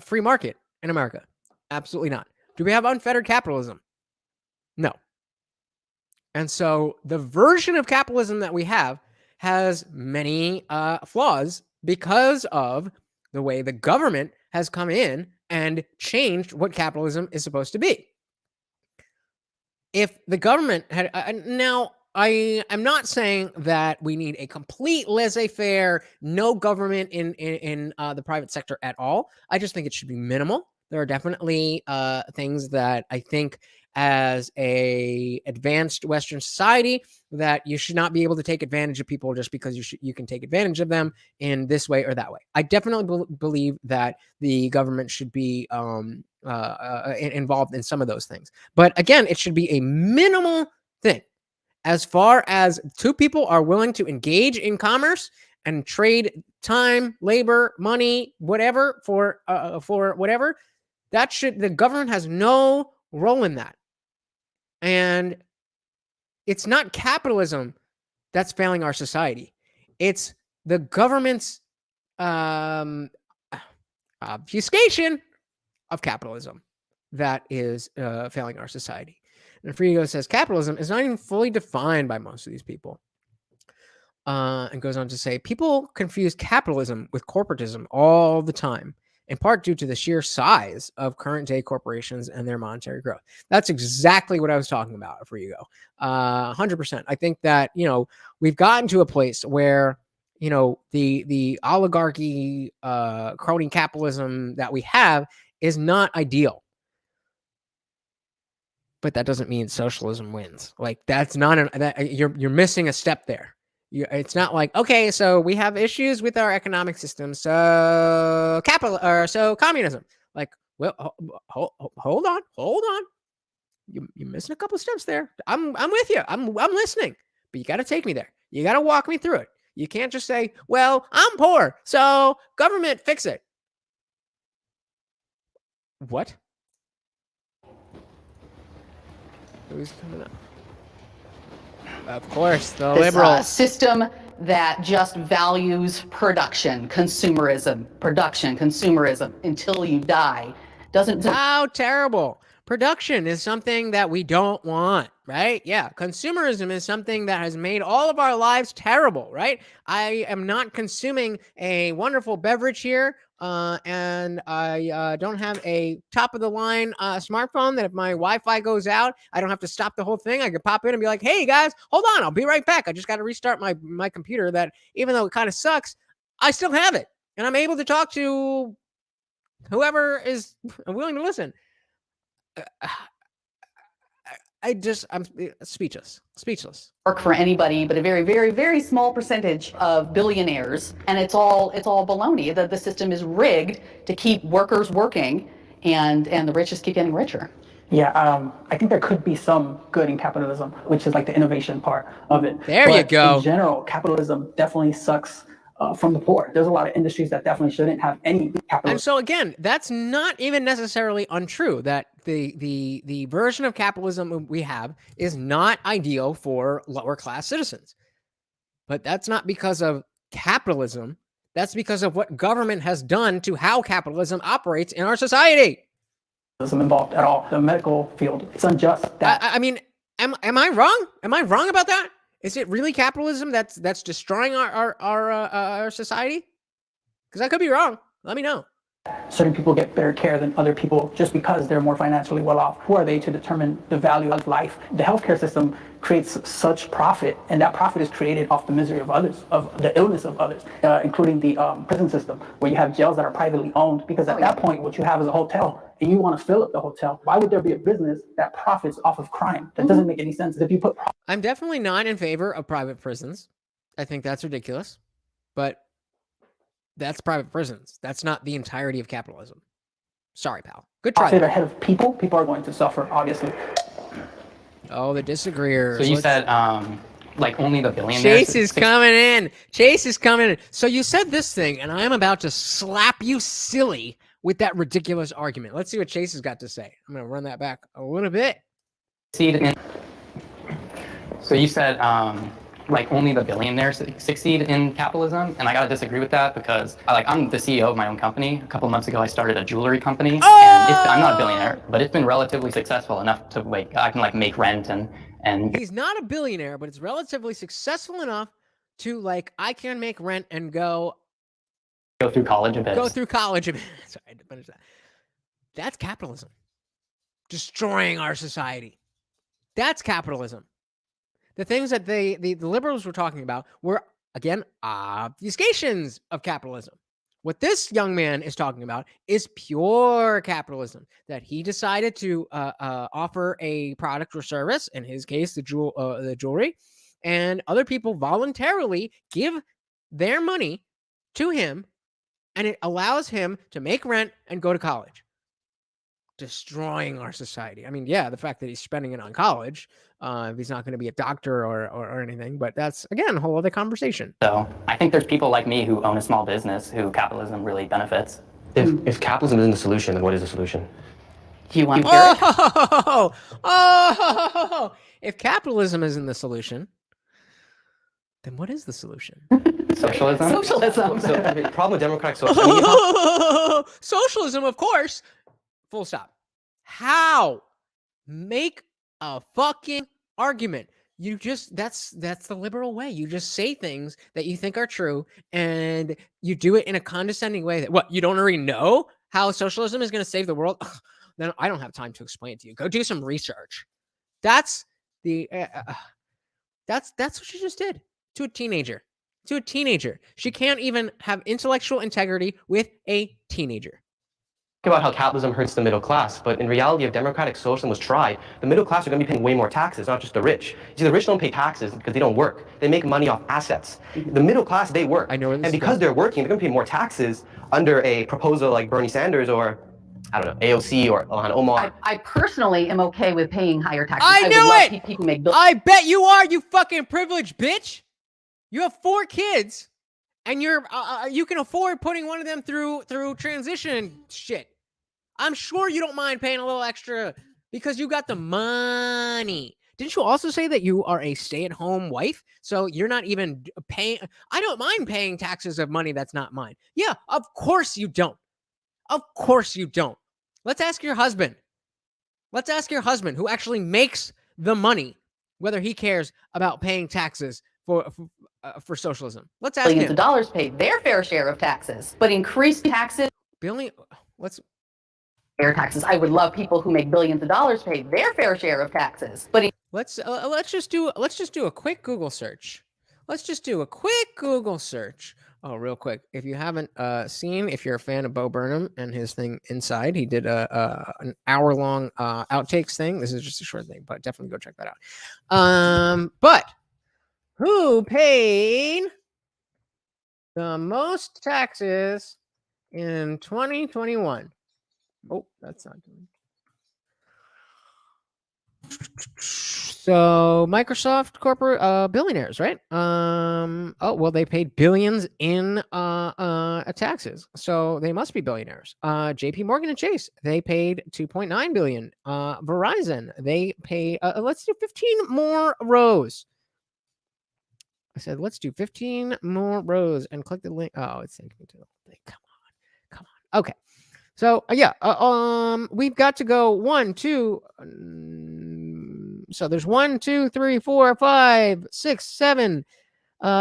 free market in America? Absolutely not. Do we have unfettered capitalism? No. And so the version of capitalism that we have has many flaws because of the way the government has come in and changed what capitalism is supposed to be. If the government had now, I am not saying that we need a complete laissez-faire, no government in the private sector at all. I just think it should be minimal. There are definitely things that I think as a advanced Western society that you should not be able to take advantage of people just because you can take advantage of them in this way or that way. I definitely believe that the government should be involved in some of those things. But again, it should be a minimal thing. As far as two people are willing to engage in commerce and trade time, labor, money, whatever for whatever, the government has no role in that. And it's not capitalism that's failing our society. It's the government's obfuscation of capitalism that is failing our society. And Frigo says capitalism is not even fully defined by most of these people. And goes on to say, people confuse capitalism with corporatism all the time, in part due to the sheer size of current day corporations and their monetary growth. That's exactly what I was talking about, Frigo. 100%. I think that, we've gotten to a place where, the oligarchy, crony capitalism that we have is not ideal. But that doesn't mean socialism wins. Like, that's not you're missing a step there. It's not like, okay, so we have issues with our economic system, so communism. Like, well, hold on. You're missing a couple steps there. I'm with you. I'm listening, but you got to take me there. You got to walk me through it. You can't just say, well, I'm poor, so government fix it. What? Who's coming up? Of course, the liberal system that just values production, consumerism until you die. How terrible. Production is something that we don't want, right? Yeah. Consumerism is something that has made all of our lives terrible, right? I am not consuming a wonderful beverage here, and I don't have a top-of-the-line smartphone that if my Wi-Fi goes out, I don't have to stop the whole thing. I could pop in and be like, hey, guys, hold on. I'll be right back. I just got to restart my computer that, even though it kind of sucks, I still have it. And I'm able to talk to whoever is willing to listen. I'm speechless. Work for anybody, but a very, very, very small percentage of billionaires, and it's all baloney. The system is rigged to keep workers working, and the rich just keep getting richer. Yeah, I think there could be some good in capitalism, which is like the innovation part of it. There you go. In general, capitalism definitely sucks from the poor. There's a lot of industries that definitely shouldn't have any capitalism. And so again, that's not even necessarily untrue, that the version of capitalism we have is not ideal for lower class citizens. But that's not because of capitalism. That's because of what government has done to how capitalism operates in our society. Involved at all. The medical field, it's unjust. I mean, am I wrong? Am I wrong about that? Is it really capitalism that's destroying our society? Because I could be wrong. Let me know. Certain people get better care than other people just because they're more financially well off. Who are they to determine the value of life? The healthcare system creates such profit, and that profit is created off the misery of others, of the illness of others, including the prison system, where you have jails that are privately owned, because at that point, what you have is a hotel, and you want to fill up the hotel. Why would there be a business that profits off of crime? That doesn't make any sense. If you put I'm definitely not in favor of private prisons. I think that's ridiculous. But that's private prisons. That's not the entirety of capitalism. Sorry, pal. Good try. Profit ahead of people are going to suffer, obviously. Oh, the disagreeers. So you said like only the billionaires. Chase is coming in. Chase is coming in. So you said this thing, and I am about to slap you silly with that ridiculous argument. Let's see what Chase has got to say. I'm going to run that back a little bit. So you said like only the billionaires succeed in capitalism, and I gotta disagree with that because I'm the CEO of my own company. A couple months ago, I started a jewelry company, and I'm not a billionaire, but it's been relatively successful enough to I can make rent and. He's not a billionaire, but it's relatively successful enough to I can make rent and go through college a bit. Sorry, I had to finish that. That's capitalism. Destroying our society. That's capitalism. The things that the liberals were talking about were, again, obfuscations of capitalism. What this young man is talking about is pure capitalism, that he decided to offer a product or service, in his case, the jewelry, and other people voluntarily give their money to him, and it allows him to make rent and go to college. Destroying our society. I mean, yeah, the fact that he's spending it on college, if he's not going to be a doctor or anything, but that's, again, a whole other conversation. So I think there's people like me who own a small business who capitalism really benefits. If capitalism isn't the solution, then what is the solution? You want to hear it? If capitalism isn't the solution, Then what is the solution? Socialism. Socialism. So the problem with democratic socialism. Socialism, of course. Full stop. How? Make a fucking argument. You just that's the liberal way. You just say things that you think are true, and you do it in a condescending way. That what, you don't already know how socialism is going to save the world? Ugh, then I don't have time to explain it to you. Go do some research. That's the that's what you just did to a teenager. To a teenager, she can't even have intellectual integrity with a teenager. About how capitalism hurts the middle class, but in reality, if democratic socialism was tried, the middle class are going to be paying way more taxes, not just the rich. You see, the rich don't pay taxes because they don't work. They make money off assets. The middle class, they work. I know where this and is because going. they're working, they're going to pay more taxes under a proposal like Bernie Sanders or, I don't know, AOC or Ilhan Omar. I personally am okay with paying higher taxes. I knew would love it! People who make I bet you are, you fucking privileged bitch. You have 4 kids, and you can afford putting one of them through transition shit. I'm sure you don't mind paying a little extra because you got the money. Didn't you also say that you are a stay-at-home wife? So you're not even paying. I don't mind paying taxes of money that's not mine. Yeah, of course you don't. Of course you don't. Let's ask your husband. Let's ask your husband who actually makes the money, whether he cares about paying taxes for socialism. Let's ask billions him. of dollars paid their fair share of taxes, but increased taxes. Fair taxes. I would love people who make billions of dollars pay their fair share of taxes, but let's just do a quick Google search. Let's just do a quick Google search. Oh, real quick. If you haven't seen, if you're a fan of Bo Burnham and his thing Inside, he did an hour-long outtakes thing. This is just a short thing, but definitely go check that out. But who paid the most taxes in 2021? Oh, that's not good. So Microsoft corporate billionaires, right? Oh, well, they paid billions in taxes, so they must be billionaires. JP Morgan and Chase, they paid 2.9 billion. Verizon, they pay let's do 15 more rows. I said let's do 15 more rows and click the link. Oh, it's taking me to the thing. Come on. Okay. So yeah, we've got to go 1, 2. So there's 1, 2, 3, 4, 5, 6, 7.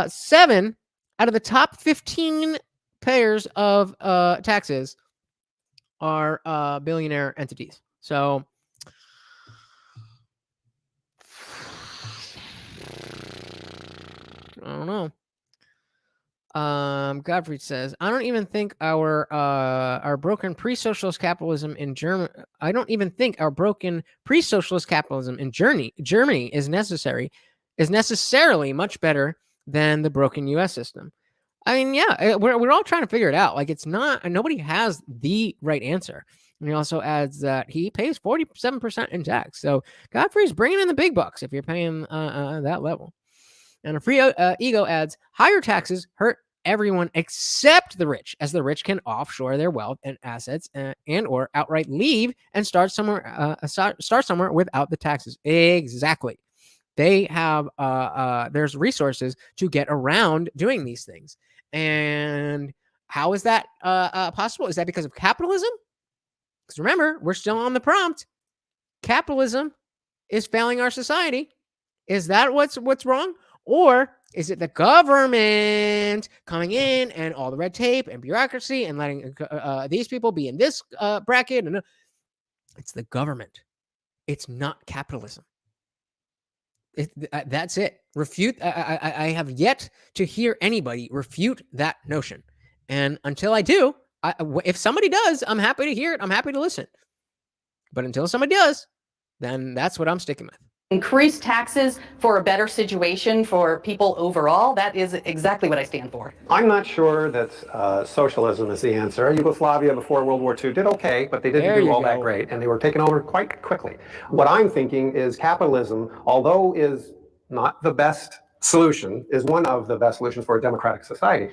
7 out of the top 15 payers of taxes are billionaire entities. So I don't know. Godfrey says, I don't even think our broken pre-socialist capitalism in Germany. I don't even think our broken pre-socialist capitalism in Germany is necessarily much better than the broken U.S. system. I mean, yeah, we're all trying to figure it out. Like, it's not, nobody has the right answer. And he also adds that he pays 47% in tax. So Godfrey's bringing in the big bucks if you're paying that level. And a free ego adds, higher taxes hurt everyone except the rich, as the rich can offshore their wealth and assets and or outright leave and start somewhere without the taxes. Exactly. They have there's resources to get around doing these things. And how is that possible? Is that because of capitalism? Because remember, we're still on the prompt. Capitalism is failing our society. Is that what's wrong? Or is it the government coming in and all the red tape and bureaucracy and letting these people be in this bracket? And it's the government. It's not capitalism. That's it. Refute. I have yet to hear anybody refute that notion. And until I do, if somebody does, I'm happy to hear it. I'm happy to listen. But until somebody does, then that's what I'm sticking with. Increase taxes for a better situation for people overall. That is exactly what I stand for. I'm not sure that socialism is the answer. Yugoslavia before World War II did okay, but they didn't do all that great, and they were taken over quite quickly. What I'm thinking is capitalism, although is not the best solution, is one of the best solutions for a democratic society.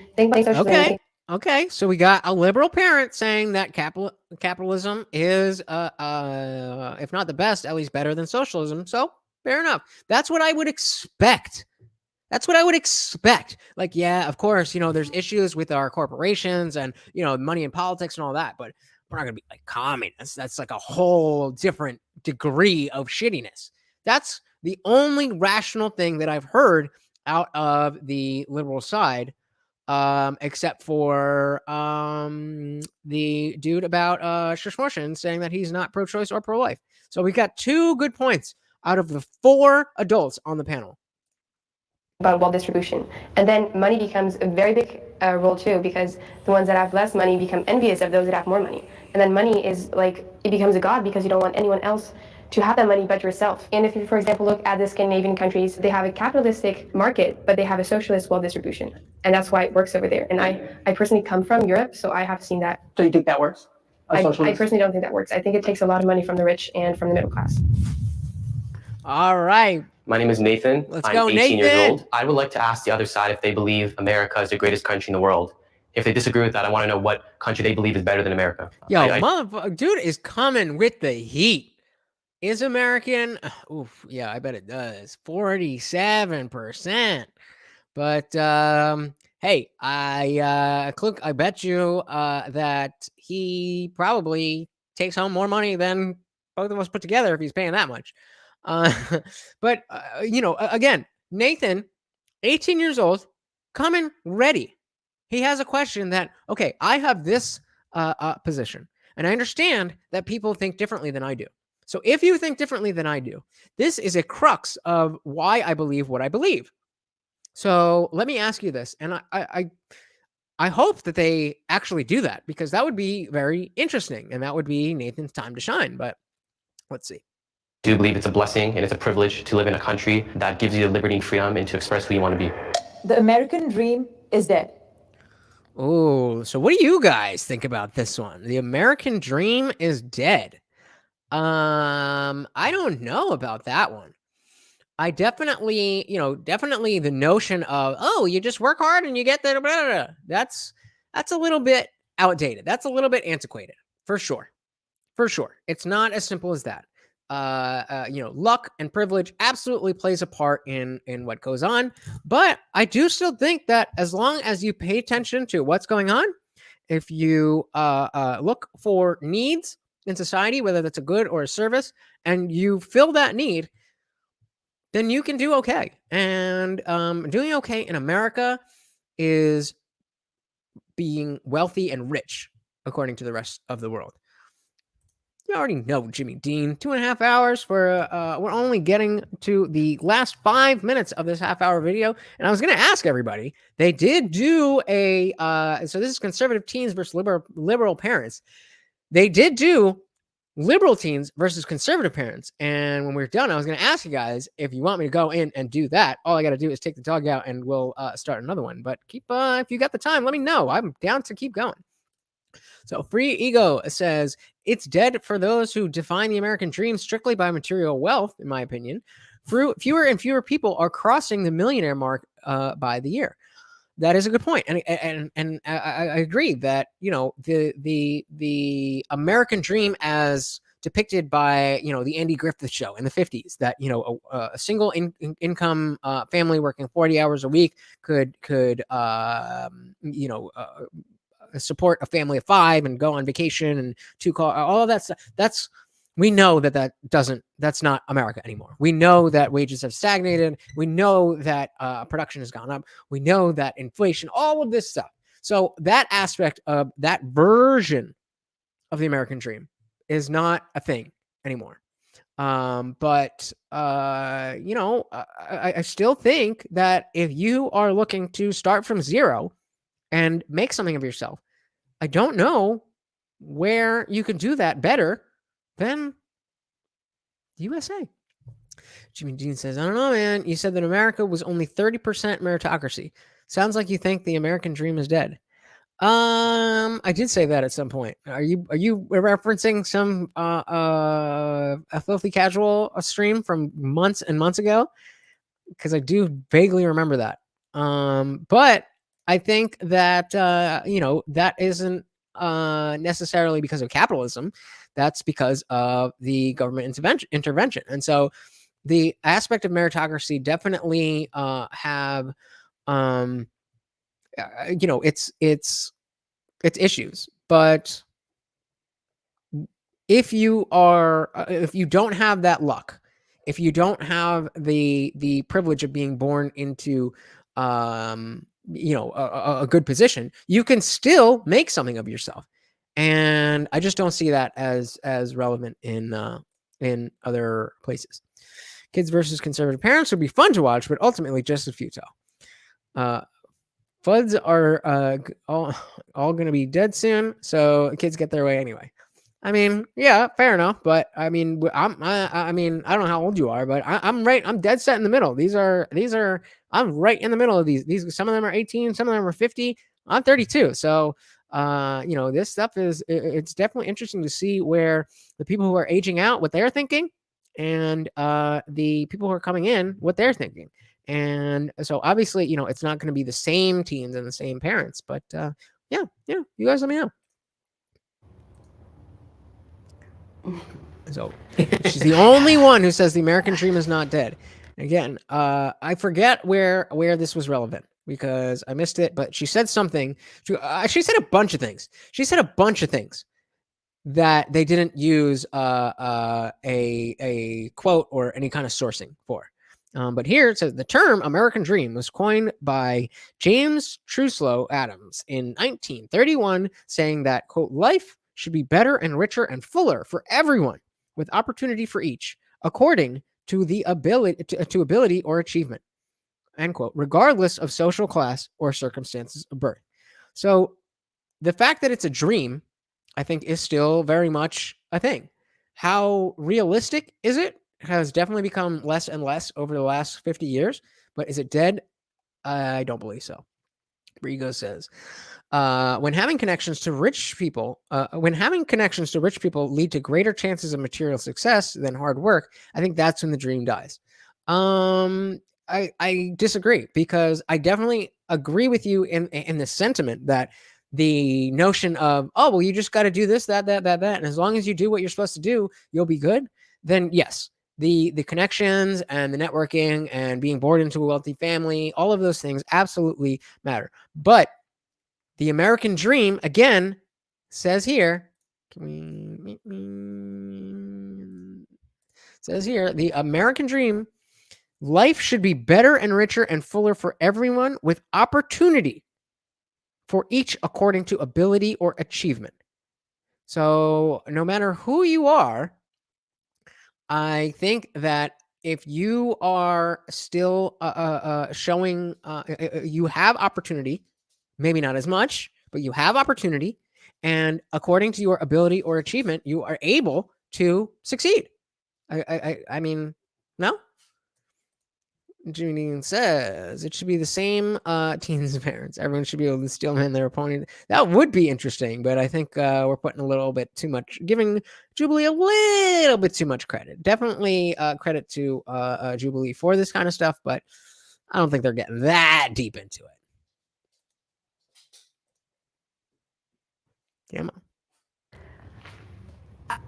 Okay, so we got a liberal parent saying that capitalism is, if not the best, at least better than socialism. So fair enough. That's what I would expect. That's what I would expect. Like, yeah, of course, there's issues with our corporations and, money in politics and all that, but we're not going to be like communists. That's like a whole different degree of shittiness. That's the only rational thing that I've heard out of the liberal side, except for the dude about Shishmorshin saying that he's not pro-choice or pro-life. So we got 2 good points out of the 4 adults on the panel. About wealth distribution. And then money becomes a very big role too, because the ones that have less money become envious of those that have more money. And then money is like, it becomes a god because you don't want anyone else to have that money but yourself. And if you, for example, look at the Scandinavian countries, they have a capitalistic market, but they have a socialist wealth distribution. And that's why it works over there. And I personally come from Europe, so I have seen that. So you think that works? I personally don't think that works. I think it takes a lot of money from the rich and from the middle class. All right. My name is Nathan. Let's I'm go, 18 years Nathan. old. I would like to ask the other side if they believe America is the greatest country in the world. If they disagree with that, I want to know what country they believe is better than America. Yo, motherfucker, dude is coming with the heat. Is American? Oof, yeah, I bet it does. 47%. But hey, I bet you that he probably takes home more money than both of us put together if he's paying that much. But again, Nathan, 18 years old, coming ready. He has a question that, okay, I have this position, and I understand that people think differently than I do. So if you think differently than I do, this is a crux of why I believe what I believe. So let me ask you this, and I hope that they actually do that, because that would be very interesting, and that would be Nathan's time to shine. But let's see. I do believe it's a blessing and it's a privilege to live in a country that gives you the liberty and freedom and to express who you want to be. The American dream is dead. Oh, so what do you guys think about this one? The American dream is dead. I don't know about that one. I definitely, definitely the notion of, oh, you just work hard and you get the blah, blah, blah. That's a little bit outdated. That's a little bit antiquated, for sure. For sure. It's not as simple as that. Luck and privilege absolutely plays a part in what goes on. But I do still think that as long as you pay attention to what's going on, if you look for needs in society, whether that's a good or a service, and you fill that need, then you can do okay. And doing okay in America is being wealthy and rich, according to the rest of the world. You already know Jimmy Dean. 2.5 hours for we're only getting to the last 5 minutes of this half-hour video. And I was going to ask everybody, they did do a so this is conservative teens versus liberal parents. They did do liberal teens versus conservative parents. And when we're done, I was going to ask you guys if you want me to go in and do that. All I got to do is take the dog out and we'll start another one. But keep if you got the time, let me know. I'm down to keep going. So Free Ego says, it's dead for those who define the American dream strictly by material wealth, in my opinion. Fewer and fewer people are crossing the millionaire mark by the year. That is a good point. And I agree that, the American dream as depicted by, the Andy Griffith show in the 50s, that, a single income family working 40 hours a week could support a family of 5 and go on vacation and 2 cars, all of that stuff. We know that's not America anymore. We know that wages have stagnated. We know that production has gone up. We know that inflation, all of this stuff. So that aspect of that version of the American dream is not a thing anymore. But I still think that if you are looking to start from zero and make something of yourself, I don't know where you can do that better than the USA. Jimmy Dean says, I don't know, man. You said that America was only 30% meritocracy. Sounds like you think the American dream is dead. I did say that at some point. Are you referencing some a Filthy Casual stream from months and months ago? Because I do vaguely remember that. But I think that that isn't necessarily because of capitalism. That's because of the government intervention. And so the aspect of meritocracy definitely have it's issues, but if you don't have that luck, if you don't have the privilege of being born into a good position, you can still make something of yourself. And I just don't see that as relevant in other places. Kids versus conservative parents would be fun to watch, but ultimately just as futile. Floods are all going to be dead soon, so kids get their way anyway. I mean, yeah, fair enough. But I mean, I mean, I don't know how old you are, but I'm right. I'm dead set in the middle. These are. I'm right in the middle of these. Some of them are 18, some of them are 50. I'm 32, so this stuff it's definitely interesting to see where the people who are aging out, what they're thinking, and the people who are coming in, what they're thinking. And so obviously, it's not going to be the same teens and the same parents, but yeah, you guys let me know. So she's the only one who says the American dream is not dead. Again, I forget where this was relevant because I missed it, but she said something. She said a bunch of things. She said a bunch of things that they didn't use a quote or any kind of sourcing for. But here it says the term American Dream was coined by James Truslow Adams in 1931, saying that, quote, life should be better and richer and fuller for everyone with opportunity for each, according to the ability or achievement, end quote, regardless of social class or circumstances of birth. So the fact that it's a dream, I think, is still very much a thing. How realistic is it? Has definitely become less and less over the last 50 years. But is it dead? I don't believe so. Rigo says, when having connections to rich people lead to greater chances of material success than hard work, I think that's when the dream dies. I disagree, because I definitely agree with you in the sentiment that the notion of, oh, well, you just got to do this, that, and as long as you do what you're supposed to do, you'll be good. Then yes, the connections and the networking and being born into a wealthy family, all of those things absolutely matter. But the American dream, again, says here, the American dream, life should be better and richer and fuller for everyone with opportunity for each according to ability or achievement. So no matter who you are, I think that if you are still showing you have opportunity, maybe not as much, but you have opportunity, and according to your ability or achievement, you are able to succeed. I mean, no? Janine says it should be the same teens and parents. Everyone should be able to steal men their opponent. That would be interesting, but I think we're putting a little bit too much, giving Jubilee a little bit too much credit. Definitely credit to Jubilee for this kind of stuff, but I don't think they're getting that deep into it. Yeah.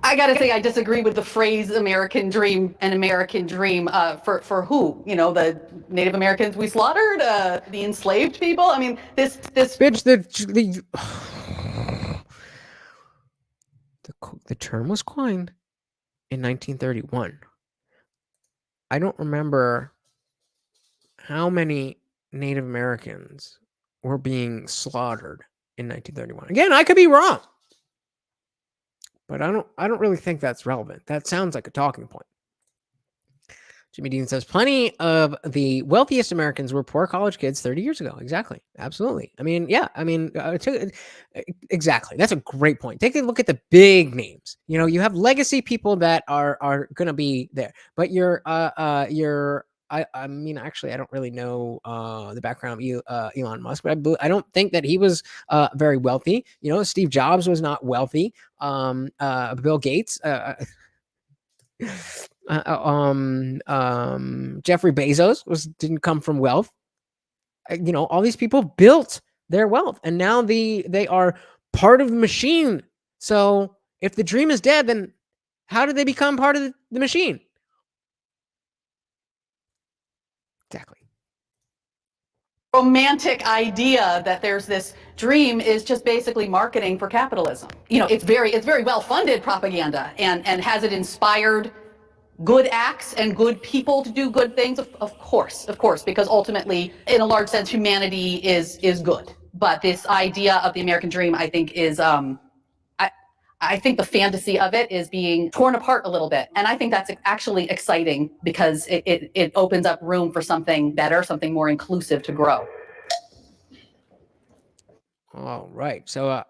I gotta say, I disagree with the phrase "American Dream" and "American Dream" for who? The Native Americans we slaughtered, the enslaved people. I mean, this bitch. The term was coined in 1931. I don't remember how many Native Americans were being slaughtered in 1931. Again, I could be wrong. But I don't really think that's relevant. That sounds like a talking point. Jimmy Dean says plenty of the wealthiest Americans were poor college kids 30 years ago. Exactly. Absolutely. I mean, yeah. I mean, exactly. That's a great point. Take a look at the big names. You have legacy people that are going to be there. But I mean, actually, I don't really know the background of Elon Musk, but I don't think that he was very wealthy. Steve Jobs was not wealthy. Bill Gates, Jeffrey Bezos didn't come from wealth. All these people built their wealth, and now they are part of the machine. So if the dream is dead, then how did they become part of the machine? romantic idea that there's this dream is just basically marketing for capitalism. You know, it's very well funded propaganda, and has it inspired good acts and good people to do good things? Of course, because ultimately, in a large sense, humanity is good. But this idea of the American dream, I think, is I think the fantasy of it is being torn apart a little bit. And I think that's actually exciting, because it opens up room for something better, something more inclusive to grow. All right. So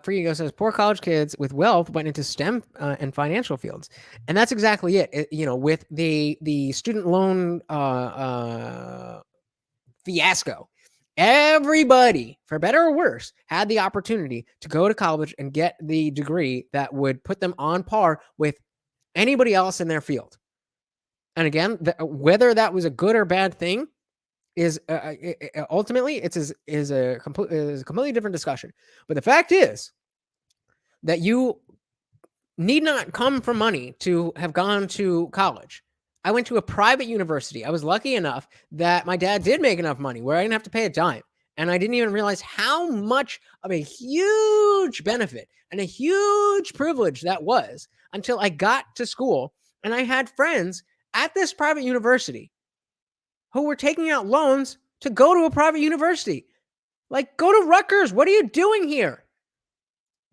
Free Ego says poor college kids with wealth went into STEM and financial fields, and that's exactly it. You know, with the student loan fiasco, everybody, for better or worse, had the opportunity to go to college and get the degree that would put them on par with anybody else in their field. And again, whether that was a good or bad thing is ultimately is a completely different discussion. But the fact is that you need not come from money to have gone to college. I went to a private university. I was lucky enough that my dad did make enough money where I didn't have to pay a dime. And I didn't even realize how much of a huge benefit and a huge privilege that was until I got to school and I had friends at this private university who were taking out loans to go to a private university. Like, go to Rutgers. What are you doing here?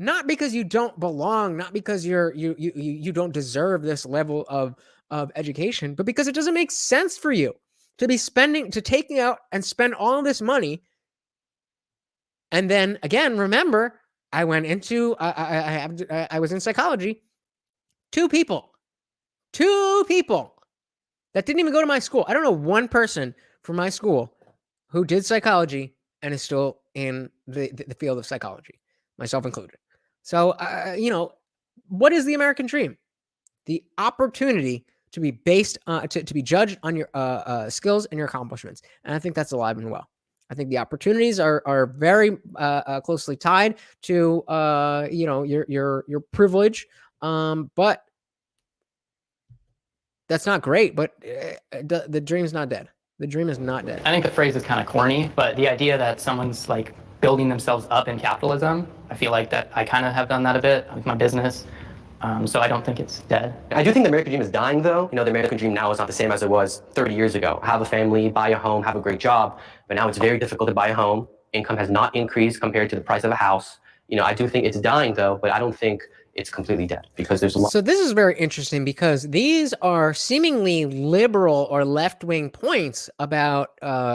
Not because you don't belong, not because you don't deserve this level of education, but because it doesn't make sense for you to be taking out and spend all this money. And then again, remember, I went into I was in psychology. Two people that didn't even go to my school. I don't know one person from my school who did psychology and is still in the field of psychology, myself included. So, you know, what is the American dream? The opportunity to be based to be judged on your skills and your accomplishments. And I think that's alive and well. I think the opportunities are very closely tied to you know, your privilege, but that's not great. But the dream's not dead. The dream is not dead. I think the phrase is kind of corny, but the idea that someone's like building themselves up in capitalism, I feel like that I kind of have done that a bit with my business. So I don't think it's dead. I do think the American dream is dying, though. You know, the American dream now is not the same as it was 30 years ago. Have a family, buy a home, have a great job. But now it's very difficult to buy a home. Income has not increased compared to the price of a house. You know, I do think it's dying, though, but I don't think it's completely dead, because there's a lot. So this is very interesting, because these are seemingly liberal or left-wing points about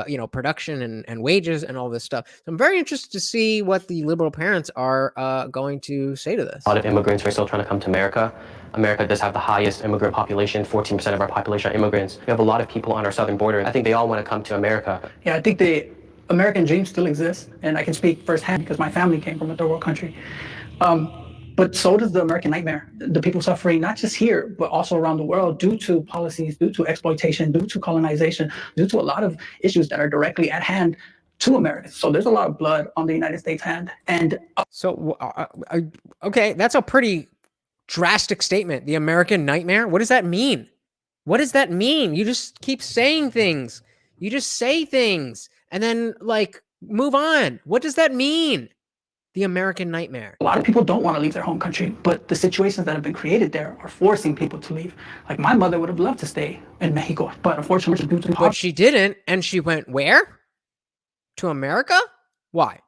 you know, production and wages and all this stuff. So I'm very interested to see what the liberal parents are going to say to this. A lot of immigrants are still trying to come to America. America does have the highest immigrant population. 14% of our population are immigrants. We have a lot of people on our southern border. I think they all want to come to America. Yeah, I think the American dream still exists, and I can speak firsthand because my family came from a third world country. But so does the American nightmare. The people suffering, not just here, but also around the world, due to policies, due to exploitation, due to colonization, due to a lot of issues that are directly at hand to Americans. So there's a lot of blood on the United States' hand. And so, okay, that's a pretty drastic statement. The American nightmare. What does that mean? What does that mean? You just keep saying things. You just say things and then like move on. What does that mean? The American nightmare. A lot of people don't want to leave their home country, but the situations that have been created there are forcing people to leave. Like, my mother would have loved to stay in Mexico, but unfortunately, due to but she didn't, and she went where? To America? Why?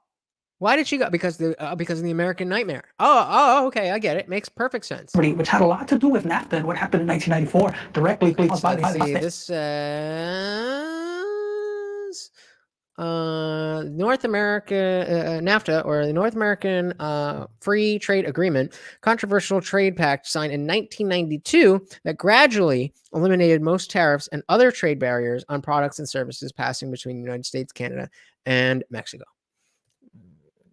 Why did she go? Because of the American nightmare. Oh, okay, I get it. Makes perfect sense. Which had a lot to do with NAFTA and what happened in 1994, directly caused by Let's see, this says North America NAFTA, or the North American Free Trade Agreement, controversial trade pact signed in 1992 that gradually eliminated most tariffs and other trade barriers on products and services passing between the United States, Canada, and Mexico.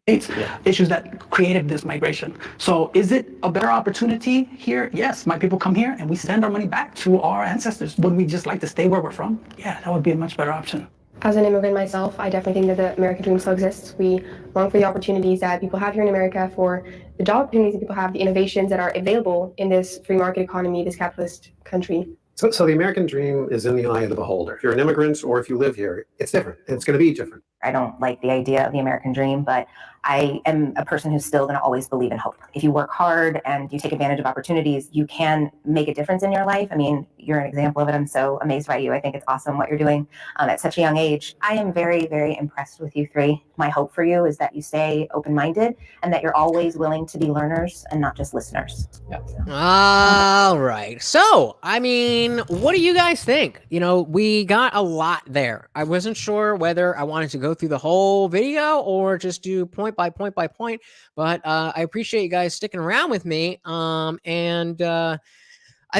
Issues that created this migration. So is it a better opportunity here? Yes, my people come here and we send our money back to our ancestors. Would we just like to stay where we're from? Yeah, that would be a much better option. As an immigrant myself, I definitely think that the American dream still exists. We long for the opportunities that people have here in America, for the job opportunities that people have, the innovations that are available in this free market economy, this capitalist country. So the American dream is in the eye of the beholder. If you're an immigrant or if you live here, it's different. It's going to be different. I don't like the idea of the American dream, but I am a person who's still going to always believe in hope. If you work hard and you take advantage of opportunities, you can make a difference in your life. I mean, you're an example of it. I'm so amazed by you. I think it's awesome what you're doing at such a young age. I am very, very impressed with you three. My hope for you is that you stay open-minded and that you're always willing to be learners and not just listeners. Yep. All right. So, I mean, what do you guys think? You know, we got a lot there. I wasn't sure whether I wanted to go through the whole video or just do point by point by point, but I appreciate you guys sticking around with me. I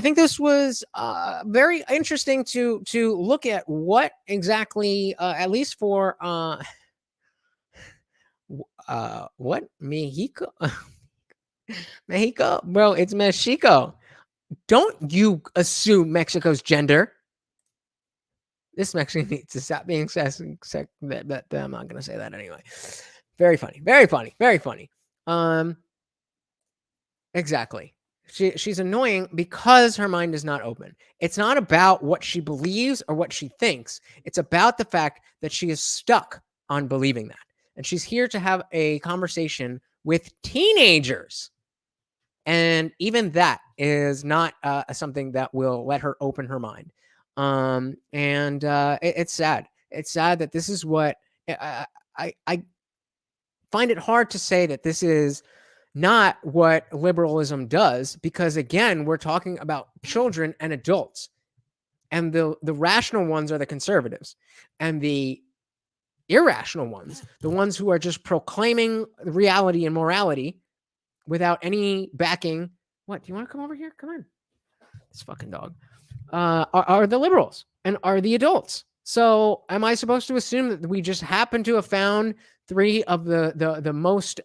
think this was very interesting to look at what exactly, at least for what Mexico. Mexico, bro, it's Mexico. Don't you assume Mexico's gender. This Mexican needs to stop being sexist. I'm not gonna say that anyway. Very funny, very funny, very funny. Exactly. She's annoying because her mind is not open. It's not about what she believes or what she thinks. It's about the fact that she is stuck on believing that. And she's here to have a conversation with teenagers. And even that is not something that will let her open her mind. It's sad. It's sad that this is what I find it hard to say that this is not what liberalism does, because again, we're talking about children and adults, and the rational ones are the conservatives, and the irrational ones, the ones who are just proclaiming reality and morality without any backing. What, do you want to come over here? Come on. This fucking dog. Are the liberals and are the adults. So am I supposed to assume that we just happen to have found three of the most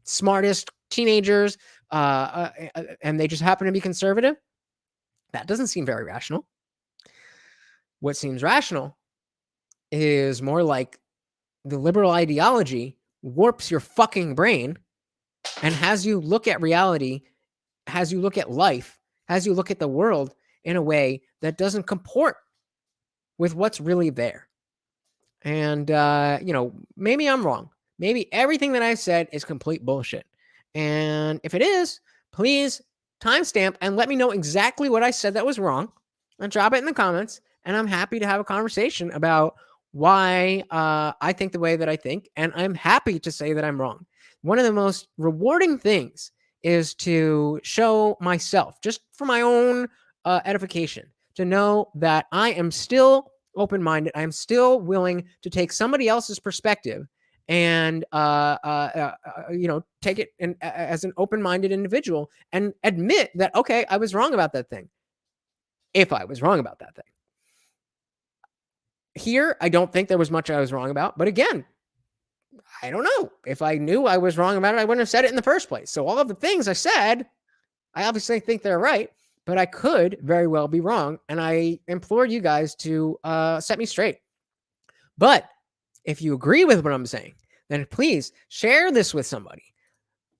smartest teenagers and they just happen to be conservative? That doesn't seem very rational. What seems rational is more like the liberal ideology warps your fucking brain and has you look at reality, has you look at life, has you look at the world in a way that doesn't comport with what's really there. And, maybe I'm wrong. Maybe everything that I said is complete bullshit. And if it is, please timestamp and let me know exactly what I said that was wrong and drop it in the comments. And I'm happy to have a conversation about why I think the way that I think. And I'm happy to say that I'm wrong. One of the most rewarding things is to show myself, just for my own edification, to know that I am still open-minded. I'm still willing to take somebody else's perspective and take it as an open-minded individual and admit that, okay, I was wrong about that thing. If I was wrong about that thing. Here, I don't think there was much I was wrong about, but again, I don't know. If I knew I was wrong about it, I wouldn't have said it in the first place. So all of the things I said, I obviously think they're right, but I could very well be wrong. And I implore you guys to set me straight. But if you agree with what I'm saying, then please share this with somebody.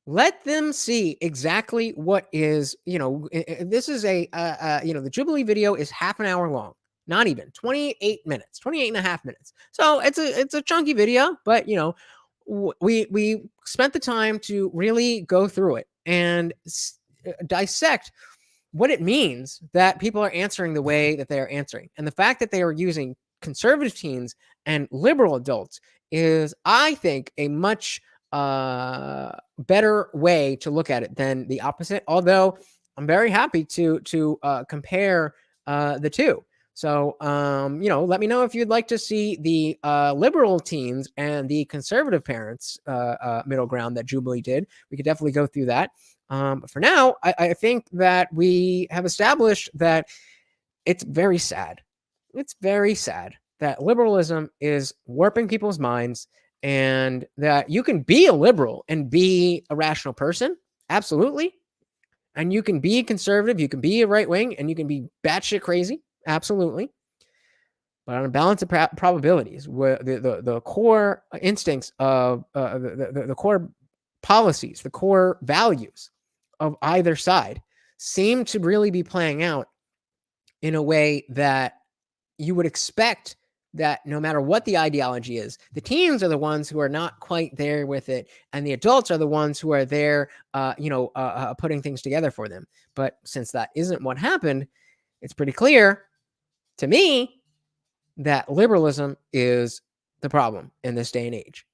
Let them see exactly what is, this is the Jubilee video is half an hour long. Not even 28 minutes, 28 and a half minutes. So it's a chunky video, but we spent the time to really go through it and dissect what it means that people are answering the way that they are answering. And the fact that they are using conservative teens and liberal adults is, I think, a much better way to look at it than the opposite. Although I'm very happy to compare the two. So, let me know if you'd like to see the liberal teens and the conservative parents middle ground that Jubilee did. We could definitely go through that. But for now, I think that we have established that it's very sad. It's very sad that liberalism is warping people's minds, and that you can be a liberal and be a rational person. Absolutely. And you can be conservative, you can be a right wing, and you can be batshit crazy. Absolutely. But on a balance of probabilities, where the core instincts of the core policies, the core values of either side seem to really be playing out in a way that you would expect that no matter what the ideology is, the teens are the ones who are not quite there with it, and the adults are the ones who are there, putting things together for them. But since that isn't what happened, it's pretty clear to me that liberalism is the problem in this day and age.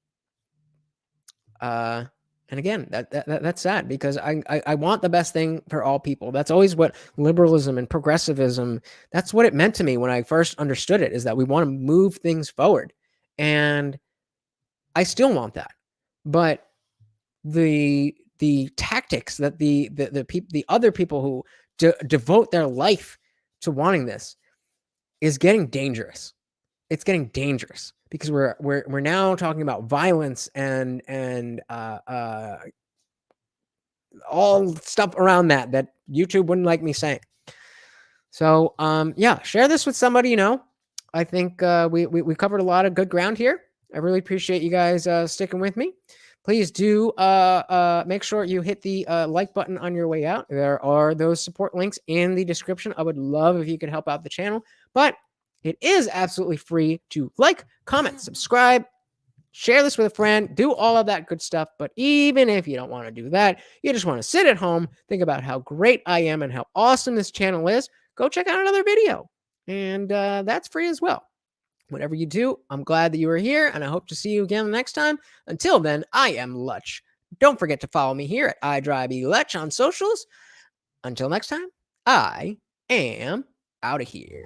And again, that's sad, because I want the best thing for all people. That's always what liberalism and progressivism, that's what it meant to me when I first understood it, is that we want to move things forward. And I still want that. But the tactics that the other people who devote their life to wanting this is getting dangerous. It's getting dangerous, because we're now talking about violence and all stuff around that YouTube wouldn't like me saying. So yeah, share this with somebody you know. I think we covered a lot of good ground here. I really appreciate you guys sticking with me. Please do make sure you hit the like button on your way out. There are those support links in the description. I would love if you could help out the channel, but it is absolutely free to like, comment, subscribe, share this with a friend, do all of that good stuff. But even if you don't want to do that, you just want to sit at home, think about how great I am and how awesome this channel is, go check out another video. And that's free as well. Whatever you do, I'm glad that you were here, and I hope to see you again next time. Until then, I am Lutch. Don't forget to follow me here at IDRYBlutch on socials. Until next time, I am out of here.